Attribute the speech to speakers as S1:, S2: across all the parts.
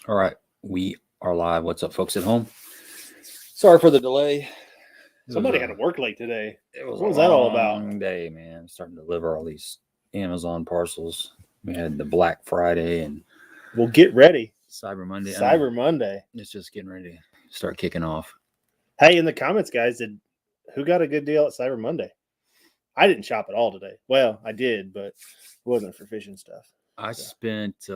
S1: All right, we are live. What's up, folks at home? Sorry for the delay.
S2: Somebody had to work late today.
S1: What
S2: was that all about?
S1: Long day, man. Starting to deliver all these Amazon parcels. We had the Black Friday and
S2: Well, get ready.
S1: Cyber Monday.
S2: Cyber Monday.
S1: It's just getting ready to start kicking off.
S2: Hey, in the comments, guys, who got a good deal at Cyber Monday? I didn't shop at all today. Well, I did, but it wasn't for fishing stuff.
S1: I spent.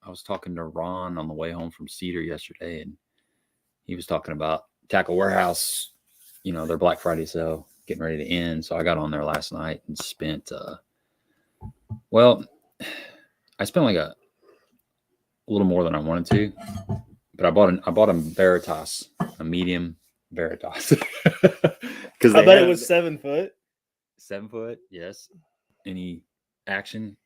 S1: I was talking to Ron on the way home from Cedar yesterday, and he was talking about Tackle Warehouse. You know, their Black Friday sale getting ready to end. So I got on there last night and spent. Well, I spent like a little more than I wanted to, but I bought a Veritas, a medium Veritas.
S2: Because I bet it was 7 foot.
S1: 7 foot, yes. Any action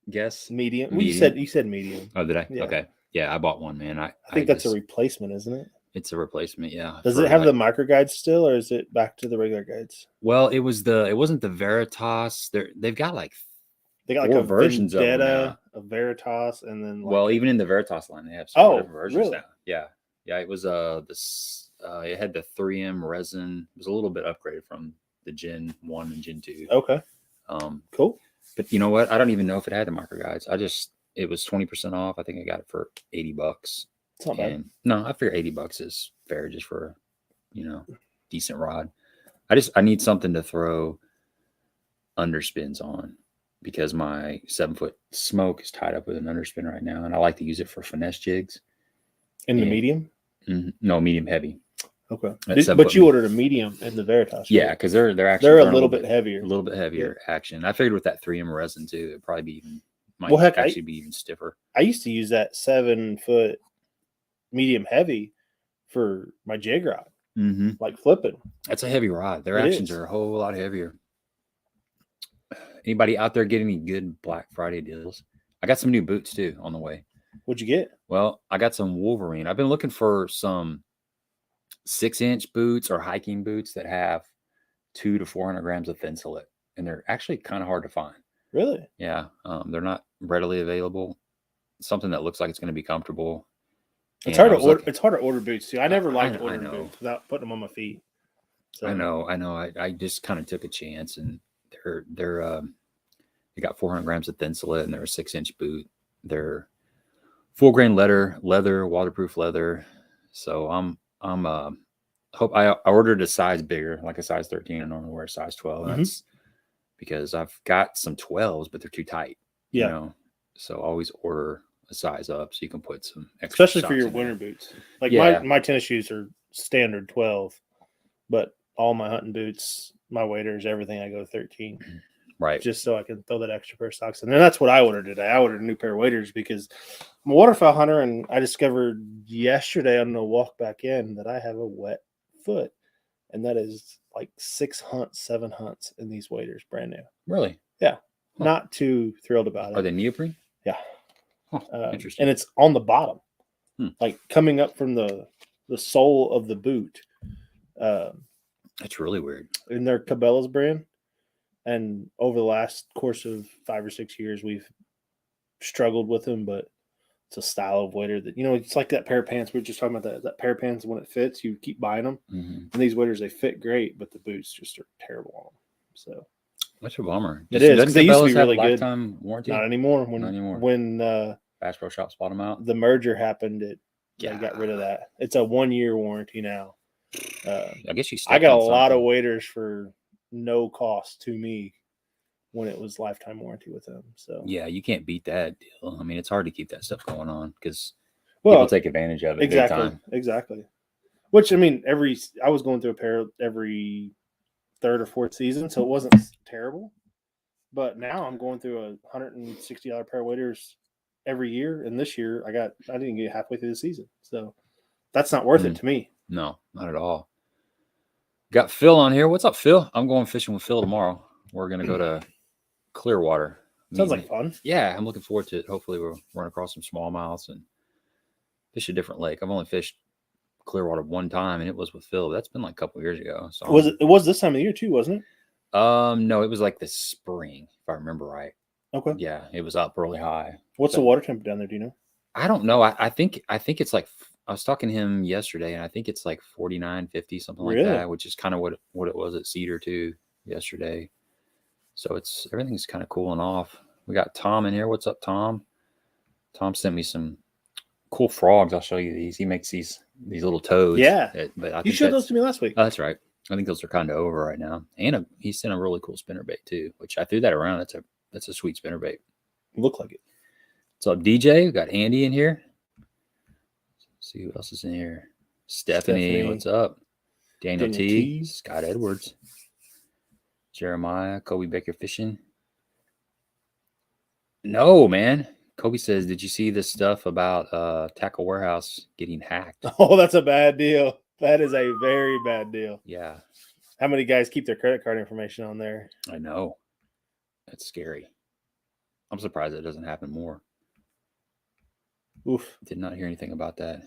S1: guess?
S2: Medium. Well, you said medium.
S1: Oh, did I?
S2: Yeah.
S1: Okay. Yeah, I bought one, man.
S2: I think that's a replacement, isn't it?
S1: It's a replacement, yeah.
S2: Does it have the micro guides still, or is it back to the regular guides?
S1: Well, it wasn't the Veritas. They've got like
S2: a
S1: versions of them,
S2: a Veritas, and then
S1: even in the Veritas line they have some different versions
S2: really?
S1: now. Yeah. It was it had the 3M resin. It was a little bit upgraded from the Gen 1 and Gen 2.
S2: Okay. Cool.
S1: But you know what? I don't even know if it had the micro guides. It was 20% off. I think I got it for $80.
S2: It's not bad.
S1: No, I figure $80 is fair just for decent rod. I need something to throw underspins on because my 7 foot smoke is tied up with an underspin right now, and I like to use it for finesse jigs.
S2: In the medium?
S1: No, medium heavy.
S2: Okay. But you ordered a medium in the Veritas. Right?
S1: Yeah, because they're actually
S2: they're a little bit heavier.
S1: A little bit heavier action. I figured with that 3M resin too, it'd probably be even be even stiffer.
S2: I used to use that 7 foot medium heavy for my jig rod, like flipping.
S1: That's a heavy rod. Their actions are a whole lot heavier. Anybody out there get any good Black Friday deals? I got some new boots too on the way.
S2: What'd you get?
S1: Well, I got some Wolverine. I've been looking for some 6-inch boots or hiking boots that have 200 to 400 grams of thinsulate, and they're actually kind of hard to find.
S2: Really?
S1: Yeah. They're not readily available. Something that looks like it's going to be comfortable.
S2: It's hard to order. It's hard to order boots too. I never liked ordering boots without putting them on my feet.
S1: So. I know. I just kind of took a chance, and they got 400 grams of thinsulate, and they're a 6-inch boot. They're full grain leather, waterproof leather. So I ordered a size bigger, like a size 13. I normally wear a size 12. That's because I've got some 12s, but they're too tight.
S2: Yeah.
S1: You know? So always order a size up so you can put some extra.
S2: Especially for your winter boots. Like my tennis shoes are standard 12, but all my hunting boots, my waders, everything, I go 13.
S1: Right.
S2: Just so I can throw that extra pair of socks. And then that's what I ordered today. I ordered a new pair of waders because I'm a waterfowl hunter, and I discovered yesterday on the walk back in that I have a wet foot. And that is like 7 hunts in these waders, brand new.
S1: Really?
S2: Yeah. Huh. Not too thrilled about it.
S1: Are they neoprene?
S2: Yeah.
S1: Interesting.
S2: And it's on the bottom, like coming up from the sole of the boot.
S1: That's really weird.
S2: In their Cabela's brand. And over the last course of 5 or 6 years, we've struggled with them, but it's a style of wader that, it's like that pair of pants. We were just talking about that pair of pants. When it fits, you keep buying them. And these waders, they fit great, but the boots just are terrible on them. So
S1: that's a bummer.
S2: It is, because they used to be really good.
S1: Lifetime warranty?
S2: Not anymore.
S1: Not anymore.
S2: When
S1: Bass Pro Shops bought them out.
S2: The merger happened. They got rid of that. It's a 1-year warranty now.
S1: I guess
S2: I got a lot of waders for no cost to me when it was lifetime warranty with them. So
S1: yeah, you can't beat that deal. I mean, it's hard to keep that stuff going on because people take advantage of it.
S2: Exactly. Which, I mean, I was going through a pair every 3rd or 4th season, so it wasn't terrible. But now I'm going through a $160 pair of waders every year, and this year I didn't get halfway through the season, so that's not worth it to me.
S1: No, not at all. Got Phil on here. What's up, Phil? I'm going fishing with Phil tomorrow. We're gonna go to Clearwater.
S2: Sounds like fun.
S1: Yeah, I'm looking forward to it. Hopefully, we'll run across some smallmouths and fish a different lake. I've only fished Clearwater one time, and it was with Phil. That's been like a couple years ago. So
S2: it was this time of year too, wasn't it?
S1: No, it was like the spring, if I remember right.
S2: Okay.
S1: Yeah, it was up really high.
S2: What's the water temperature down there? Do you know?
S1: I don't know. I think it's like, I was talking to him yesterday, and I think it's like 49.50, something like
S2: Really?
S1: that, which is kind of what it was at Cedar too yesterday. So everything's kind of cooling off. We got Tom in here. What's up, Tom? Tom sent me some cool frogs. I'll show you these. He makes these little toads.
S2: Yeah.
S1: But I
S2: You
S1: think
S2: showed those to me last week.
S1: Oh, that's right. I think those are kind of over right now. And he sent a really cool spinnerbait too, which I threw that around. That's a sweet spinnerbait.
S2: Look like it.
S1: What's up, DJ? We got Andy in here. Let's see who else is in here. Stephanie. What's up? Daniel T. Scott Edwards. Jeremiah. Kobe Baker Fishing. No, man. Kobe says, did you see this stuff about Tackle Warehouse getting hacked?
S2: Oh, that's a bad deal. That is a very bad deal.
S1: Yeah.
S2: How many guys keep their credit card information on there?
S1: I know. That's scary. I'm surprised it doesn't happen more.
S2: Oof.
S1: Did not hear anything about that.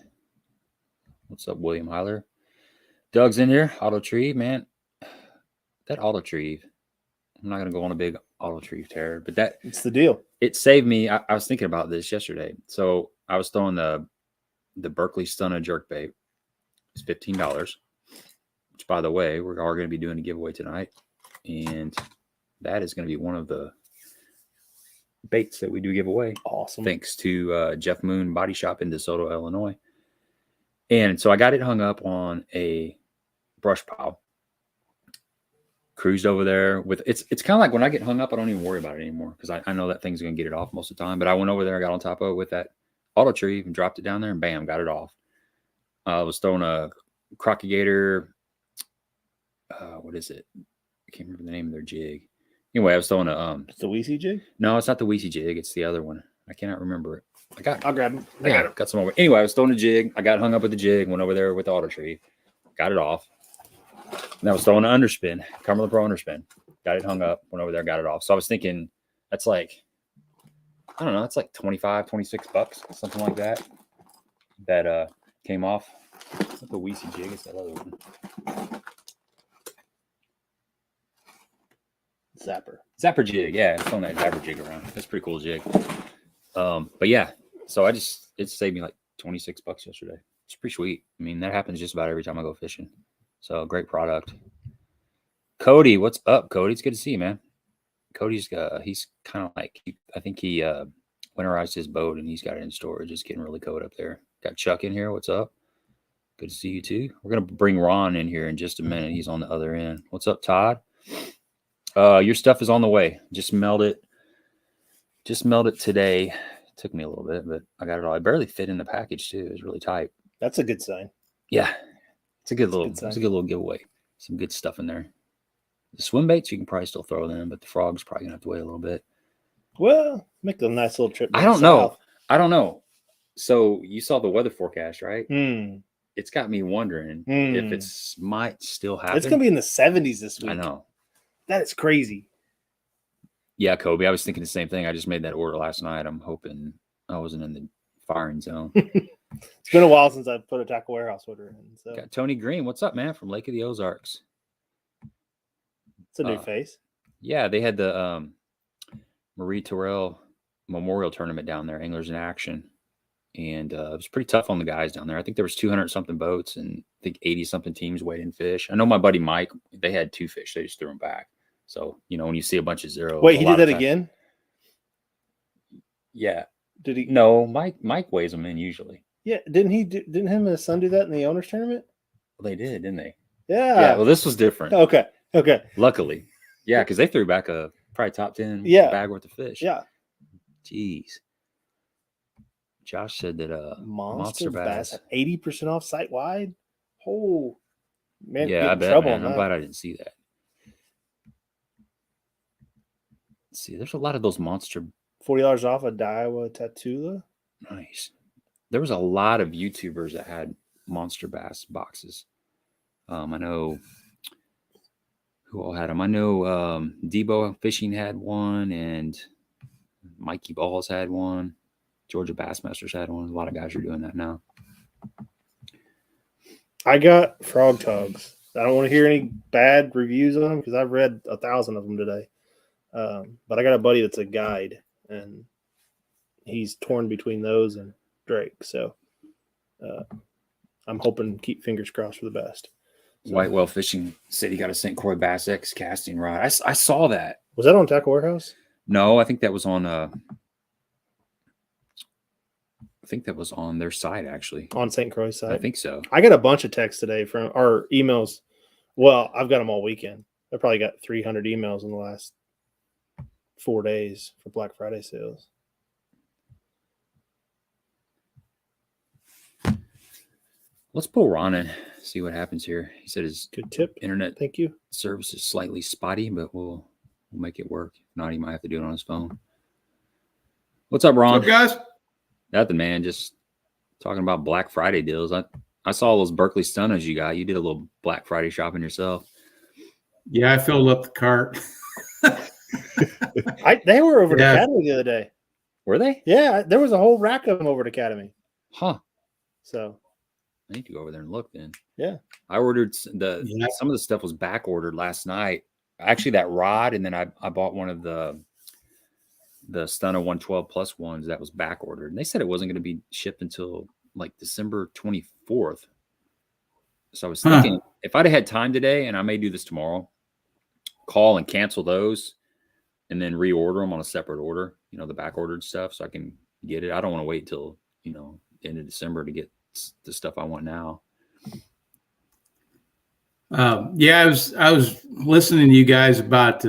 S1: What's up, William Heiler? Doug's in here. Auto Trieve, man. That Auto Trieve. I'm not going to go on a big Auto Trieve tear, but
S2: it's the deal.
S1: It saved me. I was thinking about this yesterday. So I was throwing the Berkeley Stunna jerkbait. It's $15, which, by the way, we are going to be doing a giveaway tonight. And that is going to be one of the baits that we do give away.
S2: Awesome.
S1: Thanks to Jeff Moon Body Shop in DeSoto, Illinois. And so I got it hung up on a brush pile. Cruised over there with it's kind of like when I get hung up, I don't even worry about it anymore because I know that thing's going to get it off most of the time. But I went over there, got on top of it with that Auto Trieve and dropped it down there, and bam, got it off. I was throwing a Crocagator. What is it? I can't remember the name of their jig. Anyway, I was throwing a
S2: It's the Weesey jig?
S1: No, it's not the Weesey jig. It's the other one. I cannot remember it.
S2: I'll grab him. I
S1: got some over. Anyway, I was throwing a jig. I got hung up with the jig. Went over there with the Auto Trieve. Got it off. And I was throwing an underspin, Cumberland Pro underspin. Got it hung up. Went over there, got it off. So I was thinking that's like, I don't know, it's like $25, $26, something like that. That came off. It's not the Weesey jig. It's that other one. Zapper jig. Yeah, I'm throwing that Zapper jig around. That's a pretty cool jig. But yeah, so it saved me like $26 yesterday. It's pretty sweet. I mean, that happens just about every time I go fishing. So great product. Cody, what's up, Cody? It's good to see you, man. Cody's he's kind of like, I think he winterized his boat and he's got it in storage. It's getting really cold up there. Got Chuck in here. What's up? Good to see you too. We're gonna bring Ron in here in just a minute. He's on the other end. What's up, Todd? Your stuff is on the way. Just mailed it today. It took me a little bit, but I got it all. I barely fit in the package too. It was really tight.
S2: That's a good sign.
S1: Yeah. It's a good little giveaway. Some good stuff in there. The swim baits, you can probably still throw them, but the frogs probably gonna have to wait a little bit.
S2: Well, make a nice little trip.
S1: I don't know. So you saw the weather forecast, right? It's got me wondering if it's might still happen.
S2: It's gonna be in the 70s this week.
S1: I know.
S2: That is crazy.
S1: Yeah, Kobe. I was thinking the same thing. I just made that order last night. I'm hoping I wasn't in the firing zone.
S2: It's been a while since I put a Tackle Warehouse order in. So.
S1: Got Tony Green. What's up, man? From Lake of the Ozarks.
S2: It's a new face.
S1: Yeah, they had the Marie Terrell Memorial Tournament down there, Anglers in Action. And it was pretty tough on the guys down there. I think there was 200-something boats and I think 80-something teams waiting fish. I know my buddy Mike, they had 2 fish. They just threw them back. So, when you see a bunch of zeros.
S2: Wait, he did that again?
S1: Yeah.
S2: Did he?
S1: No, Mike weighs them in usually.
S2: Yeah, didn't him and his son do that in the owners tournament?
S1: Well, they did, didn't they?
S2: Yeah.
S1: Yeah, well, this was different.
S2: Okay.
S1: Luckily. Yeah, because they threw back a probably top 10 bag worth of fish.
S2: Yeah.
S1: Jeez. Josh said that
S2: Monster Bass at 80% off site wide. Oh, man.
S1: Yeah, I bet, man. I'm glad I didn't see that. Let's see, there's a lot of those monster.
S2: $40 off a Daiwa Tatula.
S1: Nice. There was a lot of YouTubers that had monster bass boxes. I know who all had them. I know Debo Fishing had one, and Mikey Balls had one. Georgia Bassmasters had one. A lot of guys are doing that now.
S2: I got frog togs. I don't want to hear any bad reviews on them because I've read 1,000 of them today. But I got a buddy that's a guide, and he's torn between those and Drake. So I'm hoping, keep fingers crossed for the best. So,
S1: Whitewell Fishing said he got a St. Croix Bass X casting rod. I saw that.
S2: was that on Tackle Warehouse?
S1: No, I think that was on their site, actually.
S2: On St. Croix site?
S1: I think so.
S2: I got a bunch of texts today from our emails. Well, I've got them all weekend. I probably got 300 emails in the last 4 days for Black Friday sales.
S1: Let's pull Ron in, see what happens here. He said his
S2: Good tip.
S1: internet
S2: Thank you.
S1: service is slightly spotty, but we'll make it work. If not, he might have to do it on his phone. What's up, Ron?
S3: What's up, guys?
S1: Nothing, man. Just talking about Black Friday deals. I saw those Berkeley Stunnas you got. You did a little Black Friday shopping yourself.
S3: Yeah, I filled up the cart.
S2: They were over at Academy the other day.
S1: Were they?
S2: Yeah, there was a whole rack of them over at Academy.
S1: Huh.
S2: So
S1: I need to go over there and look then.
S2: Yeah.
S1: I ordered some of the stuff was back ordered last night. Actually, that rod, and then I bought one of the Stunna 112 plus ones that was back ordered. And they said it wasn't going to be shipped until like December 24th. So I was thinking if I'd have had time today, and I may do this tomorrow, call and cancel those and then reorder them on a separate order, the back ordered stuff, so I can get it. I don't want to wait till, the end of December to get the stuff I want now.
S3: Yeah, I was listening to you guys about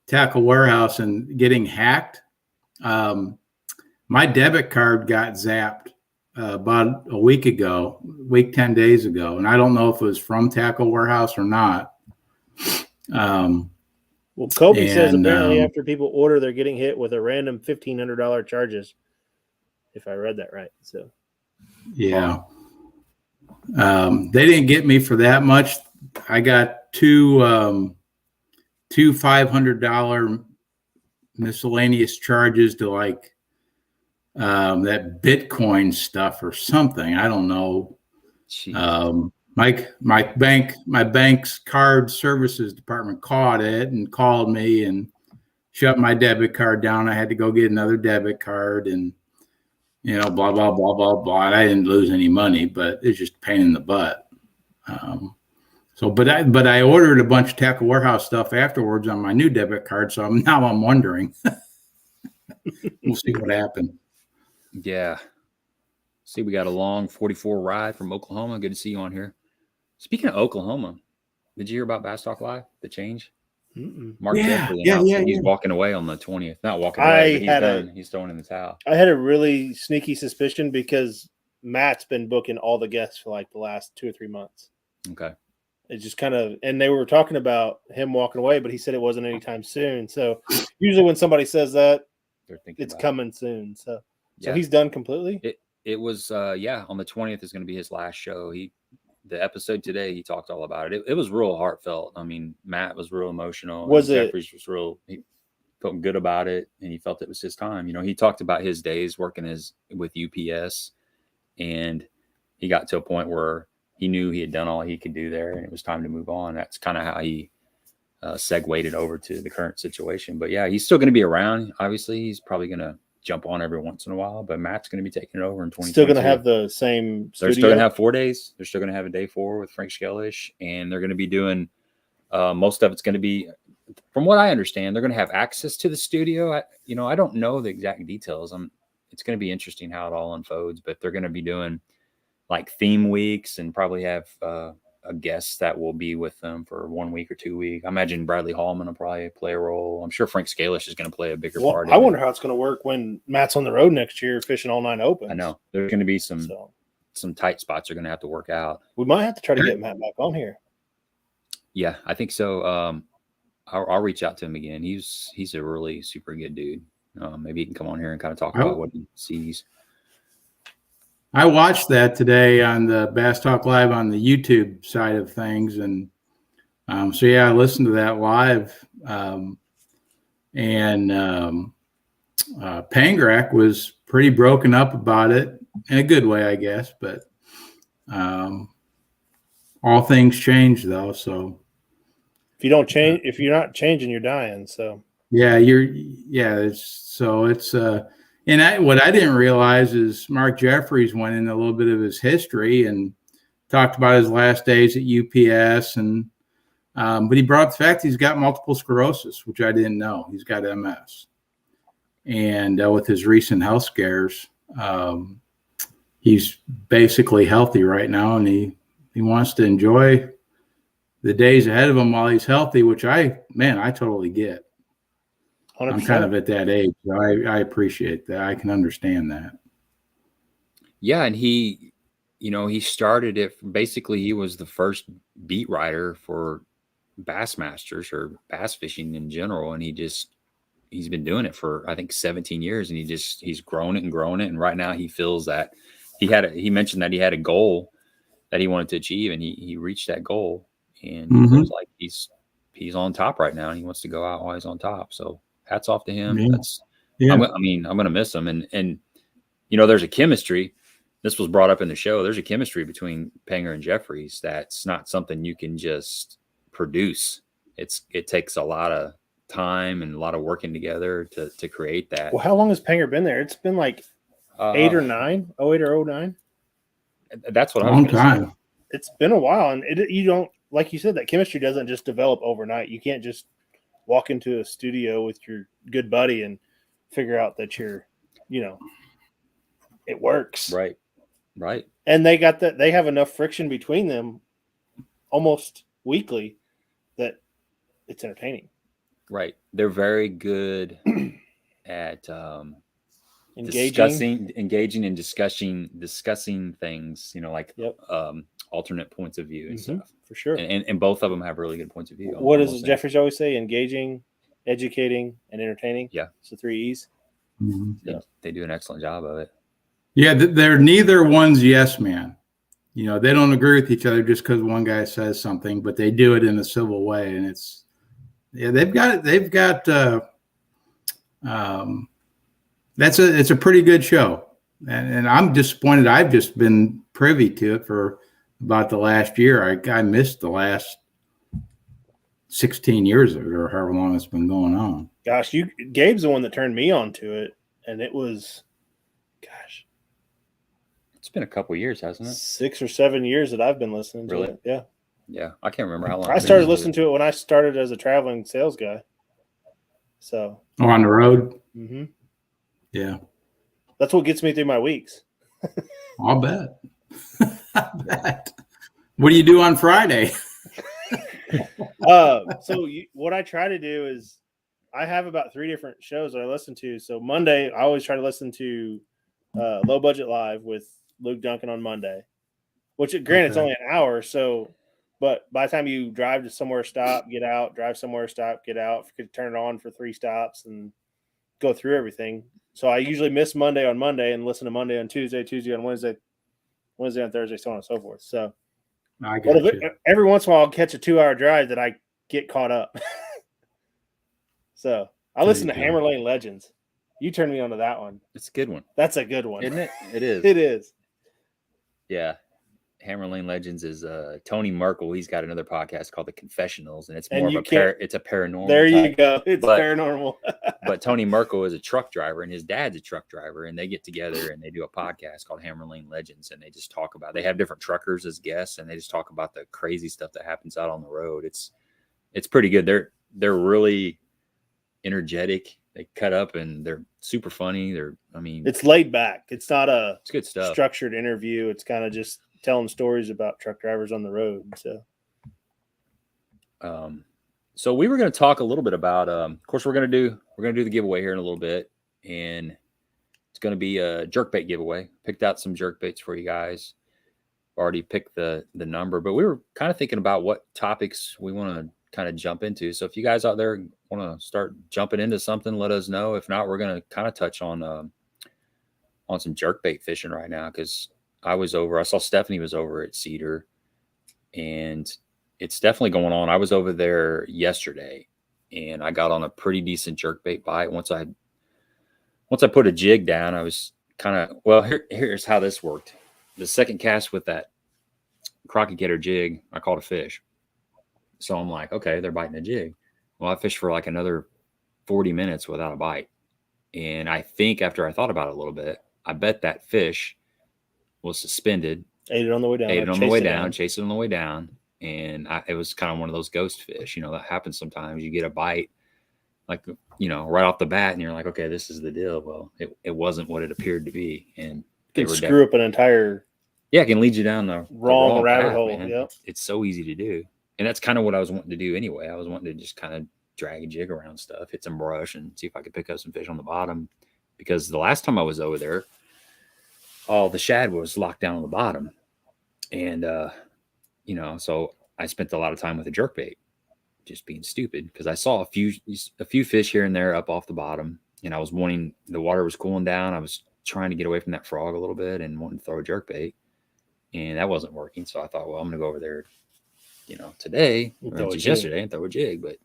S3: Tackle Warehouse and getting hacked. My debit card got zapped about a week 10 days ago, and I don't know if it was from Tackle Warehouse or not.
S2: Well, Kobe says apparently after people order, they're getting hit with a random $1,500 charges, if I read that right. So,
S3: yeah. They didn't get me for that much. I got two $500 miscellaneous charges to like that Bitcoin stuff or something. I don't know. My bank's card services department caught it and called me and shut my debit card down. I had to go get another debit card and blah blah blah blah blah. And I didn't lose any money, but it's just a pain in the butt. But I ordered a bunch of Tackle Warehouse stuff afterwards on my new debit card, so I'm wondering. We'll see what happened.
S1: Yeah. See, we got a long 44 ride from Oklahoma. Good to see you on here. Speaking of Oklahoma, did you hear about Bass Talk Live? The change? Mark Jeffrey announced that he's walking away on the 20th. Not walking away, but he's done. He's throwing in the towel.
S2: I had a really sneaky suspicion because Matt's been booking all the guests for like the last 2 or 3 months.
S1: Okay.
S2: It just kind of, and they were talking about him walking away, but he said it wasn't anytime soon. So usually when somebody says that, they're thinking it's coming soon. So he's done completely.
S1: It was on the 20th is going to be his last show. The episode today, he talked all about it. It was real heartfelt. I mean, Matt was real emotional. Jeffries was real. He felt good about it, and he felt it was his time. He talked about his days working with UPS, and he got to a point where he knew he had done all he could do there, and it was time to move on. That's kind of how he segued it over to the current situation. But yeah, he's still going to be around. Obviously, he's probably going to jump on every once in a while, but Matt's going to be taking it over in 2020.
S2: Still going to have the same studio?
S1: They're still going to have 4 days. They're still going to have a day 4 with Frank Scalish, and they're going to be doing most of it's going to be, from what I understand, they're going to have access to the studio. I don't know the exact details. It's going to be interesting how it all unfolds, but they're going to be doing like theme weeks and probably have a guest that will be with them for 1 week or 2 weeks. I imagine Bradley Hallman will probably play a role. I'm sure Frank Scalish is going to play a bigger part.
S2: I wonder how it's going to work when Matt's on the road next year fishing all 9 opens.
S1: I know there's going to be some tight spots are going to have to work out.
S2: We might have to try to get Matt back on here.
S1: Yeah, I think so. I'll reach out to him again. He's a really super good dude. Maybe he can come on here and kind of talk about what he sees.
S3: I watched that today on the Bass Talk Live on the YouTube side of things. And I listened to that live. Pangrak was pretty broken up about it in a good way, I guess. But all things change, though. So
S2: if you don't change, if you're not changing, you're dying. So
S3: yeah, And what I didn't realize is Mark Jeffries went into a little bit of his history and talked about his last days at UPS, and but he brought the fact he's got multiple sclerosis, which I didn't know. He's got MS, and with his recent health scares, he's basically healthy right now, and he wants to enjoy the days ahead of him while he's healthy, which I totally get. 100%. I'm kind of at that age. So I appreciate that. I can understand that.
S1: Yeah. And he started it. Basically, he was the first beat writer for Bassmasters or bass fishing in general. And he's been doing it for, I think, 17 years. And he's grown it and grown it. And right now he feels that he mentioned that he had a goal that he wanted to achieve, and he reached that goal. And he feels like he's on top right now, and he wants to go out while he's on top. So hats off to him. I'm going to miss him. And there's a chemistry. This was brought up in the show. There's a chemistry between Panger and Jeffries that's not something you can just produce. It takes a lot of time and a lot of working together to create that.
S2: Well, how long has Panger been there? It's been like 8 or 9, 08 or 09.
S1: That's what I was going to say.
S2: It's been a while, and you don't, like you said, that chemistry doesn't just develop overnight. You can't just walk into a studio with your good buddy and figure out that it works.
S1: Right.
S2: And they have enough friction between them almost weekly that it's entertaining.
S1: Right. They're very good at engaging and discussing things, alternate points of view and stuff.
S2: For sure.
S1: And both of them have really good points of view.
S2: What does Jeffries always say? Engaging, educating, and entertaining.
S1: Yeah.
S2: It's the 3 E's.
S1: They do an excellent job of it. Yeah,
S3: they're neither one's yes man. They don't agree with each other just because one guy says something, but they do it in a civil way, and it's a pretty good show, and I'm disappointed. I've just been privy to it for about the last year. I missed the last 16 years of it, or however long it's been going on.
S2: Gosh, Gabe's the one that turned me on to it, and it was,
S1: it's been a couple years, hasn't it?
S2: 6 or 7 years that I've been listening to it. Yeah.
S1: Yeah, I can't remember how long.
S2: I started listening to it when I started as a traveling sales guy. So.
S3: On the road.
S2: Mm-hmm.
S3: Yeah.
S2: That's what gets me through my weeks.
S3: I'll bet. What do you do on Friday?
S2: What I try to do is I have about 3 different shows that I listen to. So Monday, I always try to listen to Low Budget Live with Luke Duncan on Monday, which granted it's only an hour. So, but by the time you drive to somewhere, stop, get out, drive somewhere, stop, get out, you could turn it on for 3 stops and go through everything. So I usually miss Monday on Monday and listen to Monday on Tuesday, Tuesday on Wednesday, Wednesday on Thursday, so on and so forth. So every once in a while I'll catch a 2-hour drive that I get caught up. So I listen to Hammer Lane Legends. You turned me onto that one.
S1: It's a good one.
S2: That's a good one.
S1: Isn't it? It is.
S2: It is.
S1: Yeah. Hammer Lane Legends is Tony Merkel. He's got another podcast called The Confessionals, and it's more of it's a paranormal.
S2: There you go. It's paranormal.
S1: But Tony Merkel is a truck driver, and his dad's a truck driver, and they get together and they do a podcast called Hammer Lane Legends, and they just talk about. They have different truckers as guests, and they just talk about the crazy stuff that happens out on the road. It's pretty good. They're really energetic. They cut up and they're super funny.
S2: It's laid back. It's not
S1: it's good stuff.
S2: Structured interview. It's kind of just telling stories about truck drivers on the road.
S1: So we were going to talk a little bit about, of course, we're going to do the giveaway here in a little bit, and it's going to be a jerkbait giveaway. Picked out some jerkbaits for you guys. Already picked the number, but we were kind of thinking about what topics we want to kind of jump into. So if you guys out there want to start jumping into something, let us know. If not, we're going to kind of touch on some jerkbait fishing right now, because I saw Stephanie was over at Cedar, and it's definitely going on. I was over there yesterday, and I got on a pretty decent jerkbait bite. Once I put a jig down, I was kind of, here's how this worked. The second cast with that Crockett Gator jig, I caught a fish. So I'm like, okay, they're biting a jig. Well, I fished for like another 40 minutes without a bite. And I think after I thought about it a little bit, I bet that fish was suspended.
S2: Ate it on the way down.
S1: Ate it on the way down, chased it on the way down. And it was kind of one of those ghost fish. You know, that happens sometimes. You get a bite, like, you know, right off the bat, and you're like, okay, this is the deal. Well, it wasn't what it appeared to be. And
S2: it can screw up an entire...
S1: Yeah, it can lead you down the
S2: wrong rabbit
S1: path,
S2: hole.
S1: Man.
S2: Yep.
S1: It's so easy to do. And that's kind of what I was wanting to do anyway. I was wanting to just kind of drag a jig around stuff, hit some brush, and see if I could pick up some fish on the bottom. Because the last time I was over there, the shad was locked down on the bottom. And, you know, so I spent a lot of time with a jerkbait, just being stupid, because I saw a few fish here and there up off the bottom. And I was wanting, the water was cooling down. I was trying to get away from that frog a little bit and wanting to throw a jerkbait. And that wasn't working. So I thought, well, I'm going to go over there, you know, today, or just yesterday, and throw a jig. But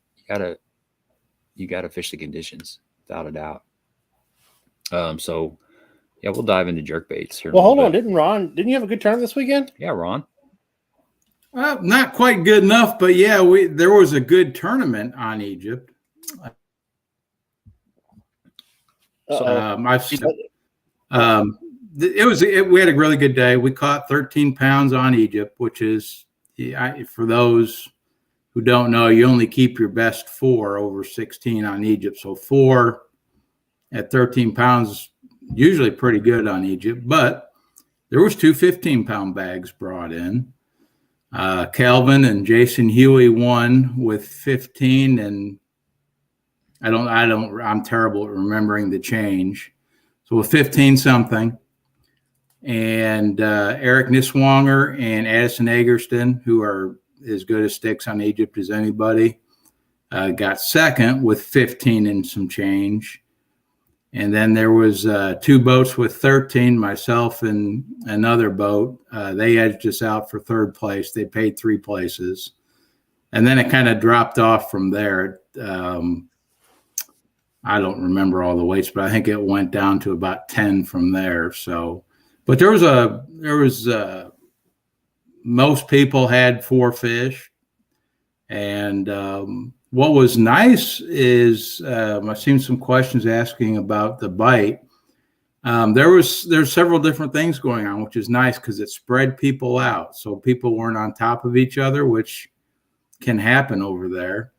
S1: you gotta fish the conditions, without a doubt. So yeah, we'll dive into jerkbaits here.
S2: Well, hold on. Didn't you have a good tournament this weekend?
S1: Yeah, Ron.
S3: Not quite good enough, but yeah, there was a good tournament on Egypt. We had a really good day. We caught 13 pounds on Egypt, which is, for those who don't know, you only keep your best 4 over 16 on Egypt. So 4 at 13 pounds, usually pretty good on Egypt, but there was 2 15-pound bags brought in. Calvin and Jason Huey won with 15, and I'm terrible at remembering the change. So with 15 something. And Eric Niswanger and Addison Agerston, who are as good as sticks on Egypt as anybody, got second with 15 and some change. And then there was 2 boats with 13, myself and another boat. They edged us out for 3rd place. They paid 3 places. And then it kind of dropped off from there. I don't remember all the weights, but I think it went down to about 10 from there. So, but there was most people had 4 fish. And what was nice is I've seen some questions asking about the bite. There's several different things going on, which is nice because it spread people out. So people weren't on top of each other, which can happen over there.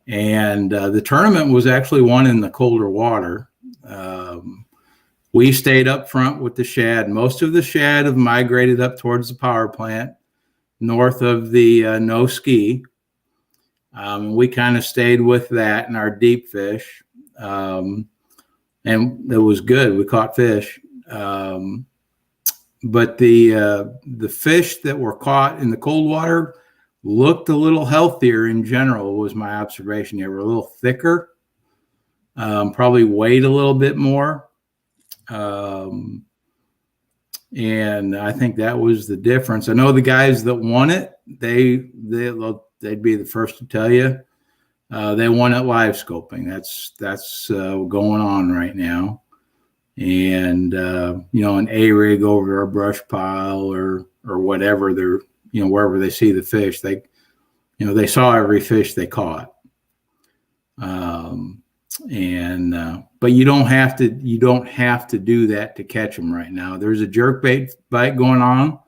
S3: And the tournament was actually won in the colder water. We stayed up front with the shad. Most of the shad have migrated up towards the power plant, north of the no ski. We kind of stayed with that in our deep fish. And it was good. We caught fish. But the fish that were caught in the cold water looked a little healthier in general, was my observation. They were a little thicker, probably weighed a little bit more. And I think that was the difference. I know the guys that won it, they'd be the first to tell you. They won at live scoping. That's going on right now. And, an A-rig over a brush pile or whatever, they're, wherever they see the fish, they saw every fish they caught. But you don't have to do that to catch them right now. There's a jerkbait bite going on.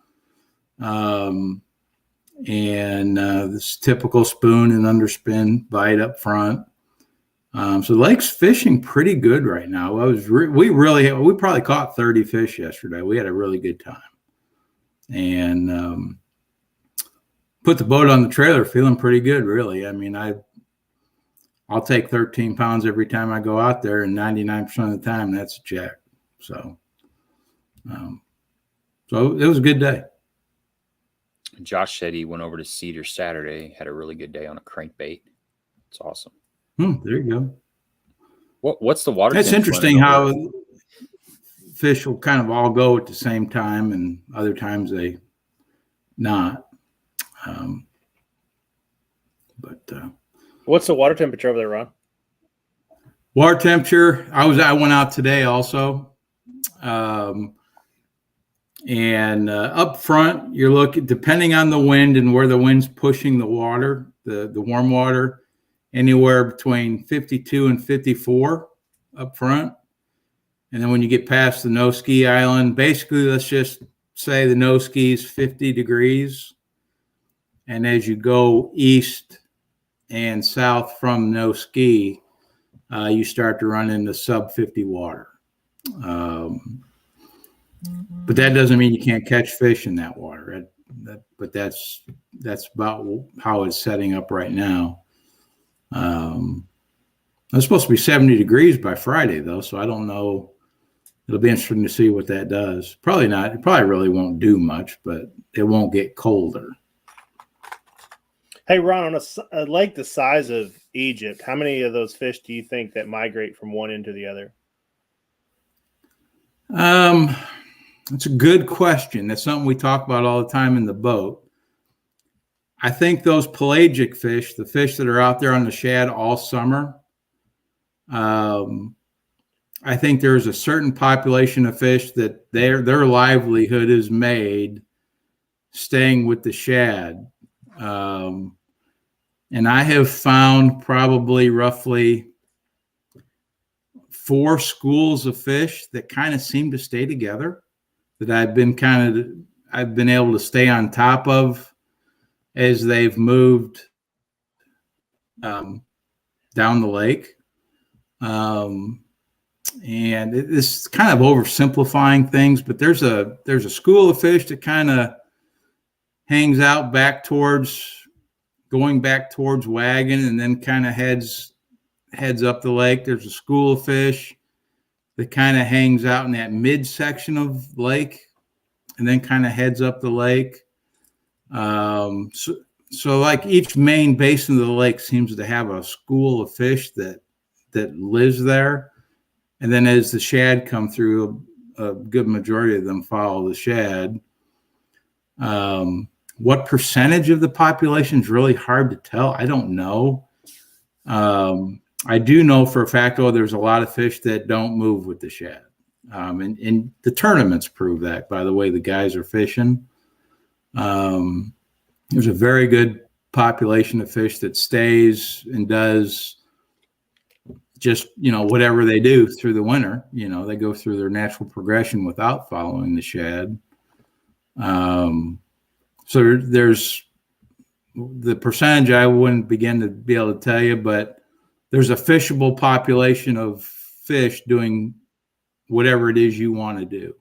S3: This typical spoon and underspin bite up front. So the lake's fishing pretty good right now. We probably caught 30 fish yesterday. We had a really good time, and put the boat on the trailer, feeling pretty good, really. I mean, I'll take 13 pounds every time I go out there, and 99% of the time that's a check. So it was a good day.
S1: Josh said he went over to Cedar Saturday, had a really good day on a crankbait. It's awesome.
S3: There you go.
S1: What's the water?
S3: It's interesting how fish will kind of all go at the same time, and other times they not.
S2: What's the water temperature over there, Ron?
S3: Water temperature. I went out today also. And up front, you're looking, depending on the wind and where the wind's pushing the water, the warm water, anywhere between 52 and 54. up front. And then when you get past the no ski island, basically, let's just say the no ski is 50 degrees. And as you go east and south from no ski, you start to run into sub 50 water. But that doesn't mean you can't catch fish in that water. But that's about how it's setting up right now. It's supposed to be 70 degrees by Friday, though, so I don't know. It'll be interesting to see what that does. Probably not. It probably really won't do much, but it won't get colder.
S2: Hey, Ron, on a lake the size of Egypt, how many of those fish do you think that migrate from one end to the other?
S3: That's a good question. That's something we talk about all the time in the boat. I think those pelagic fish, the fish that are out there on the shad all summer, I think there's a certain population of fish that their livelihood is made staying with the shad. And I have found probably roughly 4 schools of fish that kind of seem to stay together, that I've been able to stay on top of as they've moved down the lake. And it's kind of oversimplifying things, but there's a school of fish that kind of hangs out going back towards Wagon, and then kind of heads up the lake. There's a school of fish that kind of hangs out in that midsection of lake, and then kind of heads up the lake. So like each main basin of the lake seems to have a school of fish that lives there. And then as the shad come through, a good majority of them follow the shad. What percentage of the population is really hard to tell. I don't know. I do know for a fact, there's a lot of fish that don't move with the shad. And the tournaments prove that by the way the guys are fishing. There's a very good population of fish that stays and does just, whatever they do through the winter. They go through their natural progression without following the shad. So there's the percentage I wouldn't begin to be able to tell you, but there's a fishable population of fish doing whatever it is you want to do.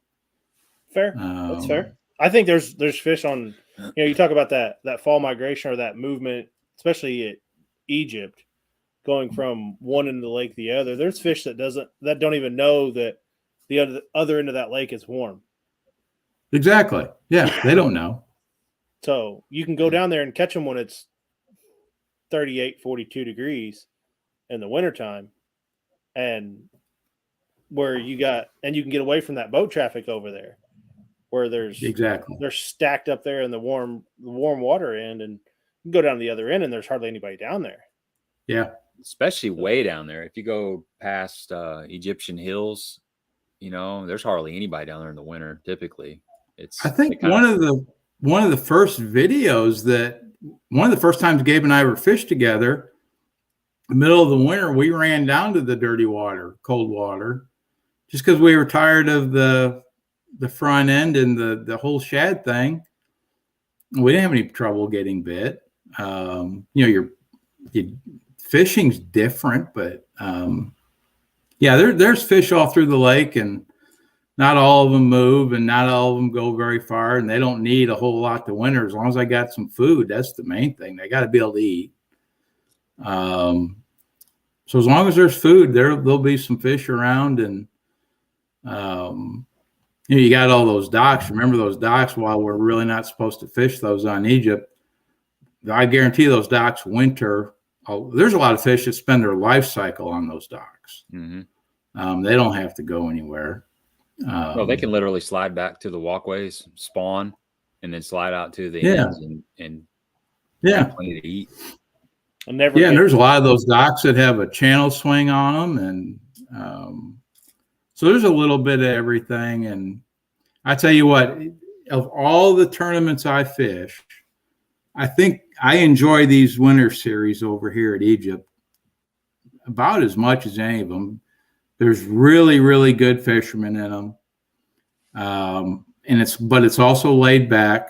S2: Fair. That's fair. I think there's fish on, you talk about that fall migration or that movement, especially at Egypt, going from one end of the lake to the other. There's fish that don't even know that the other end of that lake is warm.
S3: Exactly. Yeah, they don't know.
S2: So you can go down there and catch them when it's 38, 42 degrees in the wintertime, and you can get away from that boat traffic over there, where they're stacked up there in the warm water end, and you can go down to the other end and there's hardly anybody down there.
S3: Yeah.
S1: Especially way down there. If you go past Egyptian hills, there's hardly anybody down there in the winter. Typically,
S3: I think one of the first videos one of the first times Gabe and I were fished together, the middle of the winter, we ran down to the dirty water, cold water, just because we were tired of the front end and the whole shad thing. We didn't have any trouble getting bit. Your fishing's different, but there's fish all through the lake, and not all of them move and not all of them go very far, and they don't need a whole lot to winter. As long as I got some food, that's the main thing. They got to be able to eat. So as long as there's food, there'll be some fish around, and you got all those docks. Remember those docks? While we're really not supposed to fish those on Egypt, I guarantee those docks winter. There's a lot of fish that spend their life cycle on those docks. Mm-hmm. They don't have to go anywhere.
S1: They can literally slide back to the walkways, spawn, and then slide out to the ends and have plenty to eat.
S3: And there's a lot of those docks that have a channel swing on them, and so there's a little bit of everything. And I tell you what, of all the tournaments I fish, I think I enjoy these winter series over here at Egypt about as much as any of them, There's really, really good fishermen in them. But it's also laid back,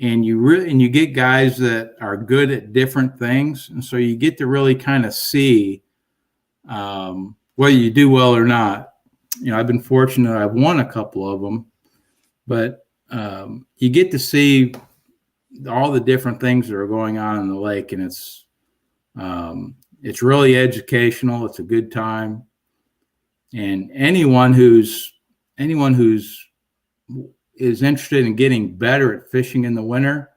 S3: and you get guys that are good at different things. And so you get to really kind of see, whether you do well or not. I've been fortunate. I've won a couple of them, but you get to see all the different things that are going on in the lake, and it's really educational. It's a good time, and anyone who's is interested in getting better at fishing in the winter,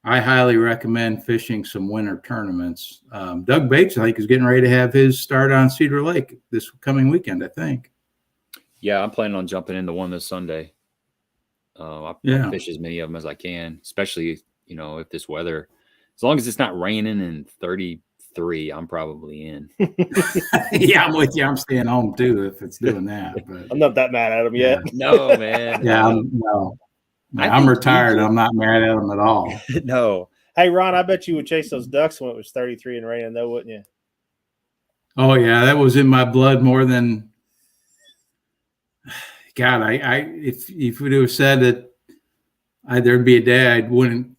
S3: I highly recommend fishing some winter tournaments. Doug Bates, I think, is getting ready to have his start on Cedar Lake this coming weekend, I think.
S1: Yeah, I'm planning on jumping into one this Sunday. I'll fish as many of them as I can, especially, if this weather, as long as it's not raining and 33, I'm probably in.
S3: Yeah, I'm with you. I'm staying home too if it's doing that. But
S2: I'm not that mad at him yet.
S1: No, man.
S3: Yeah, I'm retired. I'm not mad at him at all.
S1: No.
S2: Hey, Ron, I bet you would chase those ducks when it was 33 and raining, though, wouldn't you?
S3: Oh yeah, that was in my blood more than God. If you would have said that there'd be a day I wouldn't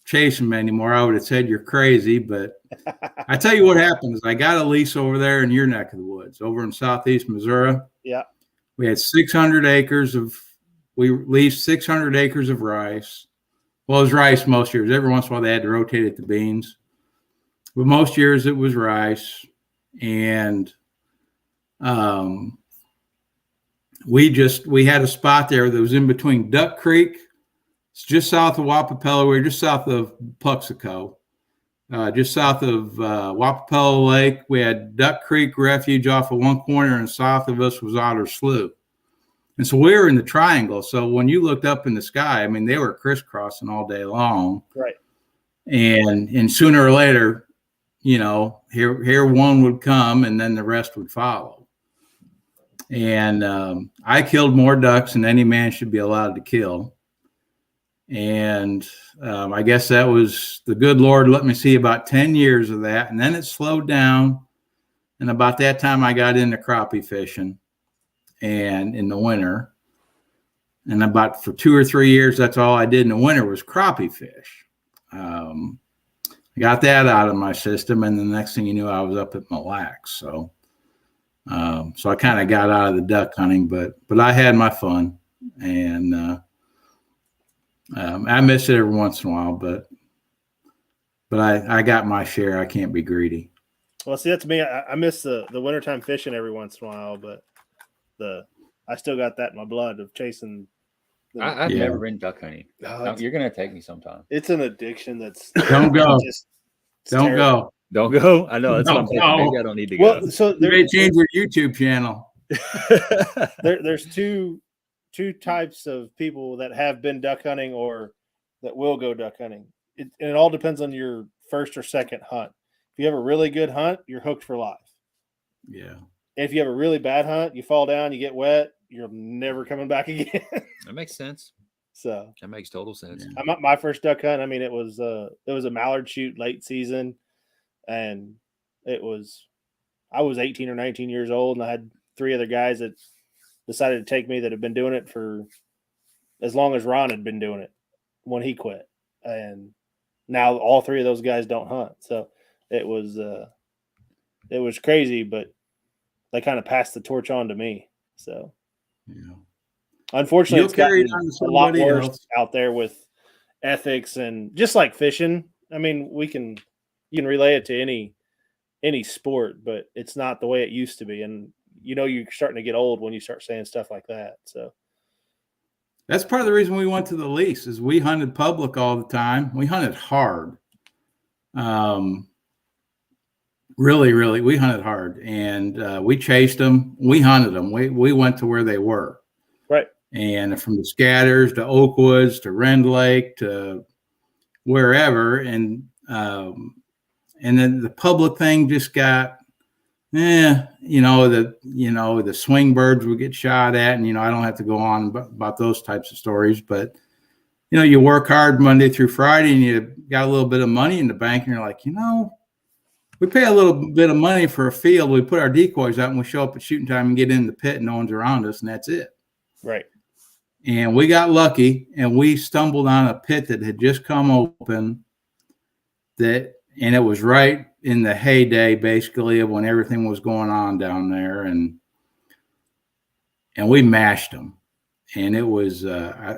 S3: chase them anymore, I would have said you're crazy. But I tell you what happens. I got a lease over there in your neck of the woods, over in southeast Missouri.
S2: Yeah.
S3: We had 600 acres we leased 600 acres of rice. Well, it was rice most years. Every once in a while they had to rotate it to beans. But most years it was rice. And we had a spot there that was in between Duck Creek. It's just south of Wapapeller. We're just south of Puxico, just south of Wapapeller Lake. We had Duck Creek Refuge off of one corner, and south of us was Otter Slough. And so we were in the triangle. So when you looked up in the sky, they were crisscrossing all day long.
S2: Right.
S3: And sooner or later, here one would come, and then the rest would follow. And I killed more ducks than any man should be allowed to kill. And I guess that was the good Lord let me see about 10 years of that. And then it slowed down. And about that time, I got into crappie fishing, and in the winter. And about for 2 or 3 years, that's all I did in the winter was crappie fish. I got that out of my system. And the next thing you knew, I was up at Mille Lacs. So I kind of got out of the duck hunting, but I had my fun. And I miss it every once in a while, but I got my share. I can't be greedy.
S2: Well, see, that's me. I miss the wintertime fishing every once in a while, but I still got that in my blood of chasing.
S1: I've never been duck hunting. You're gonna take me sometime.
S2: It's an addiction.
S3: Don't go. Don't go.
S1: Don't go. I know that's what I'm thinking. Maybe I don't need to go.
S2: Well, so
S3: you may change your YouTube channel.
S2: There's two types of people that have been duck hunting or that will go duck hunting. It all depends on your first or second hunt. If you have a really good hunt, you're hooked for life.
S3: Yeah.
S2: If you have a really bad hunt, you fall down, you get wet, you're never coming back again.
S1: That makes sense.
S2: So
S1: that makes total sense.
S2: Yeah. My first duck hunt, it was a mallard shoot late season, and I was 18 or 19 years old, and I had 3 other guys that decided to take me that had been doing it for as long as Ron had been doing it when he quit. And now all 3 of those guys don't hunt. So it was crazy, but they kind of passed the torch on to me. So
S3: yeah.
S2: Unfortunately, it's gotten
S3: a
S2: lot worse out there with ethics, and just like fishing. You can relay it to any sport, but it's not the way it used to be. And you're starting to get old when you start saying stuff like that. So
S3: that's part of the reason we went to the lease is we hunted public all the time. We hunted hard. Really, really, we hunted hard, and we chased them. We hunted them. We went to where they were.
S2: Right.
S3: And from the Scatters to Oakwoods to Rend Lake to wherever. And then the public thing just got, the swing birds would get shot at. And, I don't have to go on about those types of stories, but, you work hard Monday through Friday and you got a little bit of money in the bank and you're like, we pay a little bit of money for a field. We put our decoys out and we show up at shooting time and get in the pit and no one's around us, and that's it.
S2: Right.
S3: And we got lucky and we stumbled on a pit that had just come open and it was right in the heyday, basically, of when everything was going on down there. And we mashed them. And it was, well,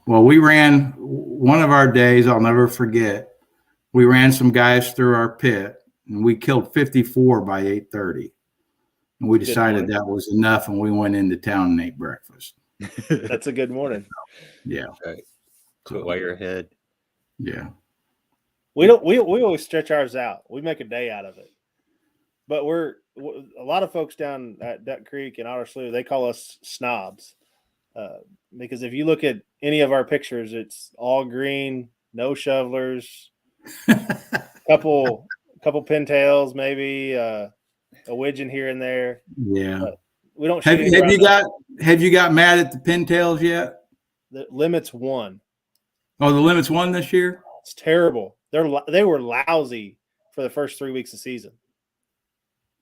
S3: we ran one of our days, I'll never forget. We ran some guys through our pit and we killed 54 by 8:30. And we decided that was enough. And we went into town and ate breakfast.
S2: That's a good morning.
S3: Yeah.
S1: Right. Put while you're ahead.
S3: Yeah.
S2: We always stretch ours out. We make a day out of it. But a lot of folks down at Duck Creek and Otter Slough, they call us snobs. Because if you look at any of our pictures, it's all green, no shovelers, couple pintails, maybe a widgeon here and there.
S3: Yeah.
S2: But we don't.
S3: Have you got mad at the pintails yet?
S2: The limit's 1.
S3: Oh, the limit's 1 this year?
S2: It's terrible. They were lousy for the first 3 weeks of season.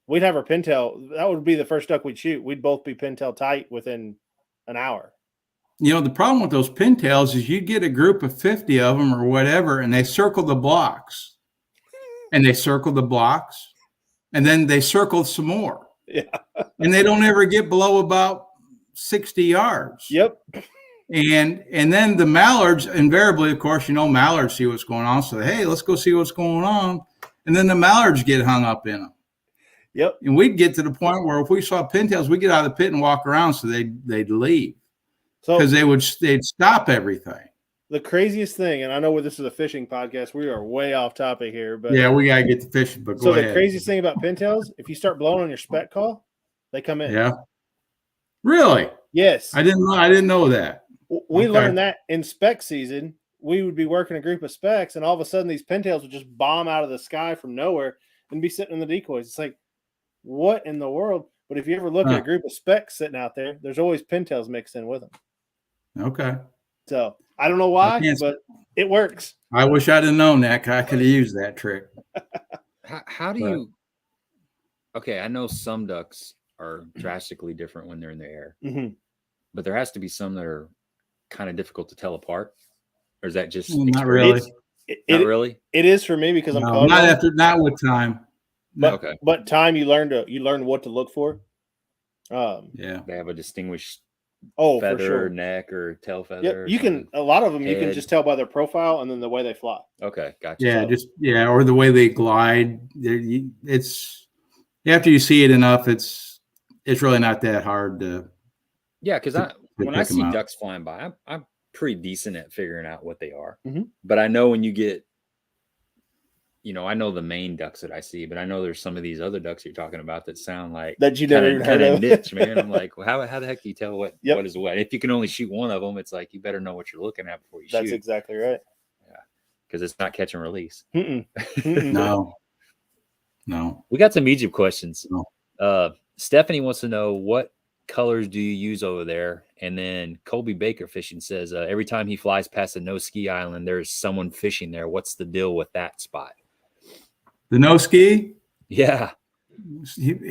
S2: We'd have our pintail. That would be the first duck we'd shoot. We'd both be pintail tight within an hour.
S3: You know, the problem with those pintails is you get a group of 50 of them or whatever, and they circle the blocks. And they circle the blocks. And then they circle some more.
S2: Yeah.
S3: And they don't ever get below about 60 yards.
S2: Yep.
S3: And then the mallards, invariably, of course, mallards see what's going on. So, hey, let's go see what's going on. And then the mallards get hung up in them.
S2: Yep.
S3: And we'd get to the point where if we saw pintails, we'd get out of the pit and walk around so they'd leave.
S2: So
S3: Because they'd stop everything.
S2: the craziest thing, and I know this is a fishing podcast, we are way off topic here, but
S3: Yeah, we got to get to fishing, but go ahead.
S2: the craziest thing about pintails, if you start blowing on your spec call, they come in.
S3: Yeah. Really?
S2: Yes.
S3: I didn't know that.
S2: We
S3: Okay.
S2: learned that in spec season. We would be working a group of specs, and all of a sudden these pintails would just bomb out of the sky from nowhere and be sitting in the decoys. It's like, what in the world? But if you ever look at a group of specs sitting out there, there's always pintails mixed in with them.
S3: Okay.
S2: So I don't know why, but it works.
S3: I wish I'd have known that. I could have used that trick.
S1: How do you? Okay, I know some ducks are drastically different when they're in the air, but there has to be some that are kind of difficult to tell apart. Or is that just
S3: not really?
S1: Not really.
S2: It is for me because I'm
S3: not with time.
S2: But,
S1: okay.
S2: But time you learn what to look for.
S3: Yeah.
S1: They have a distinguished
S2: for
S1: feather,
S2: sure.
S1: neck, or tail feather.
S2: Yeah, a lot of them
S1: head.
S2: you can just tell by their profile and then the way they fly.
S1: Okay, gotcha.
S3: Yeah, or the way they glide. It's after you see it enough, it's really not that hard to.
S1: Yeah, because when I see
S3: out.
S1: ducks flying by, I'm pretty decent at figuring out what they are.
S2: Mm-hmm.
S1: But I know when you get, I know the main ducks that I see, but I know there's some of these other ducks you're talking about that sound like
S2: that you never even heard of.
S1: Niche, man. I'm like, well, how the heck do you tell what is what? If you can only shoot one of them, it's like you better know what you're looking at before you shoot.
S2: That's exactly right.
S1: Yeah, because it's not catch and release.
S3: No.
S1: We got some Egypt questions.
S3: No.
S1: Stephanie wants to know, what colors do you use over there? And then Colby Baker Fishing says, every time he flies past a no ski island, there's someone fishing there. What's the deal with that spot?
S3: The no ski?
S1: Yeah.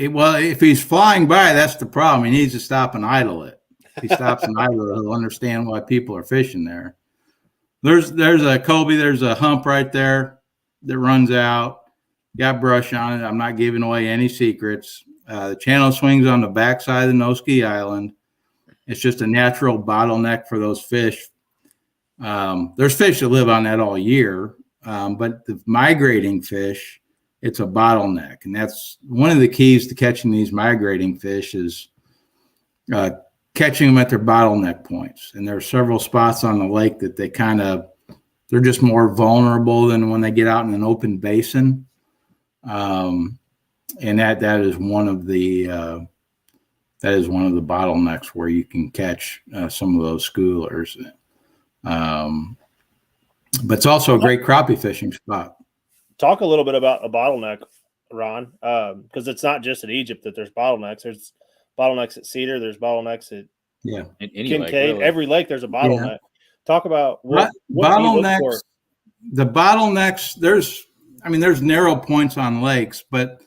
S3: Well, if he's flying by, that's the problem. He needs to stop and idle it. If he stops and idle it, he'll understand why people are fishing there. There's a Colby, there's a hump right there that runs out. Got brush on it. I'm not giving away any secrets. The channel swings on the backside of the no ski island. It's just a natural bottleneck for those fish. There's fish that live on that all year, but the migrating fish, it's a bottleneck. And that's one of the keys to catching these migrating fish is catching them at their bottleneck points. And there are several spots on the lake that they're just more vulnerable than when they get out in an open basin. And that is one of the bottlenecks where you can catch some of those schoolers. But it's also a great crappie fishing spot.
S2: Talk a little bit about a bottleneck, Ron, because it's not just at Egypt that there's bottlenecks. There's bottlenecks at Cedar. There's bottlenecks at
S1: Kincaid.
S2: Lake, really. Every lake there's a bottleneck. Yeah. Talk about what
S3: bottlenecks. the bottlenecks, there's narrow points on lakes, but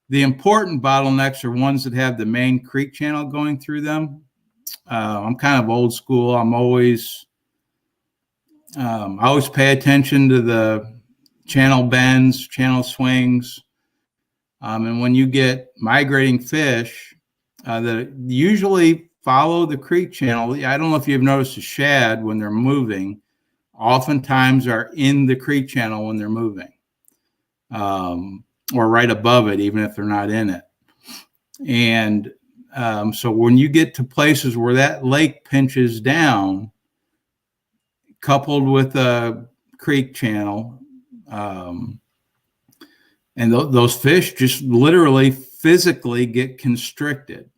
S3: the important bottlenecks are ones that have the main creek channel going through them. I'm kind of old school. I always pay attention to the channel bends, channel swings. And when you get migrating fish that usually follow the creek channel, I don't know if you've noticed the shad when they're moving, oftentimes are in the creek channel when they're moving, or right above it, even if they're not in it. And so when you get to places where that lake pinches down, coupled with a creek channel, and those fish just literally physically get constricted.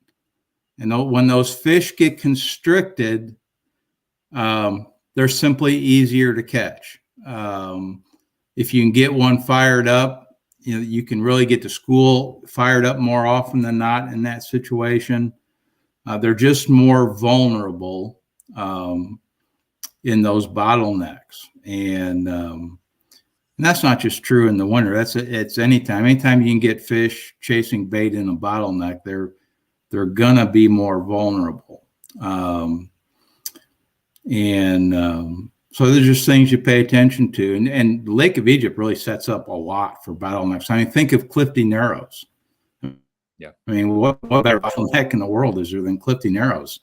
S3: And when those fish get constricted, they're simply easier to catch. If you can get one fired up, you can really get the school fired up more often than not in that situation. They're just more vulnerable in those bottlenecks. And that's not just true in the winter. It's anytime. Anytime you can get fish chasing bait in a bottleneck, they're gonna be more vulnerable. So there's just things you pay attention to. And Lake of Egypt really sets up a lot for bottlenecks. I mean, think of Clifty Narrows.
S1: Yeah.
S3: I mean, what better bottleneck in the world is there than Clifty Narrows?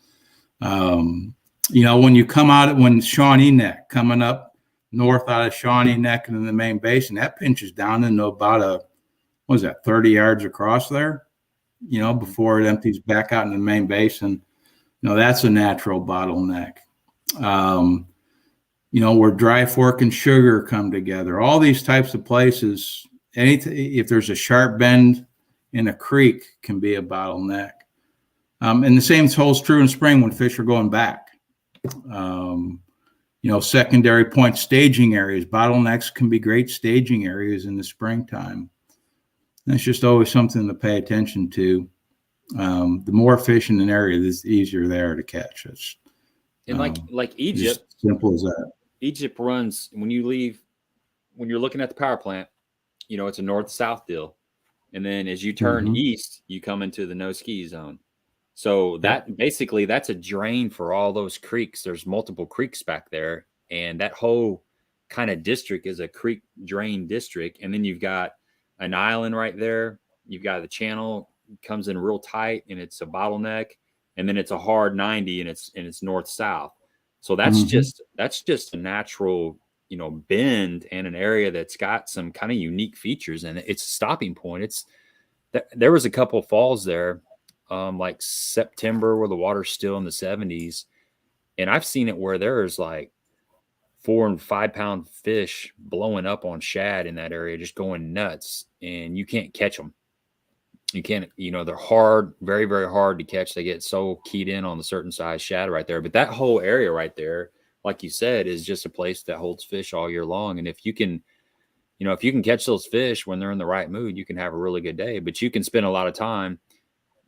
S3: When you come out, when Shawnee Neck, coming up north out of Shawnee Neck and in the main basin, that pinches down into about 30 yards across there, before it empties back out in the main basin. That's a natural bottleneck. Where Dry Fork and Sugar come together, all these types of places, if there's a sharp bend in a creek, can be a bottleneck. And the same holds true in spring when fish are going back. Secondary point staging areas, bottlenecks can be great staging areas in the springtime. That's just always something to pay attention to. The more fish in an area, the easier they are to catch.
S1: And like Egypt,
S3: simple as that.
S1: Egypt runs when you're looking at the power plant, it's a north-south deal. And then as you turn east, you come into the no ski zone. So that's a drain for all those creeks. There's multiple creeks back there. And that whole kind of district is a creek drain district. And then you've got an island right there. You've got the channel comes in real tight and it's a bottleneck. And then it's a hard 90 and it's north-south. So that's just a natural, bend and an area that's got some kind of unique features, and it's a stopping point. There was a couple falls there, like September, where the water's still in the 70s, and I've seen it where there's like 4 and 5 pound fish blowing up on shad in that area, just going nuts, and you can't catch them. You can't, they're hard, very, very hard to catch. They get so keyed in on the certain size shad right there. But that whole area right there, like you said, is just a place that holds fish all year long. And if you can catch those fish when they're in the right mood, you can have a really good day. But you can spend a lot of time,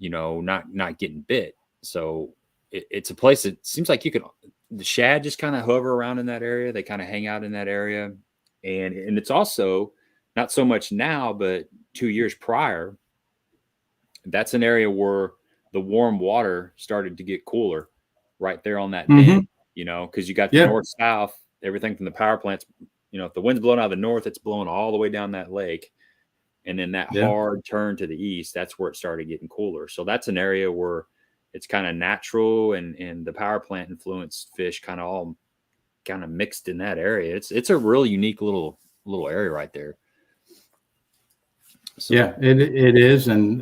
S1: not getting bit. So it's a place that seems like the shad just kind of hover around in that area. They kind of hang out in that area. And it's also not so much now, but 2 years prior, that's an area where the warm water started to get cooler right there on that bend, because you got the north-south, everything from the power plants, if the wind's blowing out of the north, it's blowing all the way down that lake. And then that hard turn to the east, that's where it started getting cooler. So that's an area where it's kind of natural and the power plant influenced fish kind of all kind of mixed in that area. It's a really unique little area right there. So.
S3: Yeah, it is, and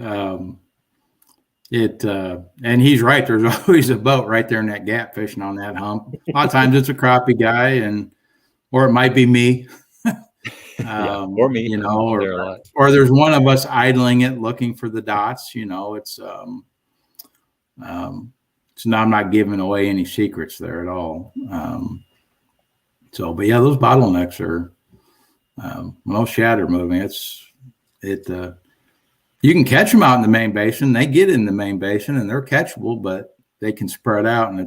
S3: and he's right. There's always a boat right there in that gap fishing on that hump. A lot of times it's a crappie guy, or it might be me,
S1: or me,
S3: or there's one of us idling it, looking for the dots. It's so now I'm not giving away any secrets there at all. But yeah, those bottlenecks are when those shad are moving. You can catch them out in the main basin. They get in the main basin and they're catchable, but they can spread out, and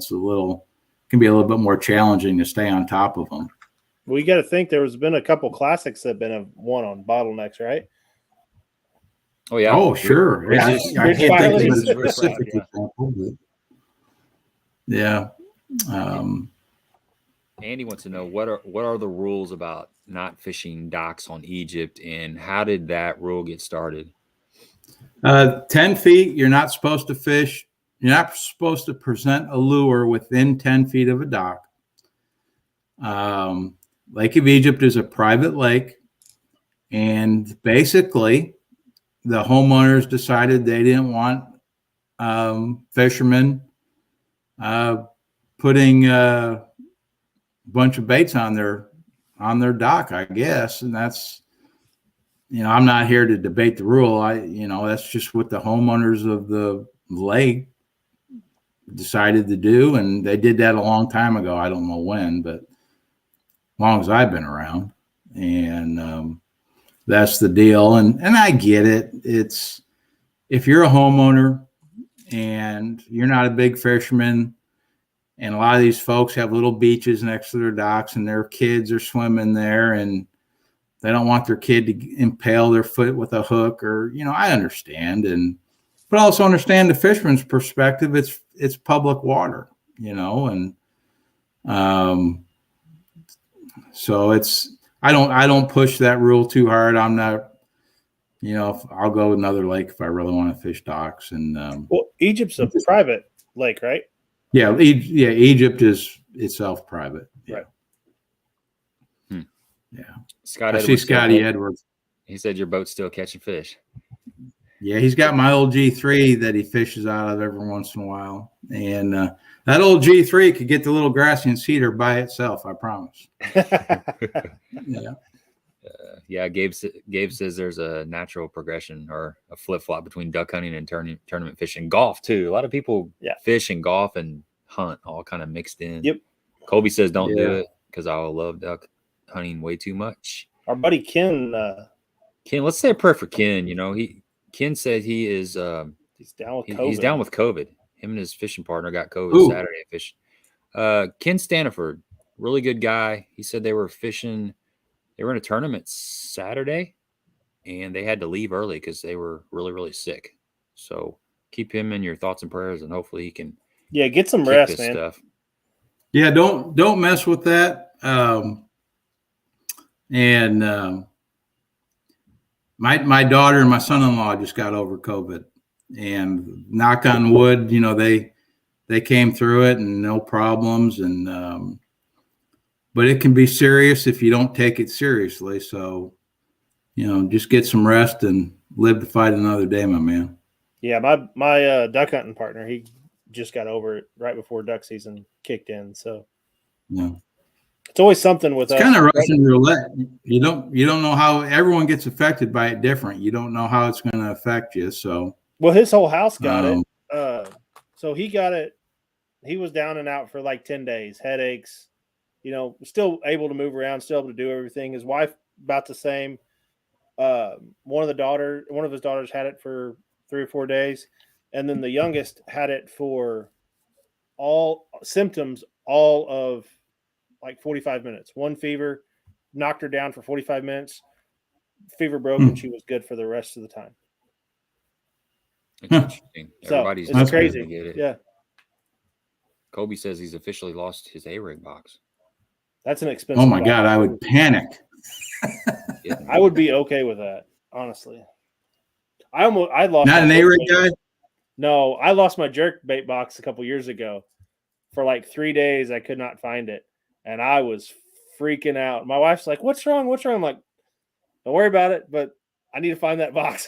S3: can be a little bit more challenging to stay on top of them.
S2: Well, you got to think there has been a couple classics that have been won on bottlenecks, right?
S1: Oh yeah.
S3: Oh, sure. Yeah,
S1: Bridges-
S3: I can't think of
S2: Bridges
S3: a
S1: Filey's-
S3: specific
S1: yeah.
S3: example, but yeah.
S1: Andy wants to know what are the rules about not fishing docks on Egypt, and how did that rule get started?
S3: 10 feet, you're not supposed to fish. You're not supposed to present a lure within 10 feet of a dock. Lake of Egypt is a private lake, and basically the homeowners decided they didn't want fishermen putting a bunch of baits on their dock, I guess. And that's, I'm not here to debate the rule. That's just what the homeowners of the lake decided to do. And they did that a long time ago. I don't know when, but as long as I've been around. And that's the deal. And I get it. It's, if you're a homeowner and you're not a big fisherman, and a lot of these folks have little beaches next to their docks and their kids are swimming there, and they don't want their kid to impale their foot with a hook, or, I understand. But also understand the fisherman's perspective. It's public water, and so I don't push that rule too hard. I'm not, I'll go another lake if I really want to fish docks. And
S2: Well, Egypt's a private lake, right?
S3: yeah, Egypt is itself private. Yeah.
S2: Right.
S3: Yeah.
S1: Scott
S3: I see
S1: Edwards
S3: Scotty
S1: said-
S3: Edwards.
S1: He said your boat's still catching fish.
S3: Yeah, he's got my old G3 that he fishes out of every once in a while. And that old G3 could get the little grassy and cedar by itself, I promise. Yeah.
S1: Yeah, Gabe says there's a natural progression or a flip-flop between duck hunting and tournament fishing. Golf too. A lot of people fish and golf and hunt all kind of mixed in.
S2: Yep.
S1: Colby says don't do it because I love duck hunting way too much.
S2: Our buddy Ken,
S1: let's say a prayer for Ken. Ken said he is
S2: he's down with COVID.
S1: he's down with COVID. Him and his fishing partner got COVID Saturday at fishing. Ken Staniford, really good guy. He said they were fishing. They were in a tournament Saturday, and they had to leave early because they were really, really sick. So keep him in your thoughts and prayers, and hopefully he can
S2: get some
S1: kick
S2: rest,
S1: this
S2: man.
S1: stuff.
S3: Yeah, don't mess with that. My daughter and my son-in-law just got over COVID, and knock on wood, they came through it and no problems. And but it can be serious if you don't take it seriously. So, just get some rest and live to fight another day, my man.
S2: Yeah, my duck hunting partner, he just got over it right before duck season kicked in. So
S3: Yeah.
S2: it's always something with us.
S3: It's kind of Russian roulette. You don't know how everyone gets affected by it different. You don't know how it's going to affect you. So,
S2: well, his whole house got it. So he got it. He was down and out for like 10 days, headaches, still able to move around, still able to do everything. His wife, about the same. One of his daughters had it for 3 or 4 days. And then the youngest had it for all symptoms, all of like 45 minutes. One fever, knocked her down for 45 minutes. Fever broke, and she was good for the rest of the time.
S1: It's interesting.
S2: So
S1: Everybody's
S2: it's
S1: trying
S2: crazy.
S1: to get it.
S2: Yeah,
S1: Kobe says he's officially lost his A-ring box.
S2: that's an expensive.
S3: oh my
S2: box.
S3: God, I would panic.
S2: I would be okay with that, honestly. I lost.
S3: Not an A-ring guy.
S2: No, I lost my jerkbait box a couple years ago. For like 3 days, I could not find it, and I was freaking out. My wife's like, "What's wrong? What's wrong?" I'm like, "Don't worry about it, but I need to find that box."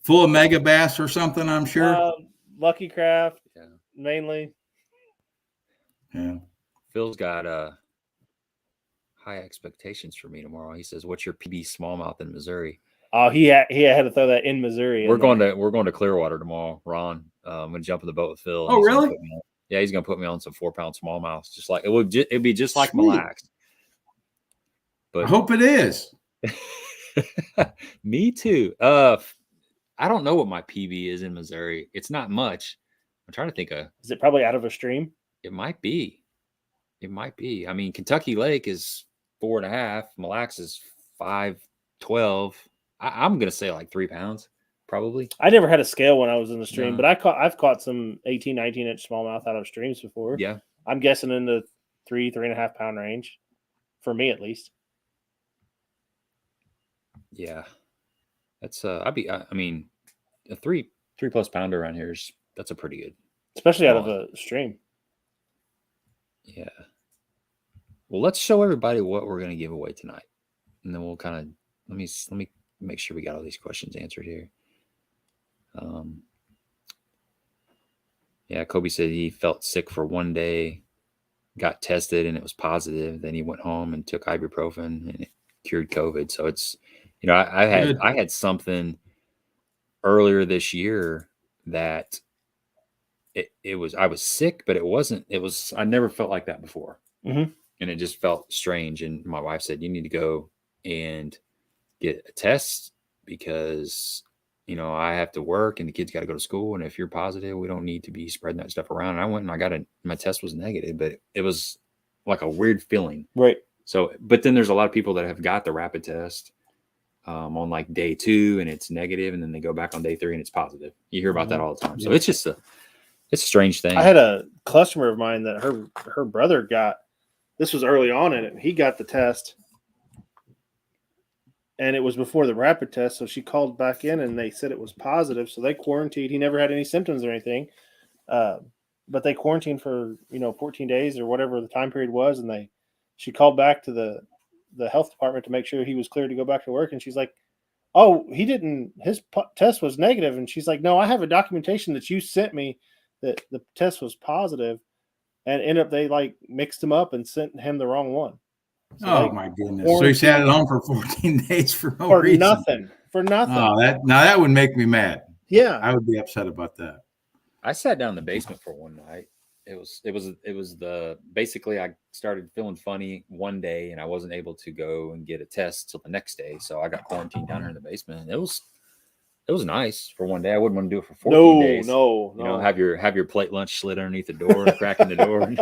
S3: Full of mega bass or something, I'm sure.
S2: Lucky Craft, mainly.
S3: Yeah.
S1: Phil's got high expectations for me tomorrow. He says, "What's your PB smallmouth in Missouri?"
S2: Oh, he had to throw that in Missouri.
S1: We're going to Clearwater tomorrow. Ron, I'm going to jump in the boat with Phil.
S3: Oh, really?
S1: He's going to put me on some 4-pound smallmouths, just like it'd be just like
S3: Sweet.
S1: Mille Lacs. But
S3: I hope it is.
S1: me too. I don't know what my PB is in Missouri. It's not much. I'm trying to think of.
S2: Is it probably out of a stream?
S1: It might be. It might be. I mean, Kentucky Lake is 4.5. Mille Lacs is 5.12. I'm gonna say like 3 pounds, probably.
S2: I never had a scale when I was in the stream,
S1: No.
S2: but I've caught some 18, 19-inch smallmouth out of streams before.
S1: Yeah.
S2: I'm guessing in the 3.5 pound range, for me at least.
S1: Yeah. That's I mean, a 3+ pounder around here that's a pretty good.
S2: Especially out of a stream.
S1: Yeah. Well, let's show everybody what we're gonna give away tonight, and then we'll kind of let me make sure we got all these questions answered here. Yeah, Kobe said he felt sick for 1 day, got tested, and it was positive. Then he went home and took ibuprofen, and it cured COVID. So it's, you know, I had something earlier this year that I was sick, but I never felt like that before.
S2: Mm-hmm.
S1: And it just felt strange. And my wife said, you need to go and get a test because, you know, I have to work and the kids got to go to school. And if you're positive, we don't need to be spreading that stuff around. And I went and my test was negative, but it was like a weird feeling.
S2: Right.
S1: So, but then there's a lot of people that have got the rapid test on like day 2 and it's negative, and then they go back on day 3 and it's positive. You hear about that all the time. So it's just it's a strange thing.
S2: I had a customer of mine that her brother got, this was early on in it. He got the test and it was before the rapid test. So she called back in and they said it was positive. So they quarantined. He never had any symptoms or anything. But they quarantined for, 14 days or whatever the time period was. And she called back to the health department to make sure he was cleared to go back to work. And she's like, oh, his test was negative. And she's like, no, I have a documentation that you sent me that the test was positive. And ended up, they like mixed him up and sent him the wrong one. So
S3: my goodness. So he sat at home for 14 days for no reason.
S2: For nothing.
S3: Oh, that would make me mad.
S2: Yeah.
S3: I would be upset about that.
S1: I sat down in the basement for one night. It was basically I started feeling funny one day and I wasn't able to go and get a test till the next day. So I got quarantined down here in the basement. It was nice for one day. I wouldn't want to do it for 14 days.
S2: No.
S1: You know, have your plate lunch slid underneath the door, crack in the door, and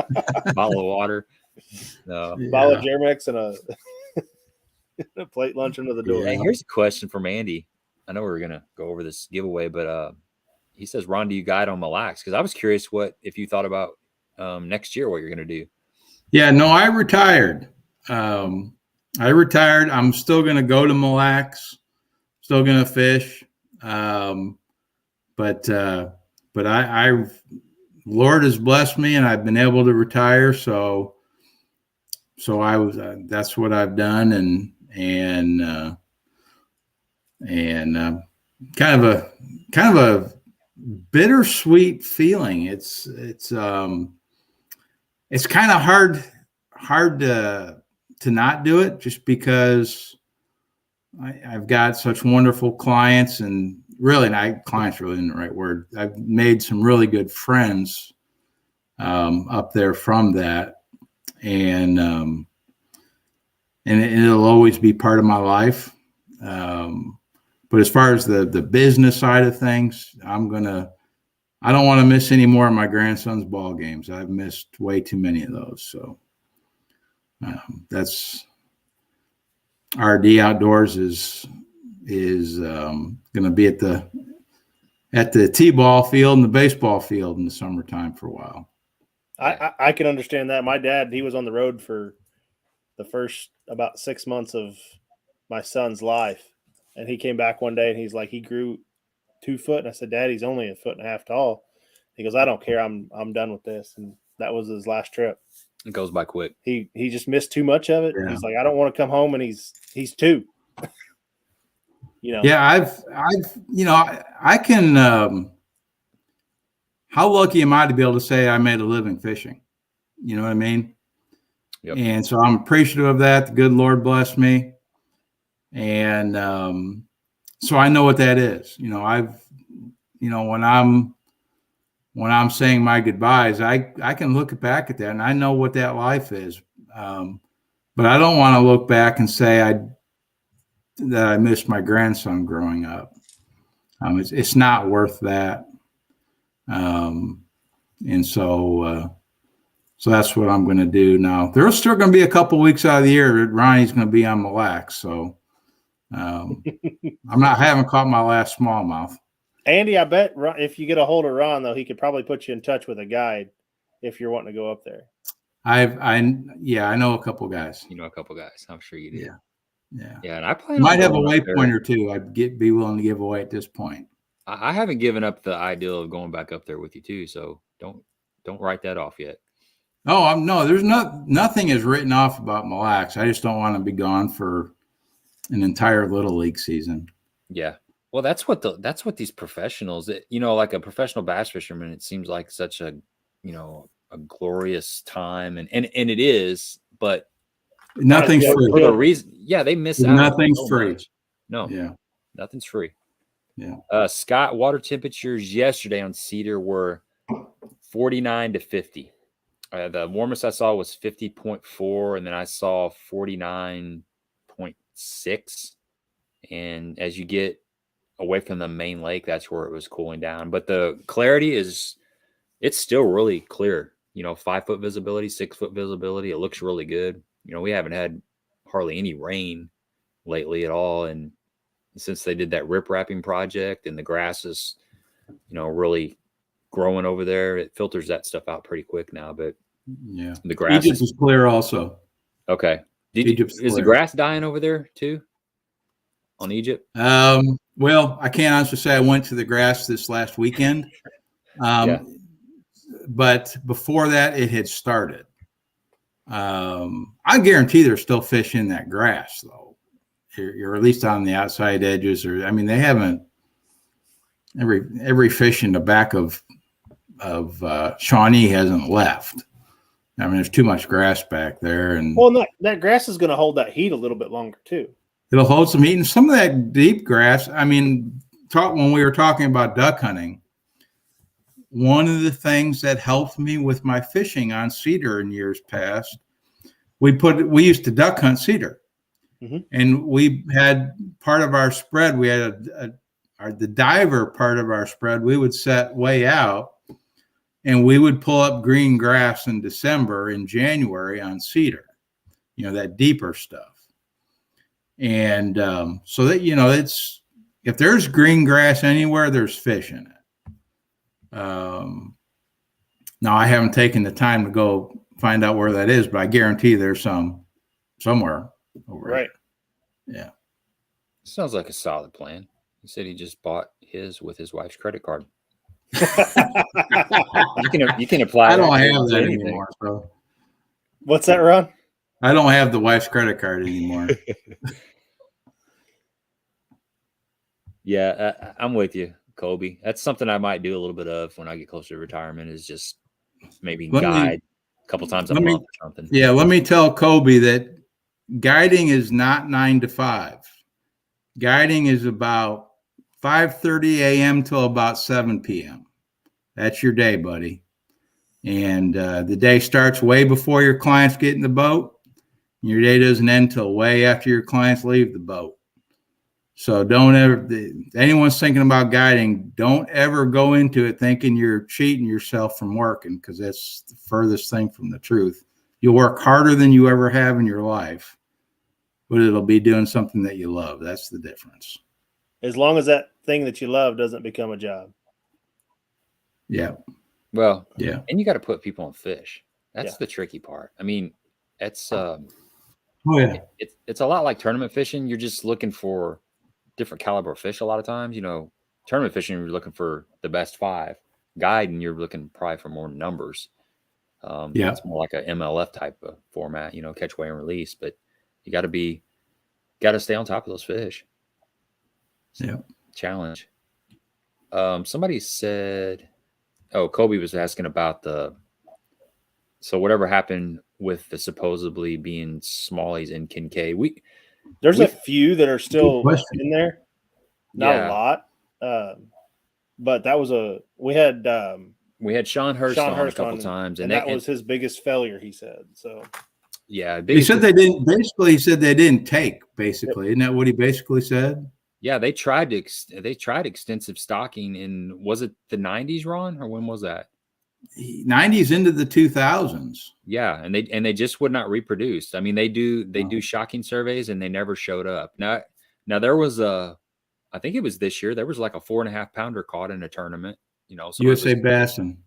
S1: bottle of water. No.
S2: Bottle of Jermix and a plate lunch under the door.
S1: Hey, here's a question from Andy. I know we were gonna go over this giveaway, but he says, Ron, do you guide on Mille Lacs? Because I was curious if you thought about next year what you're gonna do.
S3: Yeah, no, I retired. I'm still gonna go to Mille Lacs, still gonna fish. But Lord has blessed me and I've been able to retire. So that's what I've done. And kind of a bittersweet feeling. It's kind of hard to not do it just because I've got such wonderful clients, and really, clients really isn't the right word. I've made some really good friends up there from that, and it'll always be part of my life. But as far as the business side of things, I don't want to miss any more of my grandson's ball games. I've missed way too many of those. So that's RD Outdoors is going to be at the t-ball field and the baseball field in the summertime for a while.
S2: I can understand that. My dad, he was on the road for the first about 6 months of my son's life. And he came back one day and he's like, he grew 2 foot. And I said, Dad, he's only 1.5 feet tall. He goes, I don't care. I'm done with this. And that was his last trip.
S1: It goes by quick.
S2: He just missed too much of it.
S3: Yeah.
S2: He's like, I don't want to come home. And he's 2.
S3: Yeah, I can, how lucky am I to be able to say I made a living fishing? You know what I mean?
S1: Yep.
S3: And so I'm appreciative of that. The good Lord bless me. And so I know what that is. When I'm saying my goodbyes, I can look back at that and I know what that life is. But I don't want to look back and say that I missed my grandson growing up. It's not worth that. And so So that's what I'm going to do now. There's still going to be a couple weeks out of the year that Ronnie's going to be on Mille Lacs. So I haven't caught my last smallmouth.
S2: Andy, I bet if you get a hold of Ron, though, he could probably put you in touch with a guide if you're wanting to go up there.
S3: I know a couple guys.
S1: You know a couple guys. I'm sure you do.
S3: Yeah.
S1: And I plan
S3: might have a waypoint or two. I'd be willing to give away at this point.
S1: I haven't given up the idea of going back up there with you too. So don't write that off yet.
S3: Oh, no. There's nothing is written off about Mille Lacs. I just don't want to be gone for an entire Little League season.
S1: Yeah. Well, that's what these professionals, like a professional bass fisherman, it seems like such a, a glorious time. And it is, but
S3: nothing's free.
S1: For the reason, they miss out.
S3: Nothing's free.
S1: Much. No.
S3: Yeah.
S1: Nothing's free.
S3: Yeah.
S1: Scott, water temperatures yesterday on Cedar were 49 to 50. The warmest I saw was 50.4, and then I saw 49.6. And as you get away from the main lake, that's where it was cooling down. But the clarity it's still really clear. 5-foot visibility, 6-foot visibility. It looks really good. We haven't had hardly any rain lately at all. And since they did that rip wrapping project and the grass is, really growing over there, it filters that stuff out pretty quick now. But
S3: yeah,
S1: the grass
S3: Egypt is clear also.
S1: Okay. Is the grass dying over there too? On Egypt?
S3: Well, I can't honestly say I went to the grass this last weekend. But before that, it had started. I guarantee there's still fish in that grass, though. You're at least on the outside edges, they haven't. Every fish in the back of Shawnee hasn't left. There's too much grass back there, and
S2: that grass is going to hold that heat a little bit longer too.
S3: It'll hold some heat, and some of that deep grass. When we were talking about duck hunting, one of the things that helped me with my fishing on Cedar in years past, we used to duck hunt Cedar, and we had part of our spread. We had the diver part of our spread. We would set way out, and we would pull up green grass in December and January on Cedar, that deeper stuff. And so that, it's, if there's green grass anywhere, there's fish in it. Now I haven't taken the time to go find out where that is, but I guarantee there's some somewhere over
S2: right.
S3: There. Yeah.
S1: Sounds like a solid plan. He said he just bought his with his wife's credit card. You can apply.
S3: I don't have that anymore. So.
S2: What's that, Ron?
S3: I don't have the wife's credit card anymore.
S1: Yeah, I'm with you, Kobe. That's something I might do a little bit of when I get closer to retirement, is just maybe guide a couple times a month or something.
S3: Yeah, let me tell Kobe that guiding is not 9 to 5. Guiding is about 5:30 a.m. till about 7 p.m. That's your day, buddy. And the day starts way before your clients get in the boat. Your day doesn't end till way after your clients leave the boat. So don't ever, anyone's thinking about guiding, don't ever go into it thinking you're cheating yourself from working, because that's the furthest thing from the truth. You'll work harder than you ever have in your life, but it'll be doing something that you love. That's the difference. As
S2: long as that thing that you love doesn't become a job.
S3: Yeah.
S1: Well,
S3: yeah.
S1: And you got to put people on fish. That's the tricky part. It's it's a lot like tournament fishing. You're just looking for different caliber of fish a lot of times. Tournament fishing, you're looking for the best 5. Guiding, you're looking probably for more numbers. It's more like a MLF type of format, catch, weigh, and release. But you got to stay on top of those fish.
S3: Yeah.
S1: Challenge. Somebody said, Kobe was asking about so whatever happened with the supposedly being smallies in Kincaid.
S2: There's a few that are still in there. Not a lot. But that was we had
S1: Sean Hurst on a couple times,
S2: and that was his biggest failure, he said. So
S1: yeah,
S3: he said they didn't. Basically, he said they didn't take. Basically, isn't that what he basically said?
S1: Yeah, they tried extensive stocking in, was it the 90s, Ron, or when was that?
S3: 90s into the 2000s.
S1: Yeah, and they just would not reproduce. I mean, they do shocking surveys, and they never showed up. Now there was I think it was this year. There was like a 4.5 pounder caught in a tournament. You know,
S3: USA Bassin.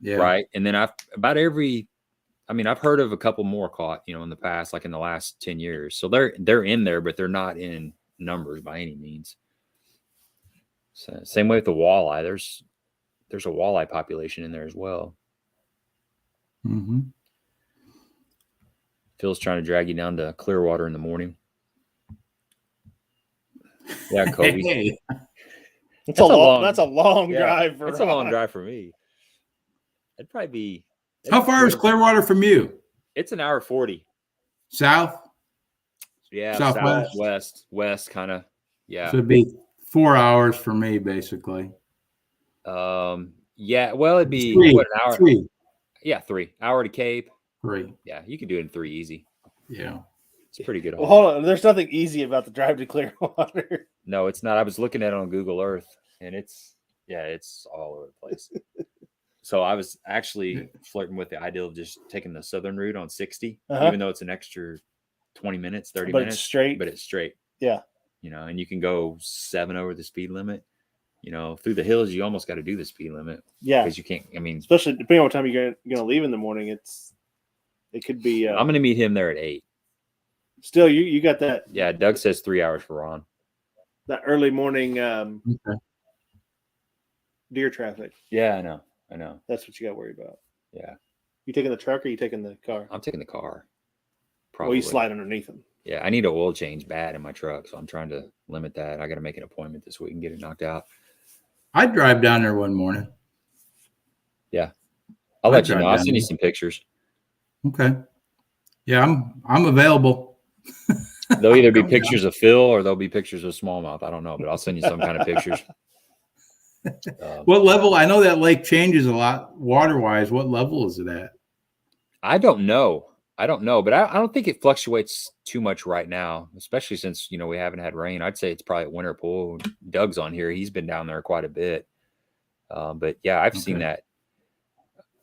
S3: Yeah.
S1: Right. And then I've heard of a couple more caught, you know, in the past, like in the last 10 years. So they're in there, but they're not in numbers by any means. So same way with the walleye. There's a walleye population in there as well.
S3: Mm-hmm.
S1: Phil's trying to drag you down to Clearwater in the morning. Yeah, Kobe.
S3: Hey.
S2: That's a long drive for
S1: It's a long drive for me. It'd probably be.
S3: How far is Clearwater from you?
S1: It's an hour 40.
S3: South?
S1: Yeah,
S3: southwest,
S1: west kind of. Yeah.
S3: So it'd be 4 hours for me, basically.
S1: Yeah. Well, it'd be
S3: an
S1: hour?
S3: 3.
S1: Yeah, 3 hour to Cape.
S3: 3.
S1: Yeah, you could do it in 3 easy.
S3: Yeah.
S1: It's pretty good.
S2: Well, hold on. There's nothing easy about the drive to Clearwater.
S1: No, it's not. I was looking at it on Google Earth, and it's all over the place. So I was actually flirting with the idea of just taking the southern route on 60, even though it's an extra 20 minutes, 30 minutes.
S2: It's straight.
S1: But it's straight.
S2: Yeah.
S1: You know, and you can go 7 over the speed limit. You know, through the hills, you almost got to do the speed limit.
S2: Yeah.
S1: Because you can't, I mean.
S2: Especially depending on what time you're going to leave in the morning, it could be.
S1: I'm going to meet him there at 8.
S2: Still, you got that.
S1: Yeah, Doug says 3 hours for Ron.
S2: That early morning deer traffic.
S1: Yeah, I know.
S2: That's what you got to worry about.
S1: Yeah.
S2: You taking the truck or you taking the car?
S1: I'm taking the car. Probably.
S2: Well, you slide underneath them.
S1: Yeah, I need an oil change bad in my truck, so I'm trying to limit that. I got to make an appointment this week and get it knocked out.
S3: I'd drive down there one morning.
S1: Yeah. I'll let you know. I'll send you some pictures.
S3: Okay. Yeah, I'm available.
S1: There'll either be pictures of Phil or there'll be pictures of smallmouth. I don't know, but I'll send you some kind of pictures.
S3: What level? I know that lake changes a lot water-wise. What level is it at?
S1: I don't know, but I don't think it fluctuates too much right now, especially since, you know, we haven't had rain. I'd say it's probably a winter pool. Doug's on here. He's been down there quite a bit. But yeah, I've seen that.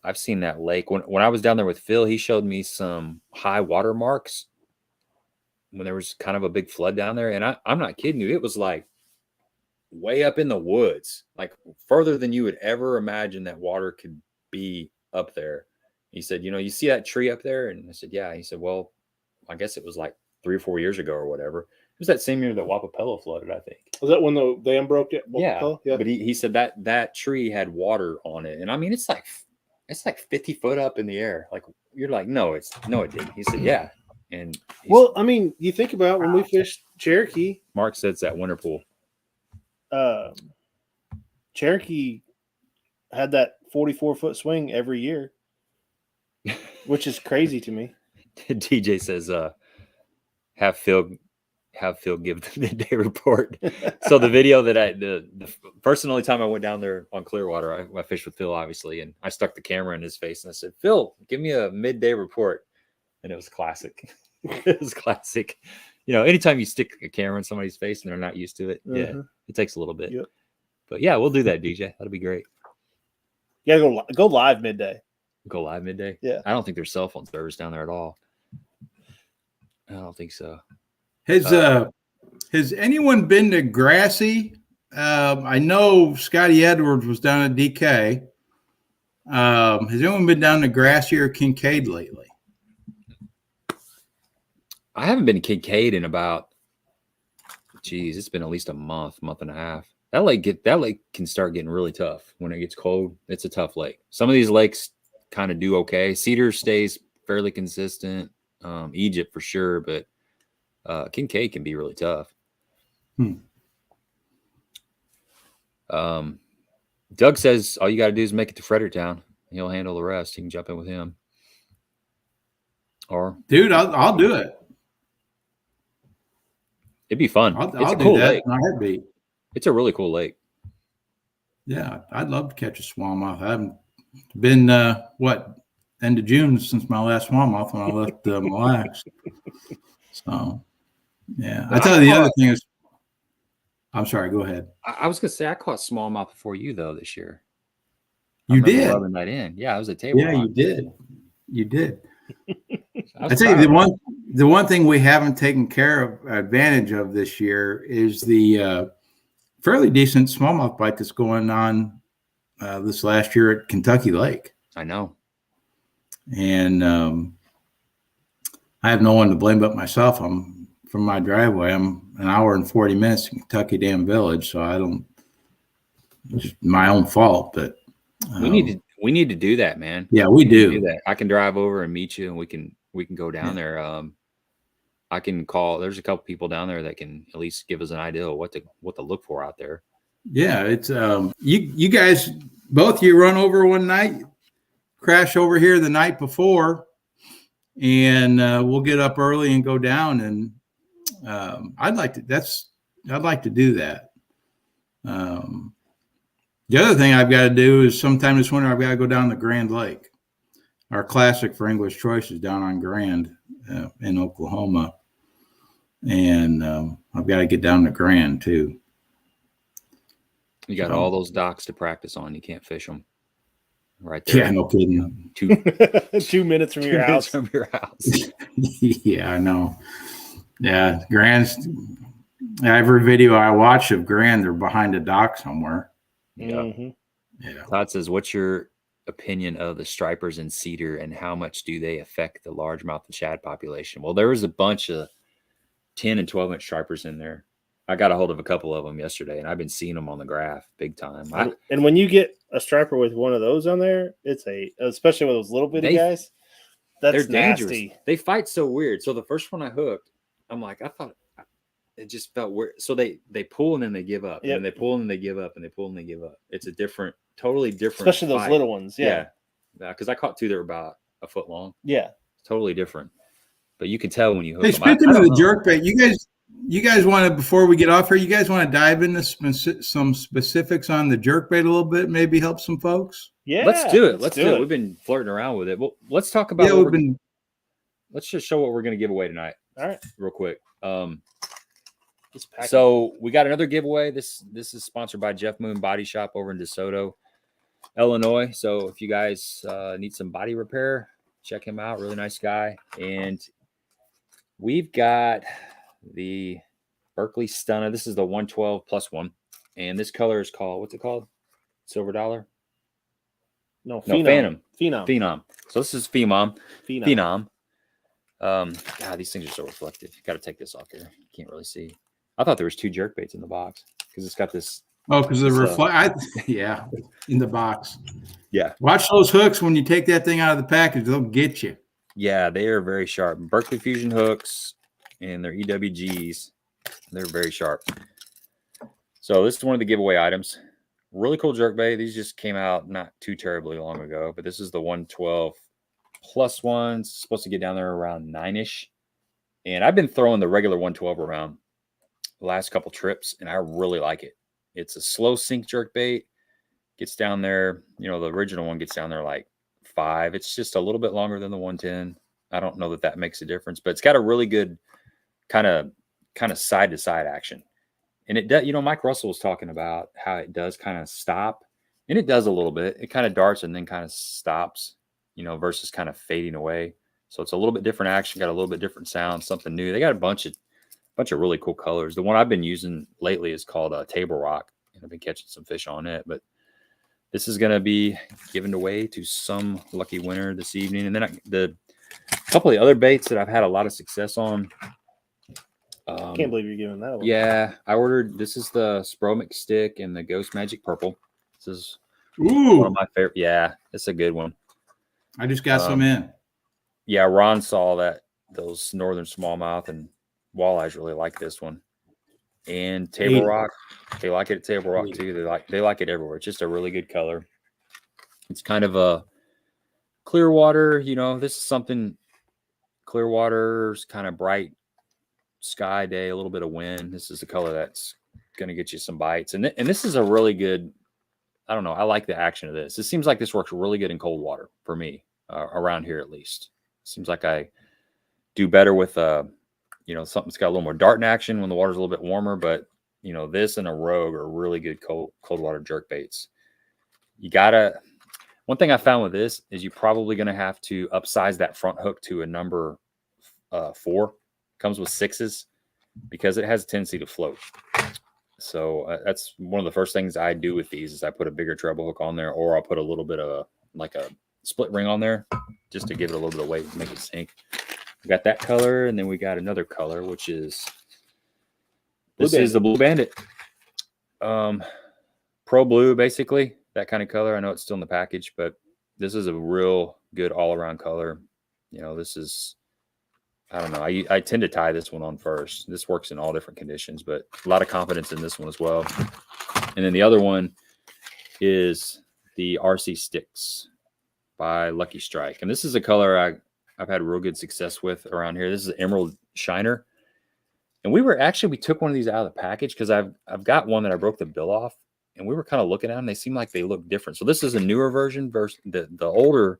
S1: I've seen that lake. When I was down there with Phil, he showed me some high water marks when there was kind of a big flood down there. And I'm not kidding you. It was like way up in the woods, like further than you would ever imagine that water could be up there. He said, you know, you see that tree up there? And I said, yeah. He said, well, I guess it was like 3 or 4 years ago or whatever. It was that same year that Wapapello flooded, I think.
S2: Was that when the dam broke?
S1: Yeah. But he said that tree had water on it. And I mean, it's like 50 foot up in the air. Like, you're like, no, it didn't. He said, yeah. And
S2: well, I mean, you think about when we fished Cherokee.
S1: Mark said it's that winter pool.
S2: Cherokee had that 44-foot swing every year, which is crazy to me.
S1: DJ says, have Phil give the midday report. So the video that the first and only time I went down there on Clearwater, I fished with Phil, obviously, and I stuck the camera in his face and I said, Phil, give me a midday report. And it was classic. It was classic. You know, anytime you stick a camera in somebody's face and they're not used to it, yeah, it takes a little bit. Yep. But yeah, we'll do that, DJ. That'll be great.
S2: You gotta go live midday.
S1: Go live midday?
S2: Yeah.
S1: I don't think there's cell phone service down there at all. I don't think so.
S3: Has anyone been to Grassy? I know Scotty Edwards was down at DK. Has anyone been down to Grassy or Kincaid lately?
S1: I haven't been to Kincaid in about, it's been at least a month and a half. That lake can start getting really tough when it gets cold. It's a tough lake. Some of these lakes kind of do okay. Cedar stays fairly consistent. Egypt for sure, but Kincaid can be really tough. Doug says all you got to do is make it to Fredericktown. He'll handle the rest. You can jump in with him. Or
S3: dude, I'll do it.
S1: It'd be fun.
S3: I'll do that in a heartbeat.
S1: It's a really cool lake.
S3: Yeah, I'd love to catch a smallmouth. I haven't been end of June since my last smallmouth when I left Mille Lacs. So, yeah. I tell you, the other thing is, I'm sorry. Go ahead.
S1: I was gonna say I caught smallmouth before you though this year. I
S3: You
S1: remember
S3: did.
S1: rubbing that in. Yeah, it was a table
S3: Yeah,
S1: rock.
S3: you did. You did.
S1: I
S3: I tell you, the one thing we haven't taken care of advantage of this year is the fairly decent smallmouth bite that's going on this last year at Kentucky Lake.
S1: I know.
S3: And I have no one to blame but myself. I'm from my driveway. I'm an hour and 40 minutes to Kentucky Dam Village, so I don't. It's my own fault, but
S1: we need to do that, man.
S3: Yeah, we do
S1: that. I can drive over and meet you, and we can go down there. I can call. There's a couple people down there that can at least give us an idea of what to look for out there.
S3: Yeah, it's you guys, both of you run over one night, crash over here the night before, and we'll get up early and go down. And I'd like to do that. The other thing I've got to do is sometime this winter I've got to go down to Grand Lake. Our classic for English Choice is down on Grand in Oklahoma, and I've got to get down to Grand too.
S1: You got all those docks to practice on. You can't fish them right there.
S3: Yeah, no kidding.
S2: 2 minutes from your house.
S1: From your house.
S3: Yeah, I know. Yeah, Grand's. Every video I watch of Grand, they're behind a dock somewhere.
S1: Yeah.
S2: Mm-hmm.
S3: Yeah.
S1: Todd says, "What's your opinion of the stripers in cedar, and how much do they affect the largemouth and shad population?" Well, there was a bunch of 10 and 12-inch stripers in there. I got a hold of a couple of them yesterday, and I've been seeing them on the graph big time.
S2: And when you get a striper with one of those on there, especially with those little bitty guys, they're
S1: dangerous.
S2: Nasty.
S1: They fight so weird. So the first one I hooked, I'm like, I thought it just felt weird. So they pull and then they give up, and they pull and they give up, and they pull and they give up. It's a totally different,
S2: especially those little ones. Yeah,
S1: because I caught two that were about a foot long.
S2: Yeah,
S1: it's totally different. But you can tell when you hook
S3: them. Speaking of the jerkbait, you guys want to, before we get off here, you guys want to dive into some specifics on the jerkbait a little bit, maybe help some folks?
S2: Yeah,
S1: let's do it. Let's do it. We've been flirting around with it. Well, let's talk about.
S3: Yeah,
S1: let's just show what we're going to give away tonight.
S2: All right,
S1: real quick. So we got another giveaway. This is sponsored by Jeff Moon Body Shop over in DeSoto, Illinois. So if you guys need some body repair, check him out. Really nice guy. And we've got the Berkeley Stunner. This is the 112 plus one. And this color is called, what's it called? Silver Dollar?
S2: No, Phenom.
S1: So this is Phenom. God, these things are so reflective. You got to take this off here. You can't really see. I thought there was 2 jerkbaits in the box because it's got this.
S3: Oh, because the reflect. Yeah, in the box.
S1: Yeah.
S3: Watch those hooks when you take that thing out of the package. They'll get you.
S1: Yeah, they are very sharp. Berkeley Fusion hooks, and they're EWGs. They're very sharp. So this is one of the giveaway items. Really cool jerkbait. These just came out not too terribly long ago, but this is the 112 plus one. It's supposed to get down there around 9-ish. And I've been throwing the regular 112 around the last couple trips, and I really like it. It's a slow sink jerkbait. Gets down there, the original one gets down there like 5. It's just a little bit longer than the 110. I don't know that makes a difference, but it's got a really good kind of side to side action. And it does, Mike Russell was talking about how it does kind of stop, and it does a little bit. It kind of darts and then kind of stops, versus kind of fading away. So it's a little bit different action, got a little bit different sound, something new. They got a bunch of really cool colors. The one I've been using lately is called Table Rock, and I've been catching some fish on it. But this is going to be given away to some lucky winner this evening. And then the couple of the other baits that I've had a lot of success on.
S2: I can't believe you're giving that away.
S1: Yeah, I ordered. This is the Spromic Stick and the Ghost Magic Purple. This is
S3: one
S1: of my favorite. Yeah, it's a good one.
S3: I just got some in.
S1: Yeah, Ron saw those northern smallmouth and walleyes really like this one. And Table Rock, they like it at Table Rock too. They like it everywhere. It's just a really good color. It's kind of a clear water. This is something clear water's kind of bright sky day, a little bit of wind. This is the color that's going to get you some bites. And this is a really good. I don't know. I like the action of this. It seems like this works really good in cold water for me around here, at least. Seems like I do better with something that's got a little more darting action when the water's a little bit warmer. But this and a Rogue are really good cold water jerk baits. You gotta One thing I found with this is you're probably going to have to upsize that front hook to a number 4. Comes with 6s because it has a tendency to float. So that's one of the first things I do with these is I put a bigger treble hook on there, or I'll put a little bit of like a split ring on there just to give it a little bit of weight and make it sink. We got that color, and then we got another color, which is this is the Blue Bandit. Pro blue, basically, that kind of color. I know it's still in the package, but this is a real good all-around color. You know, this is, I don't know. I tend to tie this one on first. This works in all different conditions, but a lot of confidence in this one as well. And then the other one is the RC Sticks by Lucky Strike. And this is a color I've had real good success with around here. This is an Emerald Shiner. And we took one of these out of the package because I've got one that I broke the bill off, and we were kind of looking at them. They seem like they look different. So this is a newer version versus the older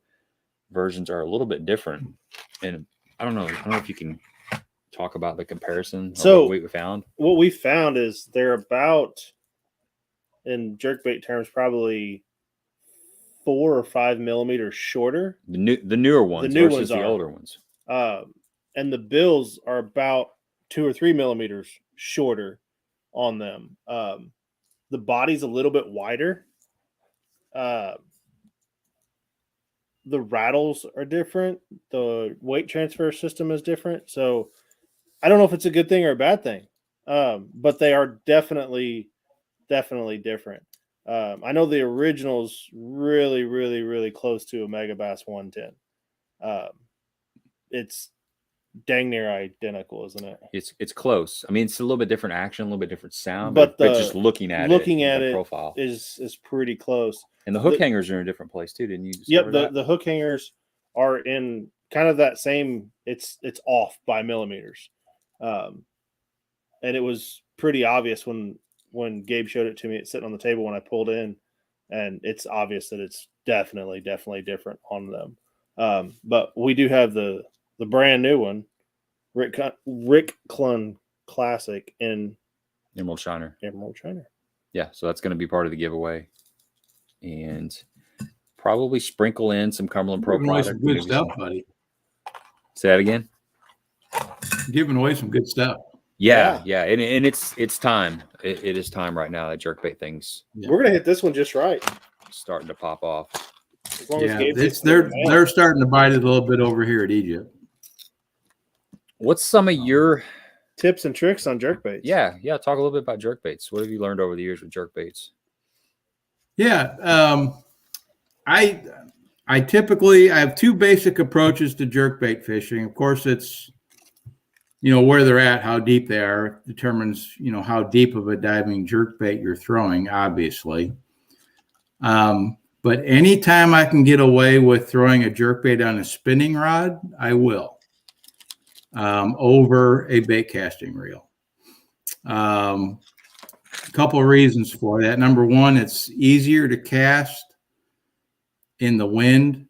S1: versions are a little bit different. And I don't know if you can talk about the comparison.
S2: So
S1: what we found.
S2: What we found is they're about, in jerkbait terms, probably 4 or 5 millimeters shorter.
S1: The newer ones versus the older ones.
S2: And the bills are about 2 or 3 millimeters shorter on them. The body's a little bit wider. The rattles are different. The weight transfer system is different. So I don't know if it's a good thing or a bad thing. But they are definitely different. I know the original's really, really, really close to a Megabass 110. It's dang near identical, isn't it?
S1: It's close. I mean, it's a little bit different action, a little bit different sound,
S2: but
S1: just looking at it profile
S2: is pretty close.
S1: And the hook hangers are in a different place too, didn't you?
S2: Yep, the hook hangers are in kind of that same. It's off by millimeters, and it was pretty obvious when Gabe showed it to me. It's sitting on the table when I pulled in, and it's obvious that it's definitely different on them. But we do have the brand new one, Rick Clun Classic in
S1: Emerald Shiner. Yeah, so that's going to be part of the giveaway, and probably sprinkle in some Cumberland Pro product.
S3: Some good stuff, buddy.
S1: Say that again.
S3: Giving away some good stuff.
S1: Yeah. And it's time. It is time right now. That jerkbait thing's.
S2: Yeah. We're gonna hit this one just right.
S1: Starting to pop off.
S3: They're starting to bite it a little bit over here at Egypt.
S1: What's some of your
S2: tips and tricks on jerkbaits?
S1: Yeah. Talk a little bit about jerkbaits. What have you learned over the years with jerkbaits?
S3: Yeah, I typically have 2 basic approaches to jerkbait fishing. Of course, it's where they're at, how deep they are determines how deep of a diving jerkbait you're throwing, obviously. But anytime I can get away with throwing a jerkbait on a spinning rod, I will. Over a bait casting reel. A couple of reasons for that. Number one, it's easier to cast in the wind.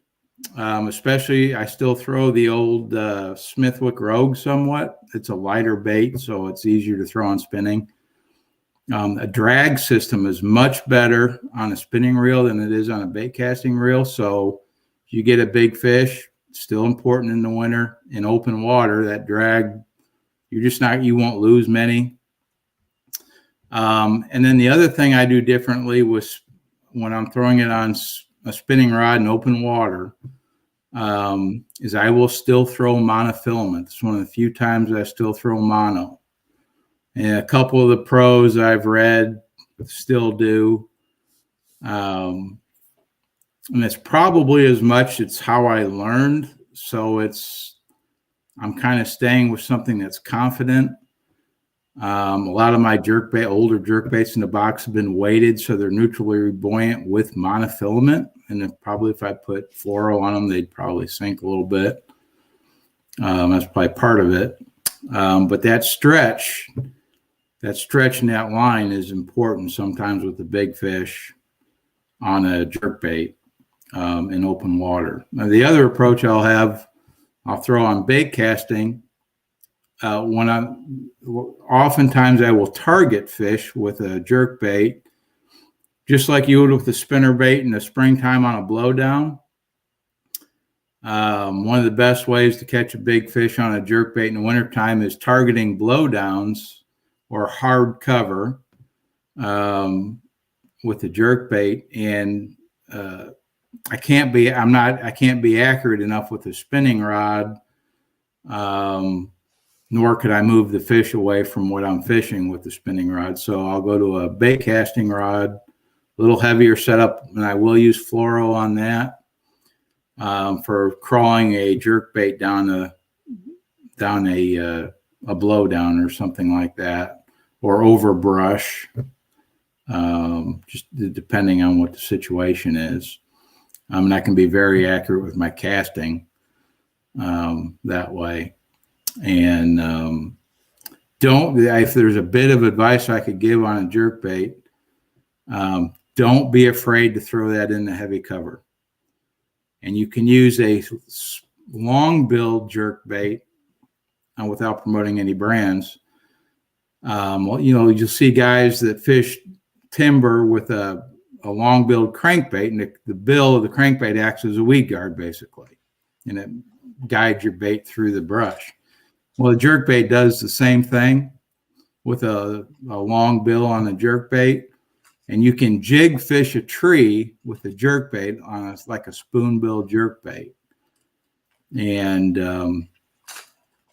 S3: Especially, I still throw the old Smithwick Rogue somewhat. It's a lighter bait, so it's easier to throw on spinning. A drag system is much better on a spinning reel than it is on a bait casting reel. So if you get a big fish, still important in the winter in open water, that drag, you won't lose many. And then the other thing I do differently was when I'm throwing it on a spinning rod in open water, is I will still throw monofilament. It's one of the few times I still throw mono. And a couple of the pros I've read still do. And it's probably as much, it's how I learned. So I'm kind of staying with something that's confident. A lot of my older jerkbaits in the box have been weighted, so they're neutrally buoyant with monofilament. And if I put fluoro on them, they'd probably sink a little bit. That's probably part of it. But that stretch in that line is important sometimes with the big fish on a jerkbait in open water. Now, the other approach I'll throw on bait casting. Oftentimes I will target fish with a jerkbait just like you would with the spinner bait in the springtime on a blowdown. One of the best ways to catch a big fish on a jerkbait in the wintertime is targeting blowdowns or hard cover with the jerkbait. And I can't be accurate enough with the spinning rod, nor could I move the fish away from what I'm fishing with the spinning rod. So I'll go to a bait casting rod, a little heavier setup, and I will use fluoro on that for crawling a jerkbait down a blowdown or something like that, or over brush, just depending on what the situation is. And I can be very accurate with my casting that way. And if there's a bit of advice I could give on a jerkbait, don't be afraid to throw that in the heavy cover. And you can use a long billed jerkbait without promoting any brands. You'll see guys that fish timber with a long billed crankbait, and the bill of the crankbait acts as a weed guard basically, and it guides your bait through the brush. Well, the jerkbait does the same thing with a long bill on the jerkbait, and you can jig fish a tree with a jerkbait on like a spoonbill jerkbait. And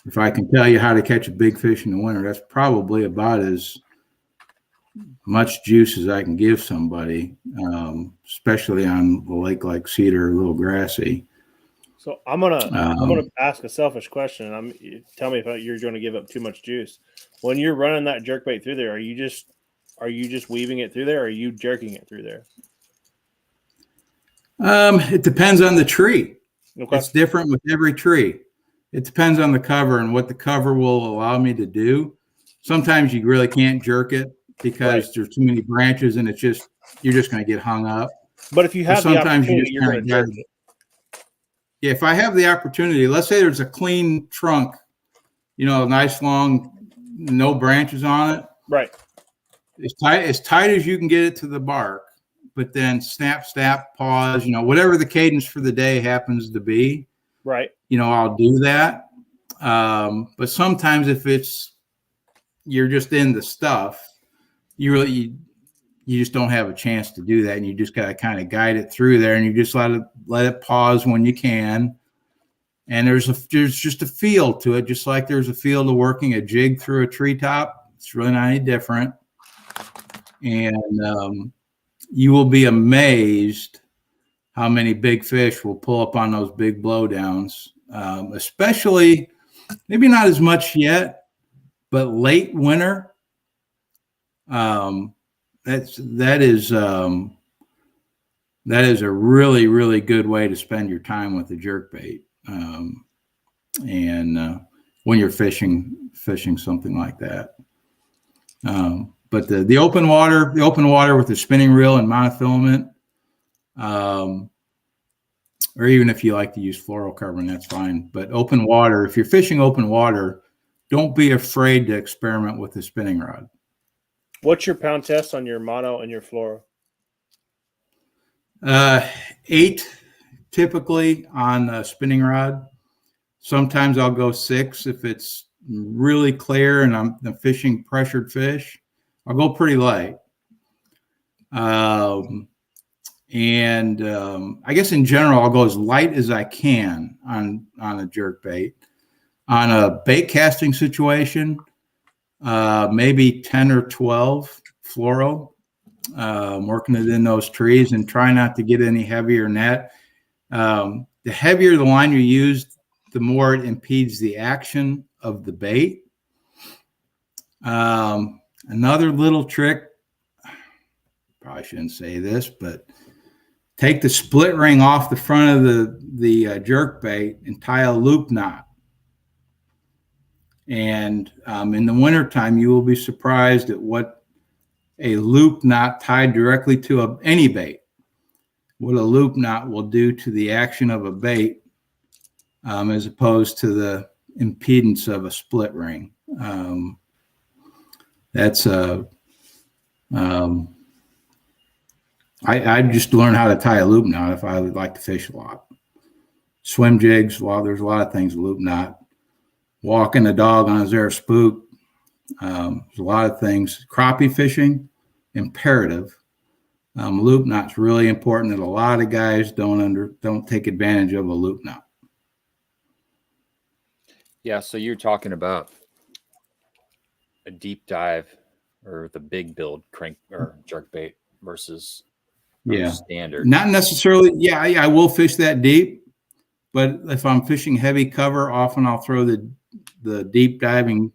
S3: if I can tell you how to catch a big fish in the winter, that's probably about as much juice as I can give somebody, especially on a lake like Cedar, a little grassy.
S2: So I'm gonna ask a selfish question. Tell me if you're going to give up too much juice. When you're running that jerkbait through there, are you just weaving it through there, or are you jerking it through there?
S3: It depends on the tree.
S2: Okay.
S3: It's different with every tree. It depends on the cover and what the cover will allow me to do. Sometimes you really can't jerk it because there's too many branches, and you're just going to get hung up.
S2: But if you have the opportunity, you're going to jerk it.
S3: Yeah, if I have the opportunity, let's say there's a clean trunk, nice long, no branches on it.
S2: Right.
S3: As tight as you can get it to the bark, but then snap, pause, whatever the cadence for the day happens to be.
S2: Right.
S3: I'll do that. But sometimes if you're just in the stuff, you just don't have a chance to do that, and you just got to kind of guide it through there, and you just let it pause when you can. And there's just a feel to it, just like there's a feel to working a jig through a treetop. It's really not any different. And you will be amazed how many big fish will pull up on those big blowdowns, especially maybe not as much yet, but late winter. That is a really, really good way to spend your time with the jerkbait. And when you're fishing something like that. But the open water with the spinning reel and monofilament, or even if you like to use fluorocarbon, that's fine. But open water, if you're fishing open water, don't be afraid to experiment with the spinning rod.
S2: What's your pound test on your mono and your fluoro?
S3: 8 typically on a spinning rod. Sometimes I'll go 6 if it's really clear and I'm fishing pressured fish. I'll go pretty light. I guess in general, I'll go as light as I can on a jerkbait. On a bait casting situation, maybe 10 or 12 fluoro, working it in those trees, and try not to get any heavier net. The heavier the line you use, the more it impedes the action of the bait. Another little trick, probably shouldn't say this, but take the split ring off the front of the jerkbait and tie a loop knot. And in the wintertime, you will be surprised at what a loop knot tied directly to any bait, what a loop knot will do to the action of a bait, as opposed to the impedance of a split ring. That's I just learned how to tie a loop knot if I would like to fish a lot. Swim jigs, well, there's a lot of things, loop knot. Walking a dog on a Zara spook. There's a lot of things. Crappie fishing, imperative. Loop knot's really important, and a lot of guys don't take advantage of a loop knot.
S1: Yeah, so you're talking about a deep dive or the big build crank or jerkbait versus standard.
S3: Not necessarily. Yeah, I will fish that deep, but if I'm fishing heavy cover, often I'll throw the deep diving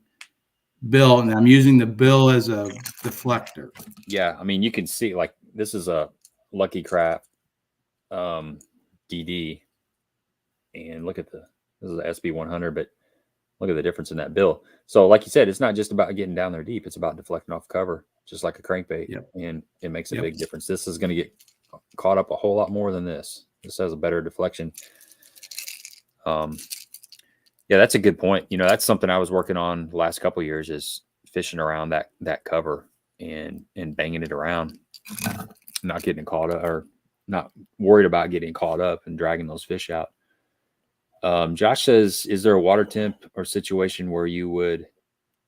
S3: bill, and I'm using the bill as a deflector.
S1: Yeah, I mean, you can see like this is a Lucky Craft DD, and look at this is an SB100, but look at the difference in that bill. So like you said, it's not just about getting down there deep, it's about deflecting off cover, just like a crankbait.
S3: Yep.
S1: And it makes a big difference. This is going to get caught up a whole lot more than this. This has a better deflection. Yeah, that's a good point. You know, that's something I was working on the last couple of years, is fishing around that cover and banging it around, not getting caught up, or not worried about getting caught up and dragging those fish out. Josh says, is there a water temp or situation where you would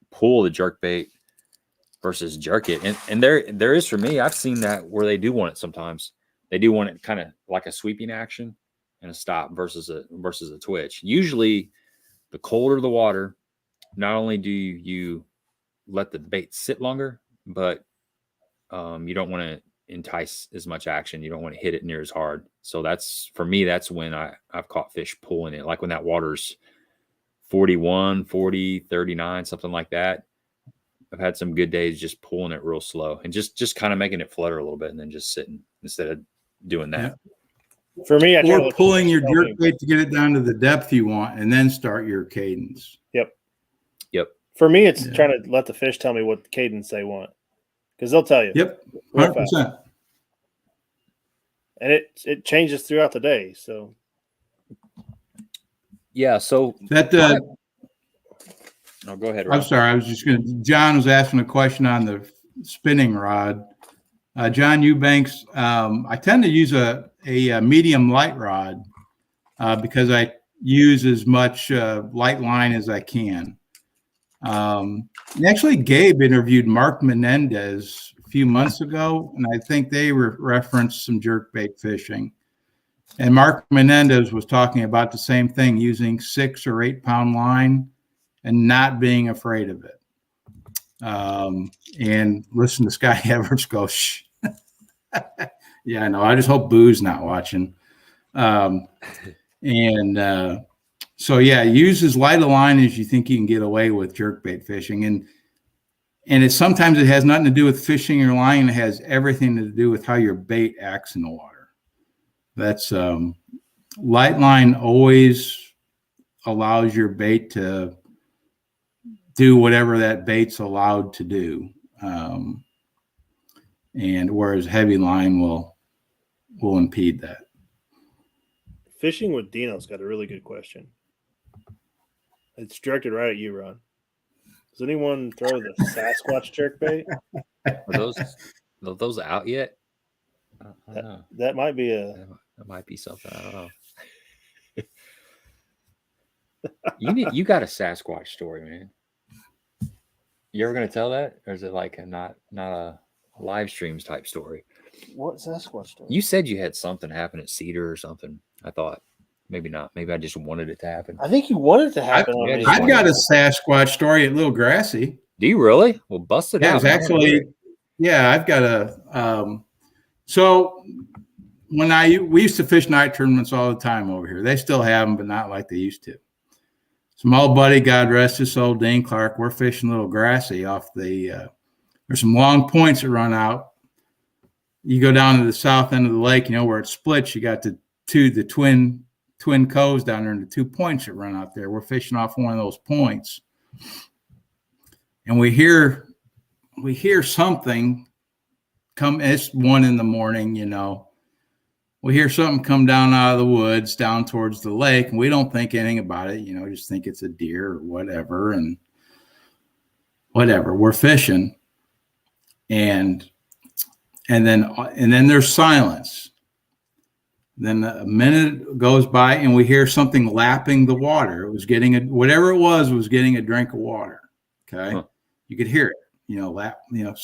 S1: pull the jerkbait versus jerk it? And there is for me. I've seen that where they do want it sometimes. They do want it kind of like a sweeping action and a stop versus a twitch. Usually the colder the water, not only do you let the bait sit longer, but you don't want to entice as much action. You don't want to hit it near as hard. So that's, for me, that's when I've caught fish pulling it. Like when that water's 41, 40, 39, something like that. I've had some good days just pulling it real slow and just kind of making it flutter a little bit and then just sitting instead of doing that.
S3: Yeah.
S2: For me,
S3: or pulling your jerkbait to get it down to the depth you want and then start your cadence.
S2: Yep.
S4: For me, it's trying to let the fish tell me what cadence they want, because they'll tell you.
S3: Yep, 100%.
S4: And it changes throughout the day. So
S1: yeah, so
S3: that
S1: no, go ahead,
S3: Ron. I'm sorry, I was just going to. John was asking a question on the spinning rod. John Eubanks, I tend to use a medium light rod because I use as much light line as I can. And actually, Gabe interviewed Mark Menendez a few months ago, and I think they referenced some jerkbait fishing. And Mark Menendez was talking about the same thing, using 6 or 8 pound line and not being afraid of it. And listen to Scott Everts go, shh. Yeah, I know. I just hope Boo's not watching. So yeah, use as light a line as you think you can get away with jerkbait fishing. And it sometimes it has nothing to do with fishing your line. It has everything to do with how your bait acts in the water. That's light line always allows your bait to do whatever that bait's allowed to do. And whereas heavy line will impede that.
S4: fishing with Dino's got a really good question. It's directed right at you, Ron. Does anyone throw the Sasquatch jerkbait?
S1: Are those out yet?
S4: That might be
S1: that might be something. I don't know. You got a Sasquatch story, man. You ever gonna tell that, or is it like not a live streams type story?
S4: What Sasquatch story?
S1: You said you had something happen at Cedar or something. I thought maybe not. Maybe I just wanted it to happen.
S4: I think you wanted it to happen.
S3: I've got a Sasquatch story at Little Grassy.
S1: Do you really? Well, bust it out.
S3: Yeah, it's actually, yeah, I've got a. So when we used to fish night tournaments all the time over here. They still have them, but not like they used to. Some old buddy, God rest his soul, Dane Clark. We're fishing Little Grassy off the. There's some long points that run out. You go down to the south end of the lake, where it splits. You got the twin coves down there, and the 2 points that run out there. We're fishing off one of those points, and we hear something come. It's 1 a.m. We hear something come down out of the woods down towards the lake, and we don't think anything about it. Just think it's a deer or whatever, and whatever. We're fishing, and and then there's silence. Then a minute goes by and we hear something lapping the water. It was getting whatever it was getting a drink of water. Okay. Huh. You could hear it, lap, you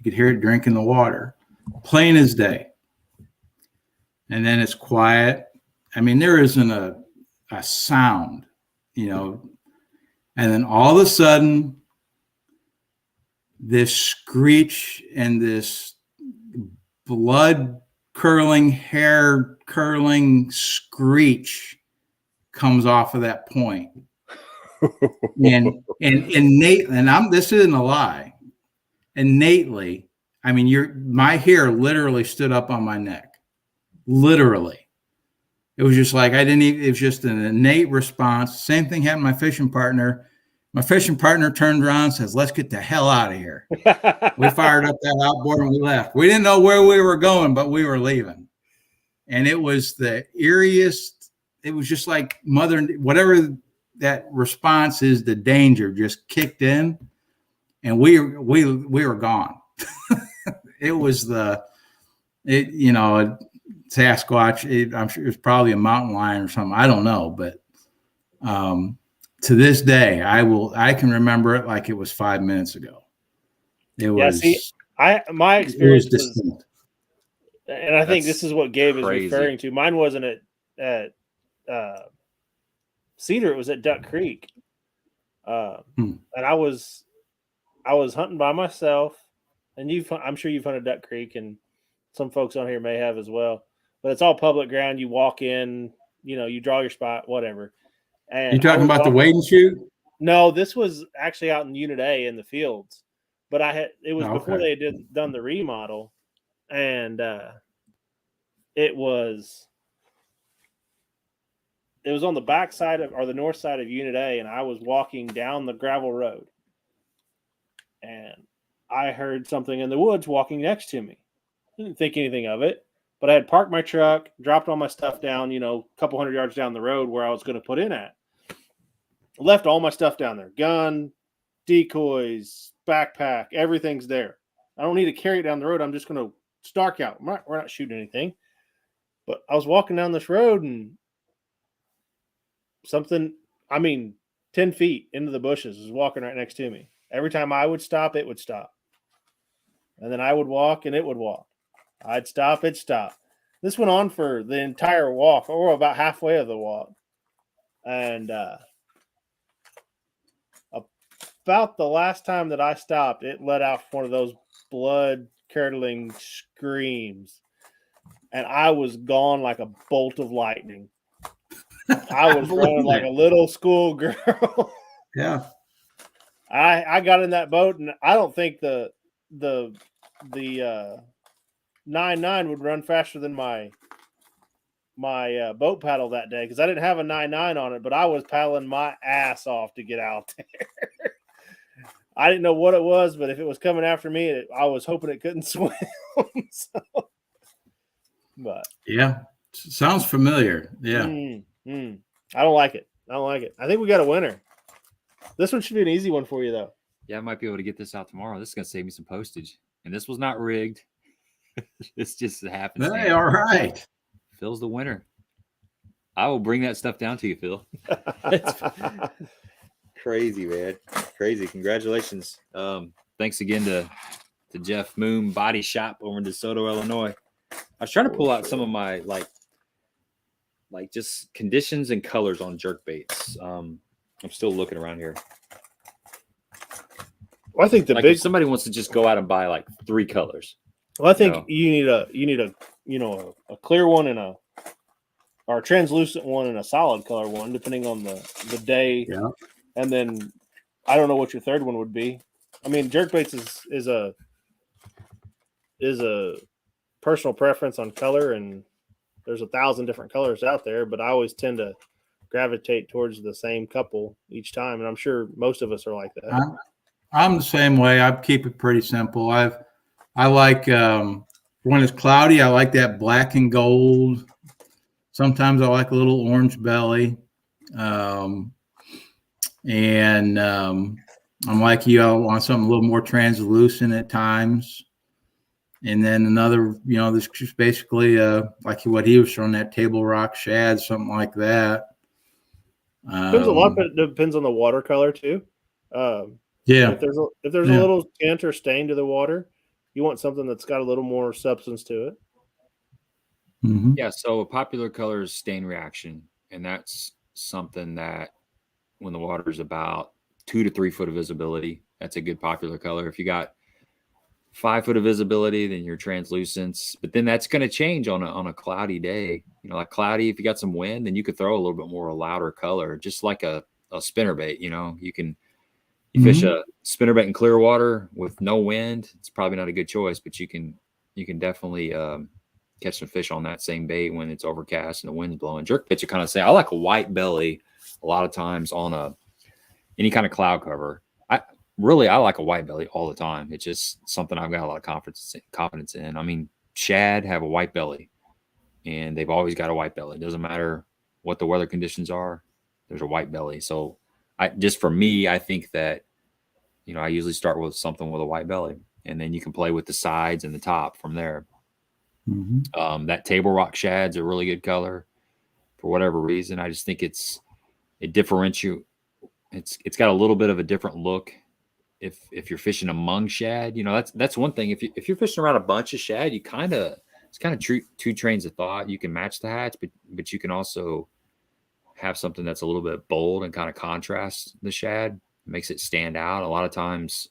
S3: could hear it drinking the water, plain as day. And then it's quiet. I mean, there isn't a sound, and then all of a sudden this screech and this blood curling, hair curling screech comes off of that point. and Nate, and this isn't a lie. Innately, I mean, my hair literally stood up on my neck. Literally. It was just like it was just an innate response. Same thing happened to my fishing partner. My fishing partner turned around and says, "Let's get the hell out of here." We fired up that outboard and we left. We didn't know where we were going, but we were leaving. And it was the eeriest. It was just like whatever that response is, the danger just kicked in, and we were gone. It was Sasquatch. I'm sure it was probably a mountain lion or something. I don't know, but to this day, I can remember it like it was 5 minutes ago. It was. Yeah,
S2: see, my experience was, and I think this is what Gabe is referring to. Mine wasn't at Cedar; it was at Duck Creek, and I was hunting by myself. And I'm sure you've hunted Duck Creek, and some folks on here may have as well. But it's all public ground. You walk in, you draw your spot, whatever. And
S3: you talking about the wade and shoot?
S2: No, this was actually out in Unit A in the fields. But it was before they had done the remodel, and it was on the back side or the north side of Unit A, and I was walking down the gravel road, and I heard something in the woods walking next to me. Didn't think anything of it, but I had parked my truck, dropped all my stuff down, a couple hundred yards down the road where I was going to put in at. Left all my stuff down there. Gun, decoys, backpack, everything's there. I don't need to carry it down the road. I'm just going to stark out. We're not shooting anything. But I was walking down this road and something, 10 feet into the bushes was walking right next to me. Every time I would stop, it would stop. And then I would walk and it would walk. I'd stop, it'd stop. This went on for the entire walk, or about halfway of the walk. And about the last time that I stopped, it let out one of those blood-curdling screams. And I was gone like a bolt of lightning. I was running like a little schoolgirl.
S3: Yeah.
S2: I got in that boat, and I don't think the 9.9 would run faster than my boat paddle that day, because I didn't have a 9.9 on it, but I was paddling my ass off to get out there. I didn't know what it was, but if it was coming after me, I was hoping it couldn't swim. But
S3: yeah, sounds familiar. Yeah.
S2: I don't like it. I think we got a winner. This one should be an easy one for you, though.
S1: Yeah, I might be able to get this out tomorrow. This is going to save me some postage. And this was not rigged. This just happens.
S3: Hey, all right.
S1: Phil's the winner. I will bring that stuff down to you, Phil. Crazy, man. Crazy. Congratulations. Thanks again to Jeff Moon Body Shop over in DeSoto, Illinois. I was trying to pull out some of my like just conditions and colors on jerkbaits. I'm still looking around here.
S2: Well, I think
S1: if somebody wants to just go out and buy like 3 colors.
S2: Well, I think you need a clear one or a translucent one and a solid color one, depending on the day.
S3: Yeah.
S2: And then I don't know what your third one would be. Jerkbaits is a personal preference on color, and there's 1,000 different colors out there, but I always tend to gravitate towards the same couple each time, and I'm sure most of us are like that.
S3: I'm the same way. I keep it pretty simple. I like when it's cloudy, I like that black and gold. Sometimes I like a little orange belly. And I'm like you, I want something a little more translucent at times. And then another, this just basically like what he was throwing, that table rock shad, something like that.
S2: Depends a lot, but it depends on the watercolor too.
S3: Yeah.
S2: If there's a little tint or stain to the water, you want something that's got a little more substance to it.
S3: Mm-hmm.
S1: Yeah. So a popular color is stain reaction, and that's something that when the water is about 2 to 3 foot of visibility, that's a good popular color. If you got 5 foot of visibility, then you're translucence. But then that's going to change on a cloudy day. Like cloudy, if you got some wind, then you could throw a little bit more a louder color, just like a spinnerbait. You fish a spinnerbait in clear water with no wind. It's probably not a good choice, but you can definitely catch some fish on that same bait when it's overcast and the wind's blowing. Jerkbaits are kind of say I like a white belly a lot of times on any kind of cloud cover. I like a white belly all the time. It's just something I've got a lot of confidence in. I mean, shad have a white belly, and they've always got a white belly. It doesn't matter what the weather conditions are. There's a white belly. So for me, I think that, I usually start with something with a white belly, and then you can play with the sides and the top from there.
S3: Mm-hmm.
S1: That table rock shad's a really good color for whatever reason. I just think it differentiates. It's got a little bit of a different look. If you're fishing among shad, that's one thing. If you're fishing around a bunch of shad, it's kind of two trains of thought. You can match the hatch, but you can also have something that's a little bit bold and kind of contrast the shad, makes it stand out. A lot of times,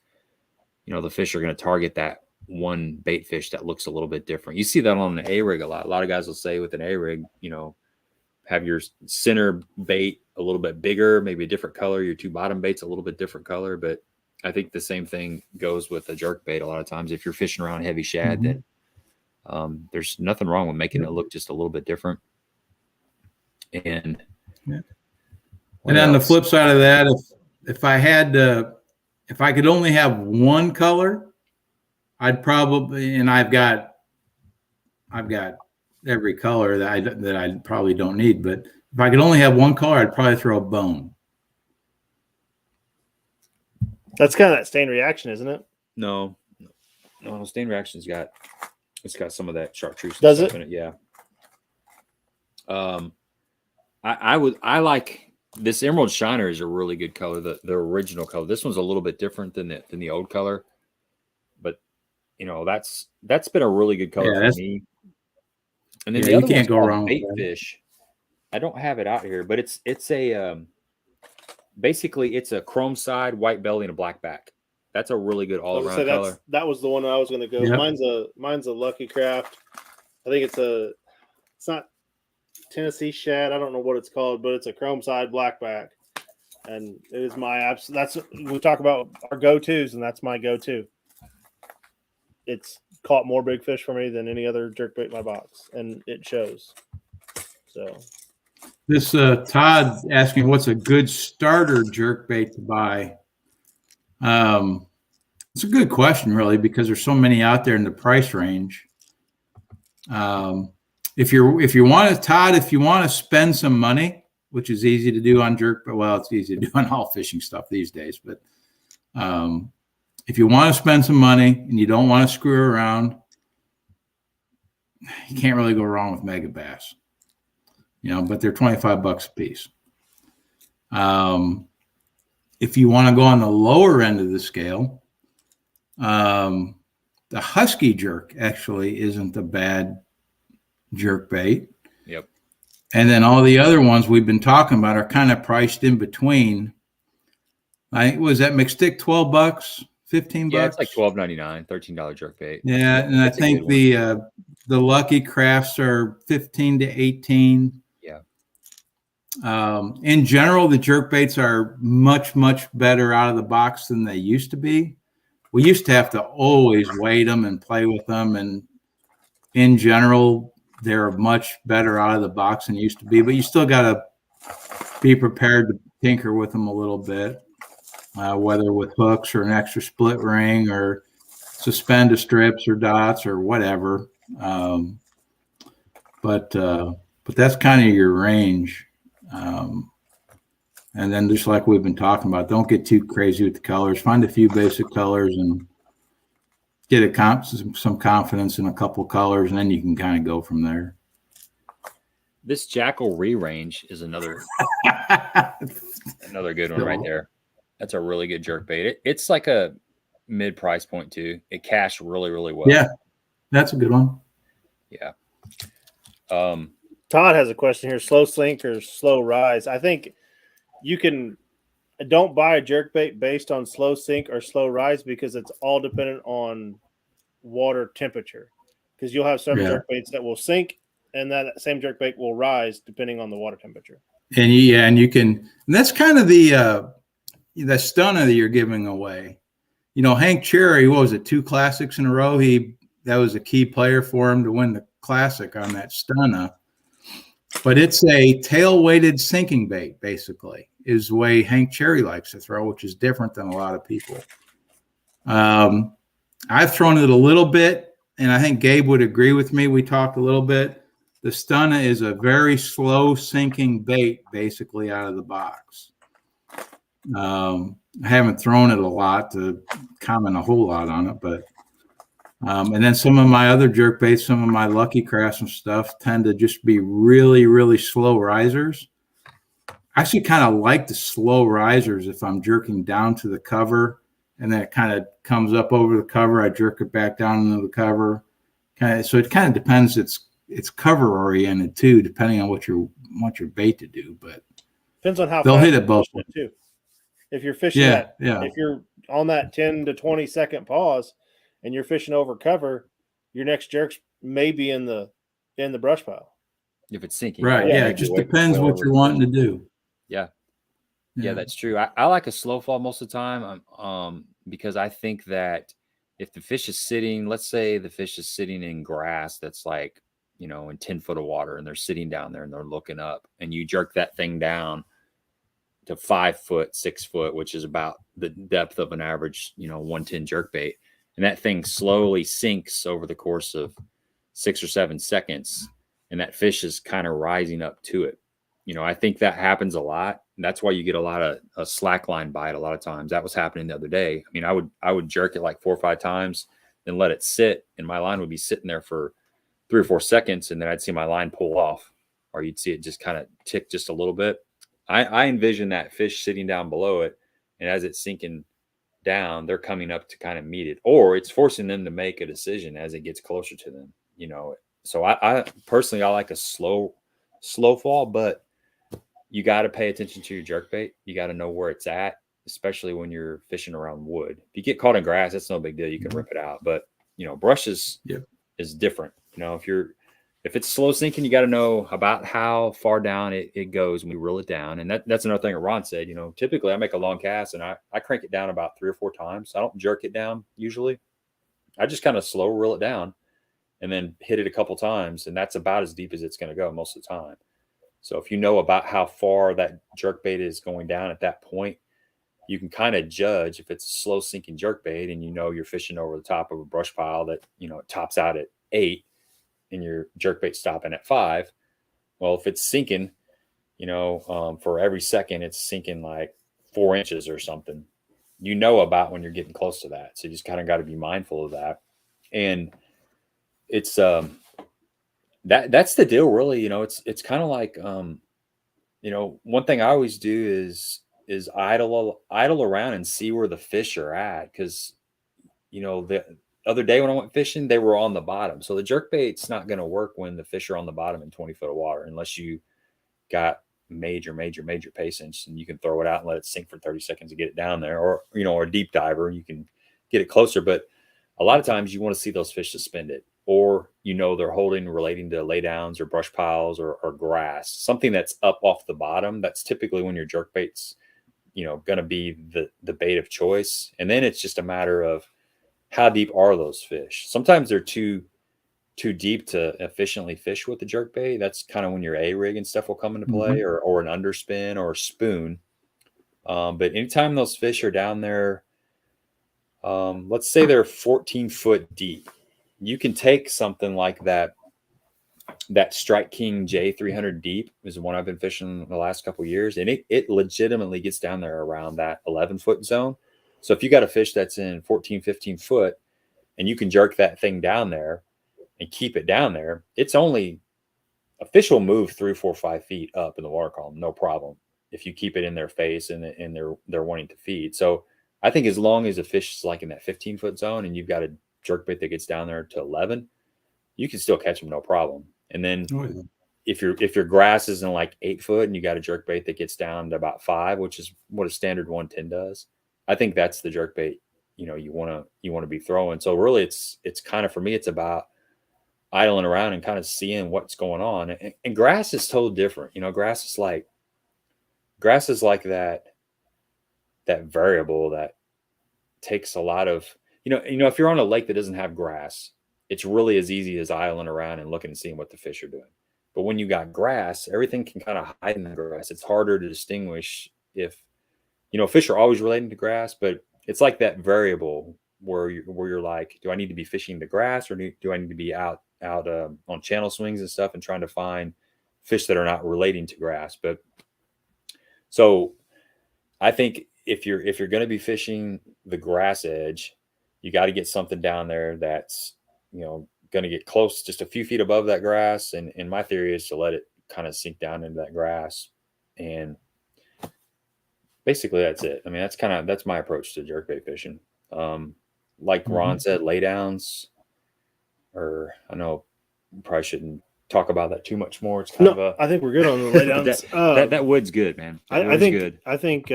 S1: the fish are going to target that one bait fish that looks a little bit different. You see that on an A-rig a lot. A lot of guys will say with an A-rig, have your center bait a little bit bigger, maybe a different color, your 2 bottom baits a little bit different color. But I think the same thing goes with a jerkbait. A lot of times, if you're fishing around heavy shad, then there's nothing wrong with making it look just a little bit different. And
S3: on the flip side of that, if I could only have one color, I'd probably, and I've got every color that I probably don't need, but if I could only have one color, I'd probably throw a bone.
S2: That's kind of that stain reaction, isn't it?
S1: No, stain reaction's got some of that chartreuse.
S2: Does it?
S1: In it, yeah. I like this emerald shiner is a really good color. The original color. This one's a little bit different than the old color, but that's been a really good color for me. And then the other one's called bait fish. I don't have it out here, but it's a basically it's a chrome side, white belly, and a black back. That's a really good all around color.
S2: That was the one I was going to go. Yep. Mine's a Lucky Craft. I think it's not Tennessee shad. I don't know what it's called, but it's a chrome side, black back, and it is my that's we talk about our go-tos, and that's my go-to. It's caught more big fish for me than any other jerkbait in my box, and it shows. So
S3: this Todd asking what's a good starter jerkbait to buy. It's a good question, really, because there's so many out there in the price range. If you want to spend some money, which is easy to do on jerkbait, well, it's easy to do on all fishing stuff these days, but if you want to spend some money and you don't want to screw around, you can't really go wrong with mega bass, but they're $25 a piece. If you want to go on the lower end of the scale, the Husky jerk actually isn't a bad jerkbait.
S1: Yep.
S3: And then all the other ones we've been talking about are kind of priced in between. I think was that McStick $12, $15?
S1: Yeah, it's like $12.99, $13 jerkbait.
S3: Yeah, and I think the Lucky Crafts are $15 to $18.
S1: Yeah.
S3: In general, the jerkbaits are much, much better out of the box than they used to be. We used to have to always weight them and play with them, and in general, they're much better out of the box than used to be. But you still got to be prepared to tinker with them a little bit, whether with hooks or an extra split ring or suspended strips or dots or whatever. But that's kind of your range. And then just like we've been talking about, don't get too crazy with the colors. Find a few basic colors get some confidence in a couple colors, and then you can kind of go from there.
S1: This Jackal re-range is another good one right there. That's a really good jerkbait. It's like a mid price point too. It casts really, really well.
S3: Yeah, that's a good one.
S1: Yeah.
S2: Todd has a question here: slow sink or slow rise? I think you can. Don't buy a jerkbait based on slow sink or slow rise, because it's all dependent on water temperature. Because you'll have some jerkbaits that will sink, and that same jerkbait will rise depending on the water temperature.
S3: And you can. And that's kind of the stunner that you're giving away. You know, Hank Cherry, what was it, 2 classics in a row? That was a key player for him to win the classic on that stunner. But it's a tail-weighted sinking bait, basically, is the way Hank Cherry likes to throw, which is different than a lot of people. I've thrown it a little bit, and I think Gabe would agree with me. We talked a little bit. The stunner is a very slow sinking bait, basically, out of the box. I haven't thrown it a lot to comment a whole lot on it, but and then some of my other jerkbaits, some of my Lucky Crafts and stuff tend to just be really, really slow risers. I actually kind of like the slow risers if I'm jerking down to the cover, and then it kind of comes up over the cover. I jerk it back down into the cover. So it kind of depends. It's cover oriented too, depending on what you want your bait to do. But
S2: depends on how
S3: they'll
S2: fast
S3: hit it both ways
S2: too. If you're fishing if you're on that 10 to 20 second pause and you're fishing over cover, your next jerks may be in the brush pile.
S1: If it's sinking.
S3: Right. Yeah. It just depends what you're wanting to do.
S1: Yeah. Yeah, that's true. I like a slow fall most of the time, because I think that if the fish is sitting, let's say the fish is sitting in grass that's like, you know, in 10 foot of water, and they're sitting down there and they're looking up, and you jerk that thing down to 5 foot, 6 foot, which is about the depth of an average, you know, 110 jerkbait. And that thing slowly sinks over the course of 6 or 7 seconds. And that fish is kind of rising up to it. You know, I think that happens a lot. And that's why you get a lot of a slack line bite a lot of times. That was happening the other day. I mean, I would jerk it like 4 or 5 times, then let it sit, and my line would be sitting there for 3 or 4 seconds, and then I'd see my line pull off, or you'd see it just kind of tick just a little bit. I envision that fish sitting down below it, and as it's sinking down, they're coming up to kind of meet it, or it's forcing them to make a decision as it gets closer to them, you know. So I personally, I like a slow fall, but you got to pay attention to your jerkbait. You got to know where it's at, especially when you're fishing around wood. If you get caught in grass, that's no big deal. You can rip it out, but you know, brush is different. You know, if it's slow sinking, you got to know about how far down it goes when we reel it down. And that's another thing that Ron said. You know, typically I make a long cast and I crank it down about 3 or 4 times. I don't jerk it down usually. I just kind of slow reel it down and then hit it a couple times, and that's about as deep as it's going to go most of the time. So if you know about how far that jerkbait is going down at that point, you can kind of judge if it's a slow sinking jerkbait, and you know you're fishing over the top of a brush pile that, you know, it tops out at 8 and your jerkbait stopping at 5. Well, if it's sinking, you know, for every second it's sinking like 4 inches or something, you know about when you're getting close to that. So you just kind of got to be mindful of that. And it's that's the deal, really. You know, it's kind of like you know, one thing I always do is idle around and see where the fish are at, because you know, the other day when I went fishing, they were on the bottom. So the jerkbait's not going to work when the fish are on the bottom in 20 foot of water, unless you got major patience and you can throw it out and let it sink for 30 seconds to get it down there, or, you know, or a deep diver, you can get it closer. But a lot of times you want to see those fish suspended, or, you know, they're relating to laydowns or brush piles or grass, something that's up off the bottom. That's typically when your jerkbait's, you know, going to be the bait of choice. And then it's just a matter of how deep are those fish. Sometimes they're too deep to efficiently fish with the jerkbait. That's kind of when your A-rig and stuff will come into play, or an underspin or a spoon. But anytime those fish are down there, let's say they're 14 foot deep, you can take something like that Strike King J300 deep is the one I've been fishing the last couple of years, and it legitimately gets down there around that 11 foot zone. So if you got a fish that's in 14, 15 foot, and you can jerk that thing down there and keep it down there, it's only a fish will move 3, 4, 5 feet up in the water column, no problem, if you keep it in their face and they're wanting to feed. So I think as long as a fish is like in that 15-foot zone and you've got a jerkbait that gets down there to 11, you can still catch them no problem. And then if your grass is in like 8 foot and you got a jerkbait that gets down to about 5, which is what a standard 110 does, I think that's the jerkbait you want to be throwing. So really, it's kind of, for me, it's about idling around and kind of seeing what's going on. And grass is totally different. Grass is like that variable that takes a lot of, if you're on a lake that doesn't have grass, it's really as easy as idling around and looking and seeing what the fish are doing. But when you got grass, everything can kind of hide in the grass. It's harder to distinguish if, fish are always relating to grass, but it's like that variable where you're like, do I need to be fishing the grass, or do I need to be out on channel swings and stuff and trying to find fish that are not relating to grass? But so I think if you're going to be fishing the grass edge, you got to get something down there that's, going to get close, just a few feet above that grass. And my theory is to let it kind of sink down into that grass. And basically that's it. I mean, that's my approach to jerkbait fishing. Like Ron said, laydowns, or I know probably shouldn't talk about that too much more. It's kind of
S2: I think we're good on the laydowns.
S1: that wood's good, man.
S2: I think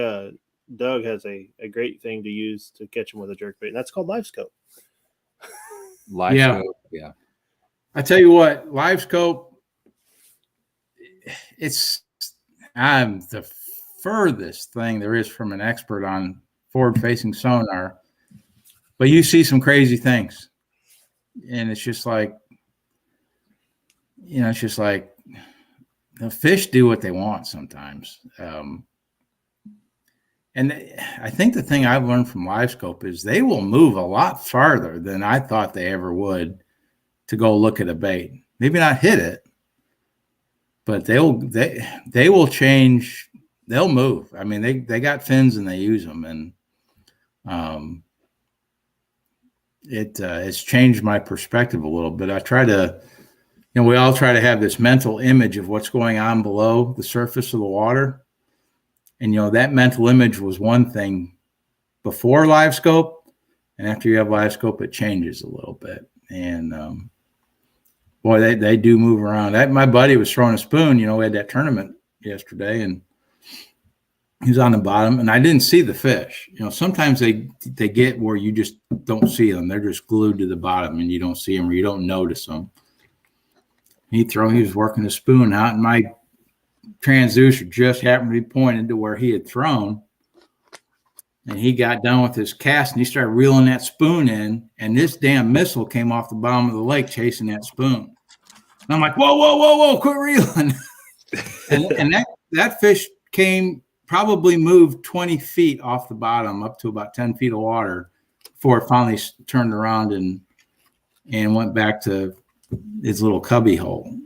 S2: Doug has a great thing to use to catch him with a jerkbait, and that's called live scope.
S1: Scope, yeah.
S3: I tell you what, live scope, I'm the furthest thing there is from an expert on forward-facing sonar, but you see some crazy things, and it's just like, the fish do what they want sometimes. And I think the thing I've learned from live scope is they will move a lot farther than I thought they ever would to go look at a bait. Maybe not hit it, but they will change. They'll move. I mean, they got fins and they use them, and it's changed my perspective a little bit. I try to, we all try to have this mental image of what's going on below the surface of the water. And, that mental image was one thing before live scope, and after you have live scope, it changes a little bit. And, boy, they do move around. My buddy was throwing a spoon, we had that tournament yesterday, and he was on the bottom, and I didn't see the fish. Sometimes they get where you just don't see them. They're just glued to the bottom, and you don't see them, or you don't notice them. He was working the spoon out, and my transducer just happened to be pointed to where he had thrown, and he got done with his cast and he started reeling that spoon in, and this damn missile came off the bottom of the lake chasing that spoon. And I'm like, whoa, quit reeling. and that fish probably moved 20 feet off the bottom up to about 10 feet of water before it finally turned around and went back to its little cubby hole.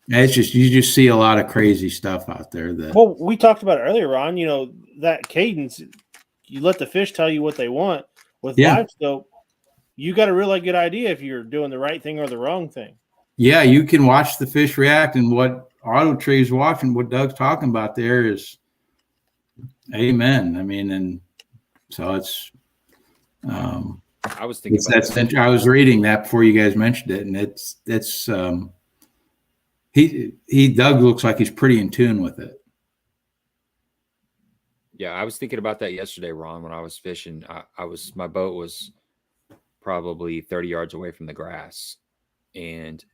S3: It's just, you just see a lot of crazy stuff out there.
S2: Well, we talked about it earlier, Ron. That cadence, you let the fish tell you what they want. With live scope, you got a really good idea if you're doing the right thing or the wrong thing.
S3: Yeah, you can watch the fish react, and what Auto Trieve's watching, what Doug's talking about there is amen. I mean, and so it's.
S1: I was thinking
S3: I was reading that before you guys mentioned it, and it's. Doug looks like he's pretty in tune with it.
S1: Yeah, I was thinking about that yesterday, Ron, when I was fishing. My boat was probably 30 yards away from the grass. And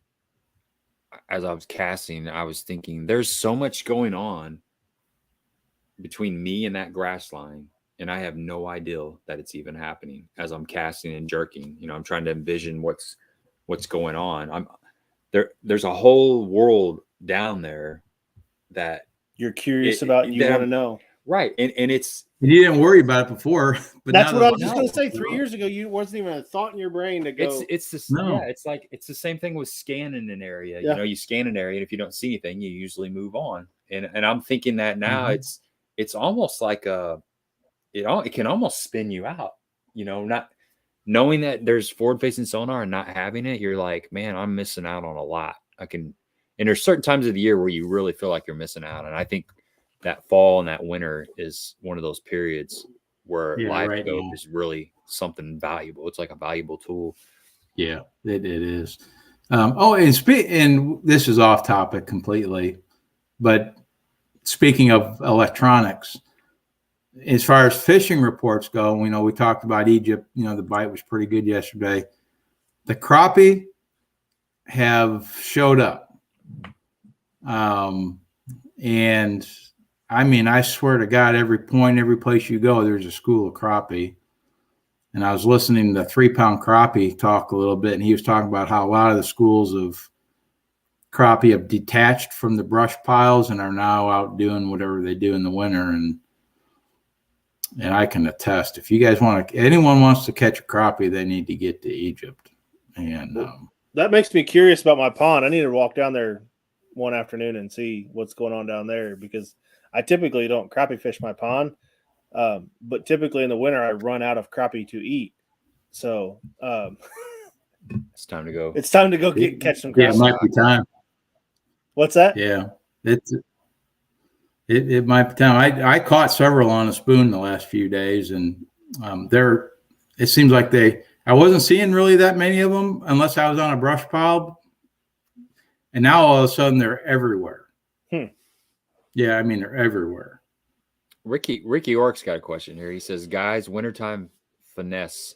S1: as I was casting, I was thinking there's so much going on between me and that grass line. And I have no idea that it's even happening as I'm casting and jerking. I'm trying to envision what's going on. There's a whole world down there that
S2: you're curious about and you want to know.
S1: Right. And it's,
S3: you didn't worry about it before, but
S2: that's what I was just going to say. 3 years ago, you wasn't even a thought in your brain to go.
S1: It's the same thing with scanning an area.
S2: Yeah.
S1: You scan an area, and if you don't see anything, you usually move on. And I'm thinking that now it's almost like it can almost spin you out, knowing that there's forward facing sonar and not having it, you're like, man, I'm missing out on a lot. And there's certain times of the year where you really feel like you're missing out. And I think that fall and that winter is one of those periods where live scope is really something valuable. It's like a valuable tool.
S3: Yeah, it is. And this is off topic completely, but speaking of electronics, as far as fishing reports go, we talked about Egypt. The bite was pretty good yesterday. The crappie have showed up. And I mean, I swear to God, every place you go, there's a school of crappie. And I was listening to 3-pound crappie talk a little bit, and he was talking about how a lot of the schools of crappie have detached from the brush piles and are now out doing whatever they do in the winter. And I can attest, if you guys anyone wants to catch a crappie, they need to get to Egypt. And
S2: that makes me curious about my pond. I need to walk down there one afternoon and see what's going on down there, because I typically don't crappie fish my pond. But typically in the winter, I run out of crappie to eat. So
S1: it's time to go.
S2: It's time to go catch some crappie.
S3: Yeah, it might be time.
S2: What's that?
S3: Yeah, it might be time. I caught several on a spoon the last few days, and it seems like I wasn't seeing really that many of them unless I was on a brush pile. And now all of a sudden they're everywhere. Yeah, I mean, they're everywhere.
S1: Ricky Ork's got a question here. He says, guys, wintertime finesse,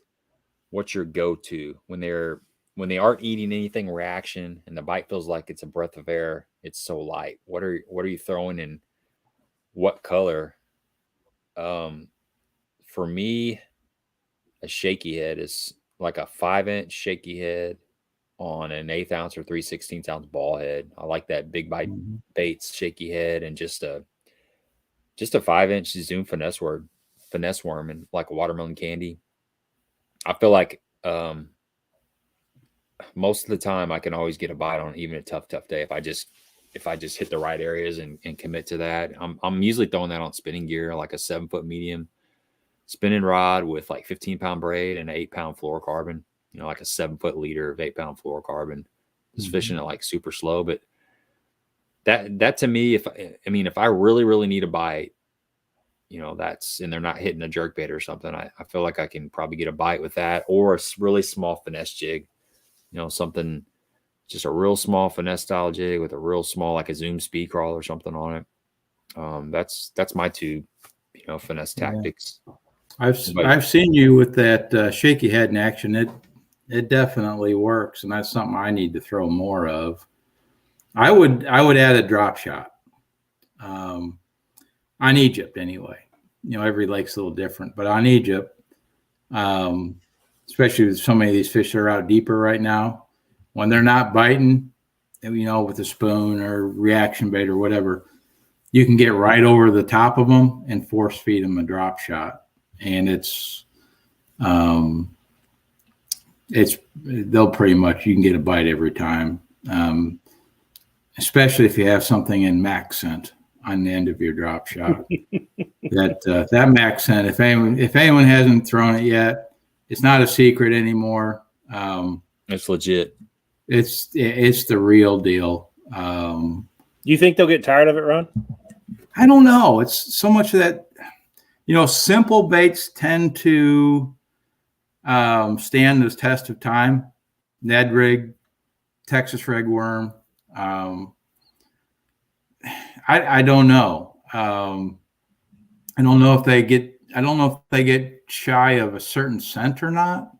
S1: what's your go-to when they aren't eating anything reaction and the bite feels like it's a breath of air? It's so light. What are you throwing in what color? For me, a shaky head is like a 5-inch shaky head on an 1/8 ounce or 3/16 ounce ball head. I like that big bite baits shaky head, and just a 5-inch zoom finesse worm and like a watermelon candy. I feel like most of the time I can always get a bite on even a tough day if I just hit the right areas and commit to that. I'm usually throwing that on spinning gear, like a 7-foot medium spinning rod with like 15-pound braid and an 8-pound fluorocarbon. Like a 7-foot leader of 8-pound fluorocarbon. Just fishing it like super slow, but that to me, if I really, really need a bite, and they're not hitting a jerkbait or something, I feel like I can probably get a bite with that, or a really small finesse jig, something, just a real small finesse style jig with a real small, like a Zoom speed crawl or something on it. That's my two, finesse tactics.
S3: I've seen you with that shaky head in action. It definitely works, and that's something I need to throw more of. I would add a drop shot on Egypt anyway. Every lake's a little different, but on Egypt, especially with so many of these fish that are out deeper right now, when they're not biting, with a spoon or reaction bait or whatever, you can get right over the top of them and force feed them a drop shot, and they'll pretty much, you can get a bite every time, especially if you have something in max scent on the end of your drop shot. that max scent, if anyone hasn't thrown it yet, it's not a secret anymore.
S1: It's legit.
S3: It's the real deal.
S2: You think they'll get tired of it, Ron?
S3: I don't know. It's so much of that, simple baits tend to stand the test of time. Ned rig, Texas regworm. I don't know. I don't know if they get shy of a certain scent or not.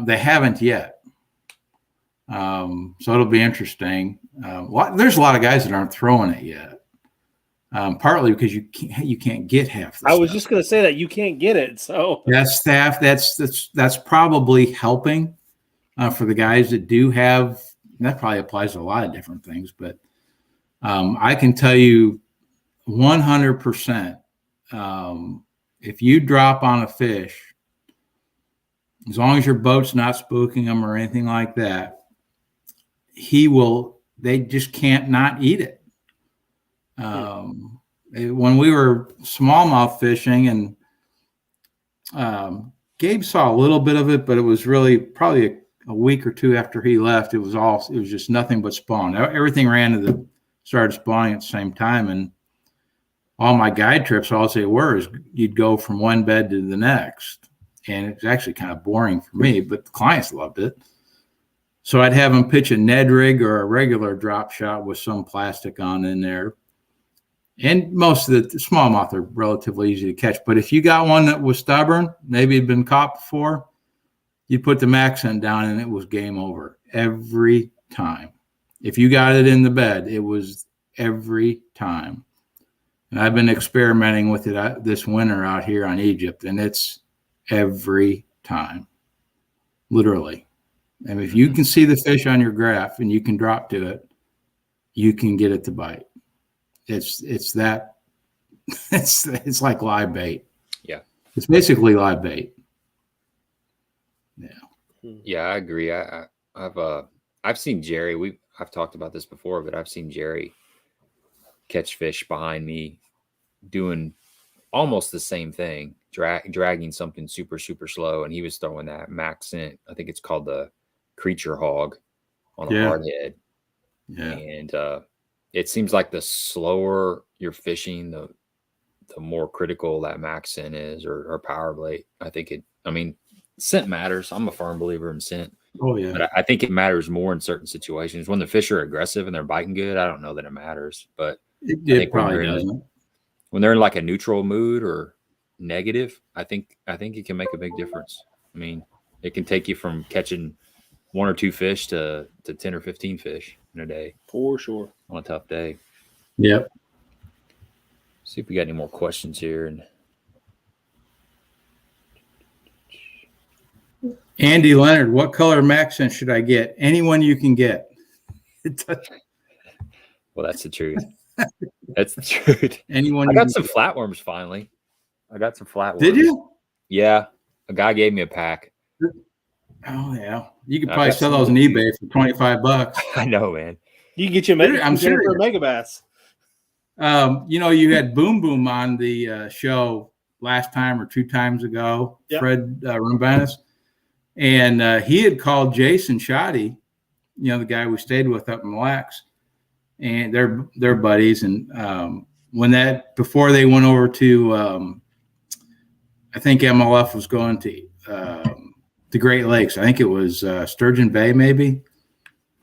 S3: They haven't yet. So it'll be interesting. There's a lot of guys that aren't throwing it yet. Partly because you can't get half the
S2: stuff. I was
S3: stuff.
S2: just going to say that you can't get it. So
S3: that's probably helping for the guys that do have. That probably applies to a lot of different things, but I can tell you 100%. If you drop on a fish, as long as your boat's not spooking them or anything like that, they just can't not eat it. When we were smallmouth fishing and Gabe saw a little bit of it, but it was really probably a week or two after he left. It was just nothing but spawn. Everything started spawning at the same time. And all my guide trips, all they were is you'd go from one bed to the next. And it was actually kind of boring for me, but the clients loved it. So I'd have them pitch a Ned rig or a regular drop shot with some plastic on in there. And most of the smallmouth are relatively easy to catch. But if you got one that was stubborn, maybe had been caught before, you put the accent down and it was game over every time. If you got it in the bed, it was every time. And I've been experimenting with it this winter out here on Egypt, and it's every time, literally. And if you can see the fish on your graph and you can drop to it, you can get it to bite. It's like live bait.
S1: Yeah.
S3: It's basically live bait. Yeah.
S1: Yeah, I agree. I've seen Jerry. I've talked about this before, but I've seen Jerry catch fish behind me doing almost the same thing, dragging something super, super slow. And he was throwing that max scent. I think it's called the creature hog on a hard head.
S3: Yeah.
S1: And it seems like the slower you're fishing, the more critical that max scent is, or power blade. Scent matters. I'm a firm believer in scent.
S3: Oh yeah.
S1: But I think it matters more in certain situations. When the fish are aggressive and they're biting good, I don't know that it matters. But
S3: it probably doesn't.
S1: When they're in like a neutral mood or negative, I think it can make a big difference. I mean, it can take you from catching 1 or 2 fish to 10 or 15 fish in a day.
S2: For sure.
S1: On a tough day.
S3: Yep.
S1: See if we got any more questions here. And
S3: Andy Leonard, what color accent should I get? Anyone you can get.
S1: Well, that's the truth. That's the truth.
S3: Anyone?
S1: I got some flatworms finally. I got some flatworms.
S3: Did you?
S1: Yeah. A guy gave me a pack.
S3: Oh yeah. You could probably sell those on eBay for $25.
S1: I know, man.
S2: You can get you a
S3: I'm serious.
S2: for a megabass.
S3: You had Boom Boom on the show last time or 2 times ago,
S2: yep.
S3: Fred Rumbanis. And he had called Jason Shoddy, the guy we stayed with up in Mille Lacs, and they're buddies. And before they went over to, I think MLF was going to the Great Lakes. I think it was Sturgeon Bay, maybe.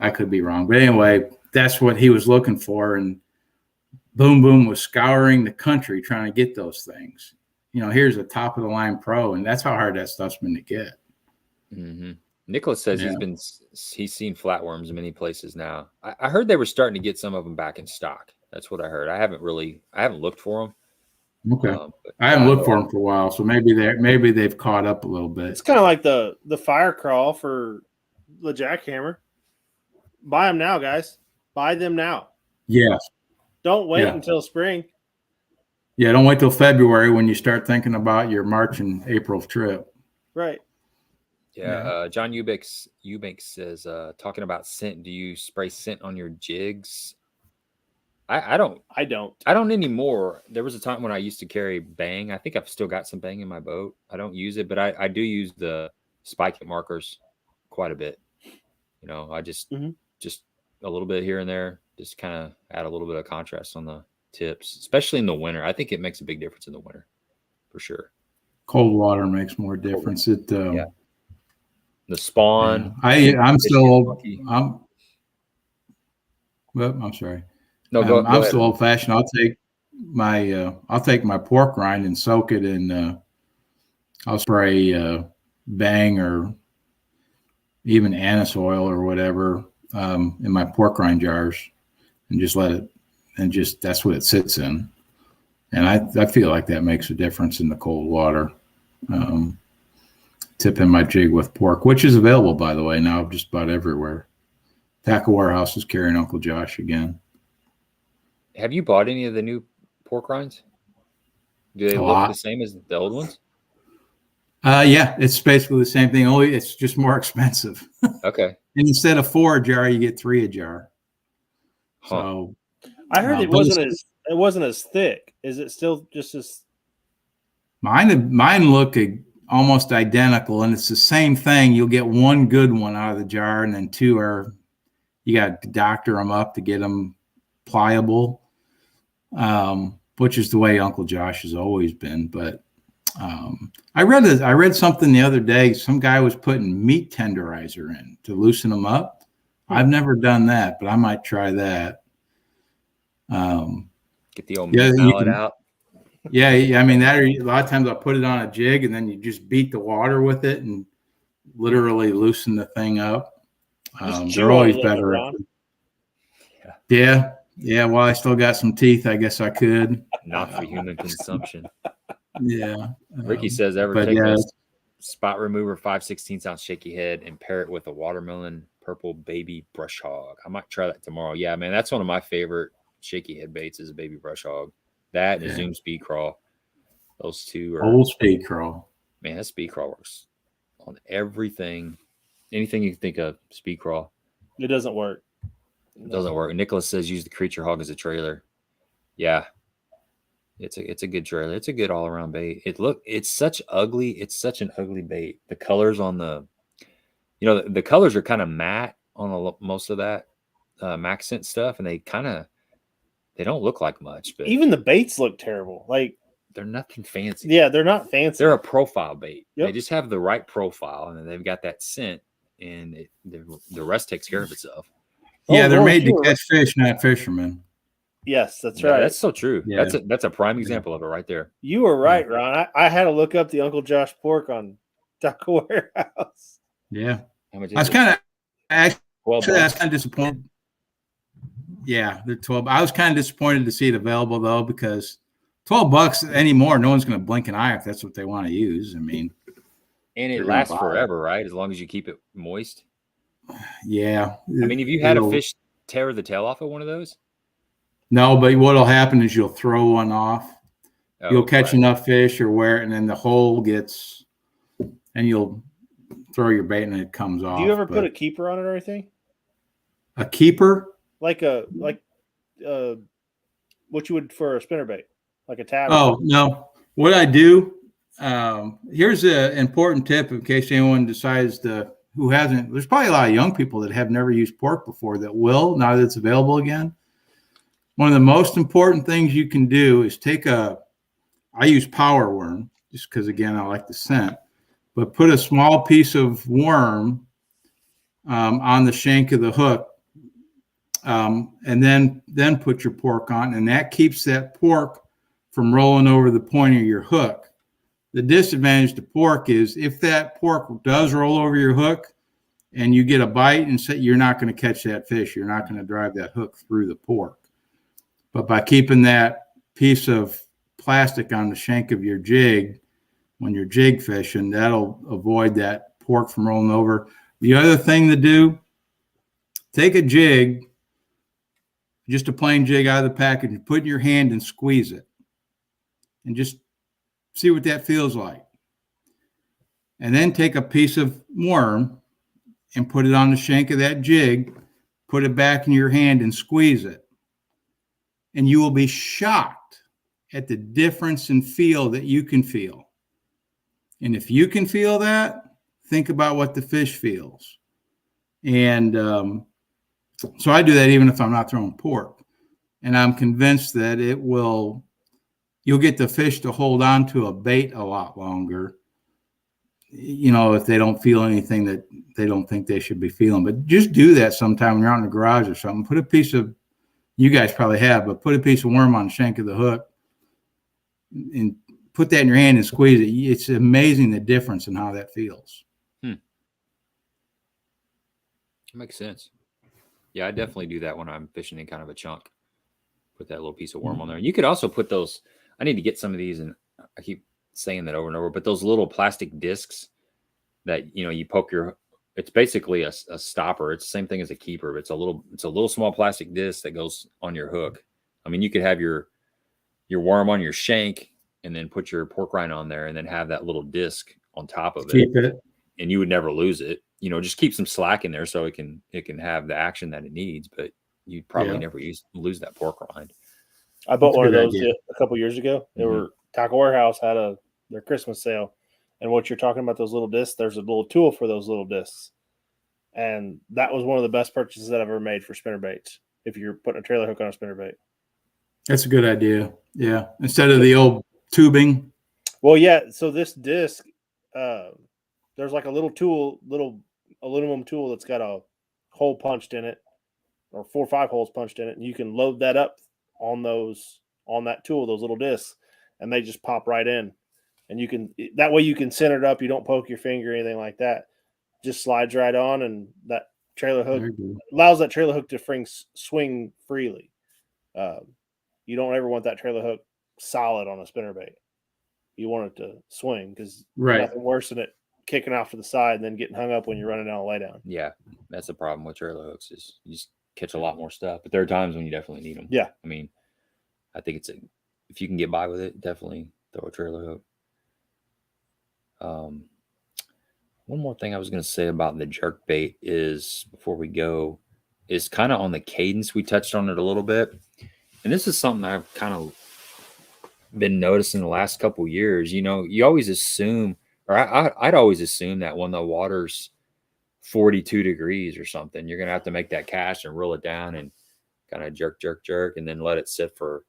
S3: I could be wrong, but anyway, that's what he was looking for. And Boom Boom was scouring the country trying to get those things. Here's a top of the line pro, and that's how hard that stuff's been to get.
S1: Mm-hmm. Nicholas says he's seen flatworms in many places now. I heard they were starting to get some of them back in stock. That's what I heard. I haven't looked for them.
S3: Okay. I haven't looked for them for a while, so maybe they've caught up a little bit.
S2: It's kind of like the fire crawl for the jackhammer. Buy them now, guys. Buy them now.
S3: Yes.
S2: Don't wait until spring.
S3: Yeah, don't wait till February when you start thinking about your March and April trip.
S2: Right.
S1: Yeah. John Eubanks says, talking about scent, do you spray scent on your jigs? I don't anymore. There was a time when I used to carry Bang. I think I've still got some Bang in my boat. I don't use it, but I do use the spike it markers quite a bit. I just a little bit here and there, just kind of add a little bit of contrast on the tips, especially in the winter. I think it makes a big difference in the winter for sure.
S3: Cold water makes more difference.
S1: The spawn.
S3: I'm still I'm sorry.
S1: No, go
S3: I'm
S1: ahead.
S3: still old fashioned. I'll take my pork rind and soak it in I'll spray Bang or even anise oil or whatever in my pork rind jars and just let it, and just that's what it sits in. And I feel like that makes a difference in the cold water. Tipping my jig with pork, which is available, by the way, now just about everywhere. Tackle Warehouse is carrying Uncle Josh again.
S1: Have you bought any of the new pork rinds? Do they look the same as the old ones?
S3: Yeah, it's basically the same thing, only it's just more expensive.
S1: Okay.
S3: And instead of 4 a jar, you get 3 a jar.
S1: Huh.
S3: So
S2: I heard it wasn't as thick. Is it still just as?
S3: Mine look almost identical, and it's the same thing. You'll get one good one out of the jar, and then two are, you got to doctor them up to get them pliable, which is the way Uncle Josh has always been. But I read something the other day. Some guy was putting meat tenderizer in to loosen them up. I've never done that, but I might try that.
S1: Get the old meat mallet out.
S3: Yeah, I mean, a lot of times I'll put it on a jig and then you just beat the water with it and literally loosen the thing up. They're always better. Yeah. Well, I still got some teeth. I guess I could.
S1: Not for human consumption.
S3: Yeah.
S1: Ricky says, take a spot remover 5/16 ounce shaky head and pair it with a watermelon purple baby brush hog. I might try that tomorrow. Yeah, man, that's one of my favorite shaky head baits is a baby brush hog. That and a Zoom speed crawl. Those two are
S3: old speed crawl.
S1: Man, that speed crawl works on everything. Anything you can think of, speed crawl.
S2: It doesn't work.
S1: It doesn't work. Nicholas says use the creature hog as a trailer. Yeah. It's a good trailer. It's a good all around bait. It's such an ugly bait. The colors on the colors are kind of matte on most of that Max Scent stuff, and they don't look like much, but
S2: even the baits look terrible. Like
S1: they're nothing fancy.
S2: Yeah, they're not fancy.
S1: They're a profile bait.
S2: Yep.
S1: They just have the right profile, and they've got that scent, and the rest takes care of itself.
S3: Yeah, they're made to catch fish, not fishermen.
S2: Yes, that's right.
S1: That's so true.
S3: Yeah.
S1: That's a prime example of it right there.
S2: You were right, Ron. I had to look up the Uncle Josh pork on Taco Warehouse.
S3: Yeah,
S1: How much
S3: I was kind of disappointed. Yeah, they're 12. I was kind of disappointed to see it available though, because $12 anymore, no one's going to blink an eye if that's what they want to use. I mean,
S1: and it lasts forever, right? As long as you keep it moist.
S3: Yeah.
S1: I mean, have you had a fish tear the tail off of one of those?
S3: No, but what'll happen is you'll throw one off. You'll catch enough fish or wear it, and then the hole gets, and you'll throw your bait and it comes off.
S2: Do you ever put a keeper on it or anything?
S3: A keeper?
S2: Like what you would for a spinnerbait, like a tab.
S3: Oh, no. What I do, here's an important tip in case anyone decides who hasn't. There's probably a lot of young people that have never used pork before that will, now that it's available again. One of the most important things you can do is I use power worm just because, again, I like the scent, but put a small piece of worm on the shank of the hook, and then put your pork on, and that keeps that pork from rolling over the point of your hook. The disadvantage to pork is if that pork does roll over your hook and you get a bite, and you're not going to catch that fish. You're not going to drive that hook through the pork. But by keeping that piece of plastic on the shank of your jig when you're jig fishing, that'll avoid that pork from rolling over. The other thing to do, take a jig, just a plain jig out of the package, and put it in your hand and squeeze it. And just see what that feels like. And then take a piece of worm and put it on the shank of that jig, put it back in your hand and squeeze it. And you will be shocked at the difference in feel that you can feel. And if you can feel that, think about what the fish feels. And so I do that even if I'm not throwing pork. And I'm convinced that you'll get the fish to hold on to a bait a lot longer, if they don't feel anything that they don't think they should be feeling. But just do that sometime when you're out in the garage or something. Put a piece of, you guys probably have, but put a piece of worm on the shank of the hook and put that in your hand and squeeze it. It's amazing the difference in how that feels.
S1: That makes sense. Yeah, I definitely do that when I'm fishing in kind of a chunk. Put that little piece of worm on there. You could also put those, I need to get some of these, and I keep saying that over and over, but those little plastic discs that, you poke it's basically a stopper. It's the same thing as a keeper, but it's a little small plastic disc that goes on your hook. I mean, you could have your worm on your shank and then put your pork rind on there and then have that little disc on top of it. And you would never lose it. Just keep some slack in there so it can have the action that it needs, but you'd probably never lose that pork rind.
S2: I bought one of those a couple years ago. They were Taco Warehouse had their Christmas sale, And what you're talking about, those little discs, there's a little tool for those little discs. And that was one of the best purchases that I've ever made for spinnerbaits. If you're putting a trailer hook on a spinnerbait.
S3: That's a good idea. Yeah. Instead of the old tubing.
S2: Well, yeah. So this disc, there's like a little tool, little aluminum tool that's got a hole punched in it, or 4 or 5 holes punched in it, and you can load that up on that tool, those little discs, and they just pop right in. And you can, that way you can center it up. You don't poke your finger or anything like that. Just slides right on, and that trailer hook allows that trailer hook to swing freely. You don't ever want that trailer hook solid on a spinnerbait. You want it to swing, because nothing worse than it kicking off to the side and then getting hung up when you're running down a laydown.
S1: Yeah, that's the problem with trailer hooks, is you just catch a lot more stuff. But there are times when you definitely need them.
S2: Yeah.
S1: I mean, I think if you can get by with it, definitely throw a trailer hook. One more thing I was going to say about the jerkbait is, before we go, is kind of on the cadence. We touched on it a little bit. And this is something I've kind of been noticing the last couple of years. You know, you always assume, or I'd always assume that when the water's 42 degrees or something, you're going to have to make that cast and reel it down and kind of jerk, and then let it sit for,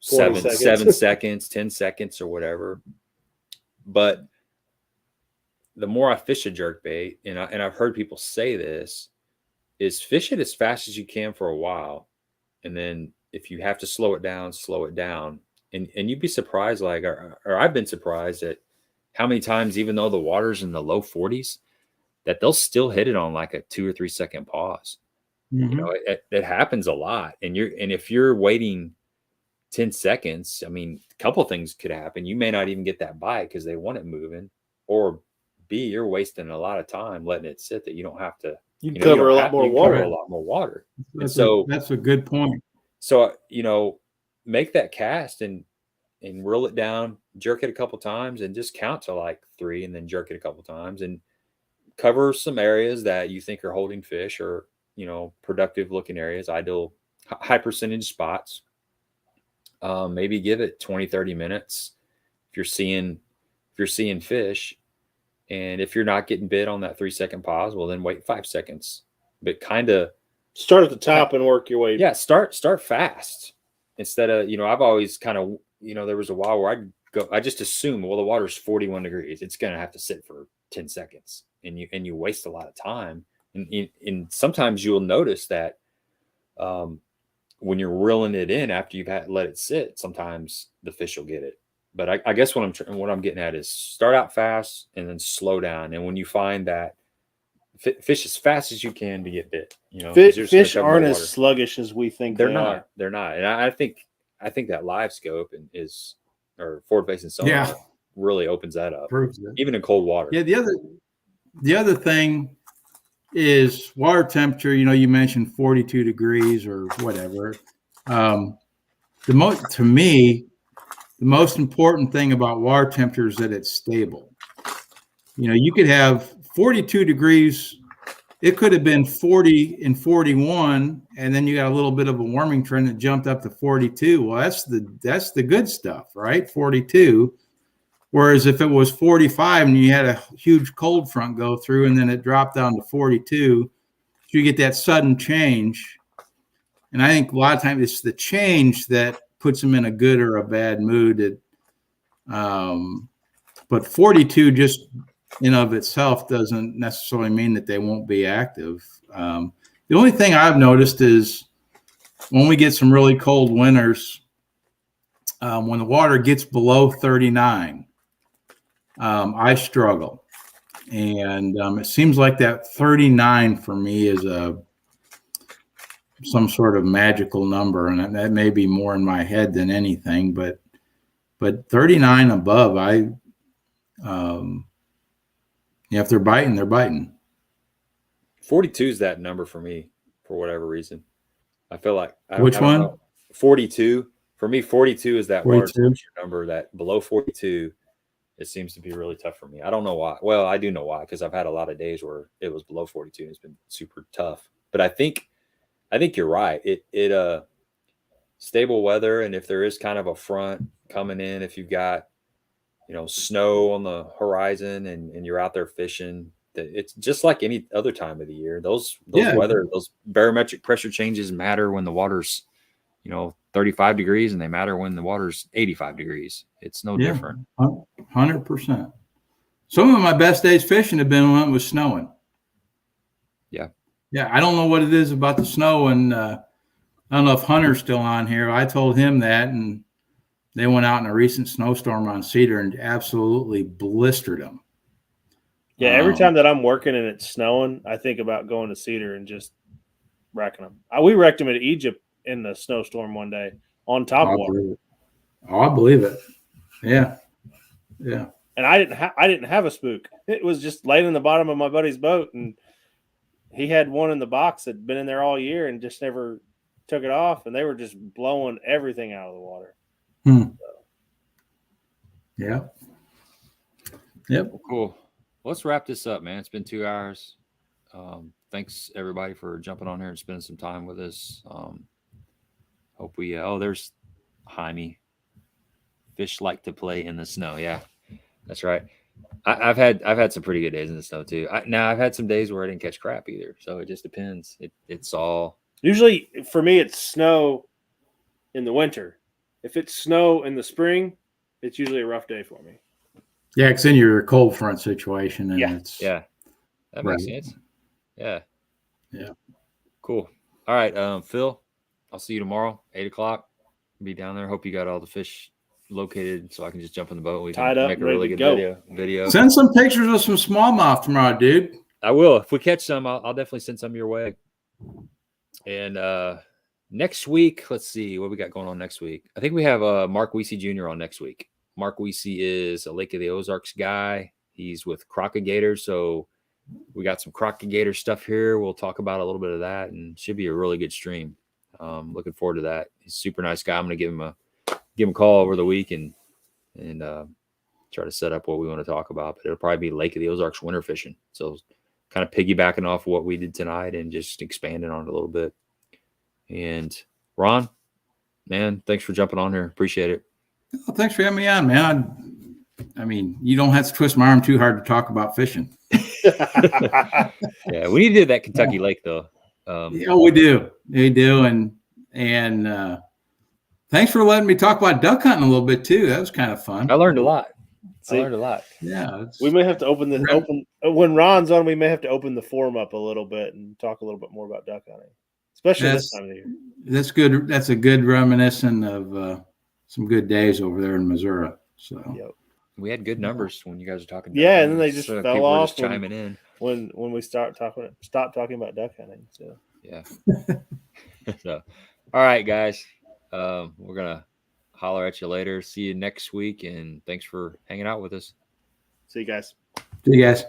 S1: 7 seconds, 10 seconds or whatever. But the more I fish a jerkbait, and I've heard people say this, is fish it as fast as you can for a while. And then if you have to slow it down, slow it down. And you'd be surprised, or I've been surprised at how many times, even though the water's in the low 40s, that they'll still hit it on like a 2 or 3 second pause.
S3: Mm-hmm.
S1: It happens a lot. And if you're waiting 10 seconds, I mean, a couple things could happen. You may not even get that bite because they want it moving, or B, you're wasting a lot of time letting it sit that you don't have to.
S2: You can cover a lot more
S1: water.
S3: That's a good point.
S1: So, make that cast and reel it down, jerk it a couple times, and just count to like 3, and then jerk it a couple times, and cover some areas that you think are holding fish, or, productive looking areas, ideal high percentage spots. Maybe give it 20, 30 minutes if you're seeing fish. And if you're not getting bit on that 3 second pause, well, then wait 5 seconds. But kind of
S2: start at the top and work your way.
S1: Yeah, start fast instead of, I've always kind of, there was a while where I just assume, well, the water's 41 degrees, it's going to have to sit for 10 seconds, and you waste a lot of time. And sometimes you'll notice that when you're reeling it in after you've let it sit, sometimes the fish will get it. But I guess what I'm getting at is start out fast and then slow down. And when you find that fish as fast as you can to get bit,
S2: fish aren't as sluggish as we think.
S1: They're not. They're not. And I think that live scope or forward facing sonar really opens that up, even in cold water.
S3: Yeah. The other thing is water temperature. You mentioned 42 degrees or whatever. To me, the most important thing about water temperature is that it's stable. You could have 42 degrees. It could have been 40 and 41, and then you got a little bit of a warming trend that jumped up to 42. Well, that's the good stuff, right? 42. Whereas if it was 45 and you had a huge cold front go through and then it dropped down to 42, you get that sudden change. And I think a lot of times it's the change that puts them in a good or a bad mood. But 42 just in of itself doesn't necessarily mean that they won't be active. The only thing I've noticed is when we get some really cold winters, when the water gets below 39, I struggle. And it seems like that 39 for me is some sort of magical number, and that may be more in my head than anything, but 39 above, if they're biting, they're biting.
S1: 42 is that number for me for whatever reason. I feel like
S3: which one?
S1: 42 for me. 42 is that
S3: 42?
S1: water temperature number that below 42. It seems to be really tough for me. I don't know why. Well, I do know why, because I've had a lot of days where it was below 42 and it's been super tough. But I think you're right. It stable weather, and if there is kind of a front coming in, if you've got snow on the horizon and you're out there fishing, it's just like any other time of the year. Those barometric pressure changes matter when the water's 35 degrees, and they matter when the water's 85 degrees. It's no different.
S3: 100%. Some of my best days fishing have been when it was snowing.
S1: Yeah.
S3: I don't know what it is about the snow, and I don't know if Hunter's still on here. I told him that, and they went out in a recent snowstorm on Cedar and absolutely blistered them.
S2: Yeah, every time that I'm working and it's snowing, I think about going to Cedar and just wrecking them. We wrecked them at Egypt in the snowstorm one day on top water.
S3: I believe it. Yeah.
S2: And I didn't have a spook. It was just laying in the bottom of my buddy's boat, and he had one in the box that'd been in there all year and just never took it off, and they were just blowing everything out of the water.
S3: Yeah. Yep.
S1: Well, cool. Let's wrap this up, man. It's been 2 hours. Thanks everybody for jumping on here and spending some time with us. Hope we there's Jaime. Fish like to play in the snow. Yeah, that's right. I've had some pretty good days in the snow too. Now I've had some days where I didn't catch crap either. So it just depends. It's all
S2: usually for me. It's snow in the winter. If it's snow in the spring, it's usually a rough day for me.
S3: Yeah, because then you're a cold front situation, and
S1: that makes sense. Yeah. Cool. All right, Phil. I'll see you tomorrow, 8:00. Be down there. Hope you got all the fish located so I can just jump in the boat and we can make a really good video.
S3: Send some pictures of some smallmouth tomorrow, dude.
S1: I will. If we catch some, I'll definitely send some your way. And next week, let's see what we got going on next week. I think we have Mark Weesey Jr. on next week. Mark Weesey is a Lake of the Ozarks guy. He's with Crocodigators, so we got some Crocodigator stuff here. We'll talk about a little bit of that, and should be a really good stream. Looking forward to that. He's a super nice guy. I'm going to give him a call over the week and try to set up what we want to talk about. But it'll probably be Lake of the Ozarks winter fishing. So kind of piggybacking off what we did tonight and just expanding on it a little bit. And Ron, man, thanks for jumping on here. Appreciate it.
S3: Oh, thanks for having me on, man. I mean, you don't have to twist my arm too hard to talk about fishing.
S1: Yeah, we need to do that Kentucky Lake though.
S3: Yeah, we do. And thanks for letting me talk about duck hunting a little bit too. That was kind of fun.
S1: I learned a lot.
S3: Yeah,
S2: we may have to open when Ron's on. We may have to open the forum up a little bit and talk a little bit more about duck hunting, especially this time of the year.
S3: That's good. That's a good reminiscent of some good days over there in Missouri. So
S1: we had good numbers when you guys were talking.
S2: Yeah, and then they just fell off.
S1: Just chiming in
S2: when we stopped talking about duck hunting. So
S1: yeah. So, all right, guys. We're gonna holler at you later. See you next week, and thanks for hanging out with us.
S2: See you guys.
S3: See you guys.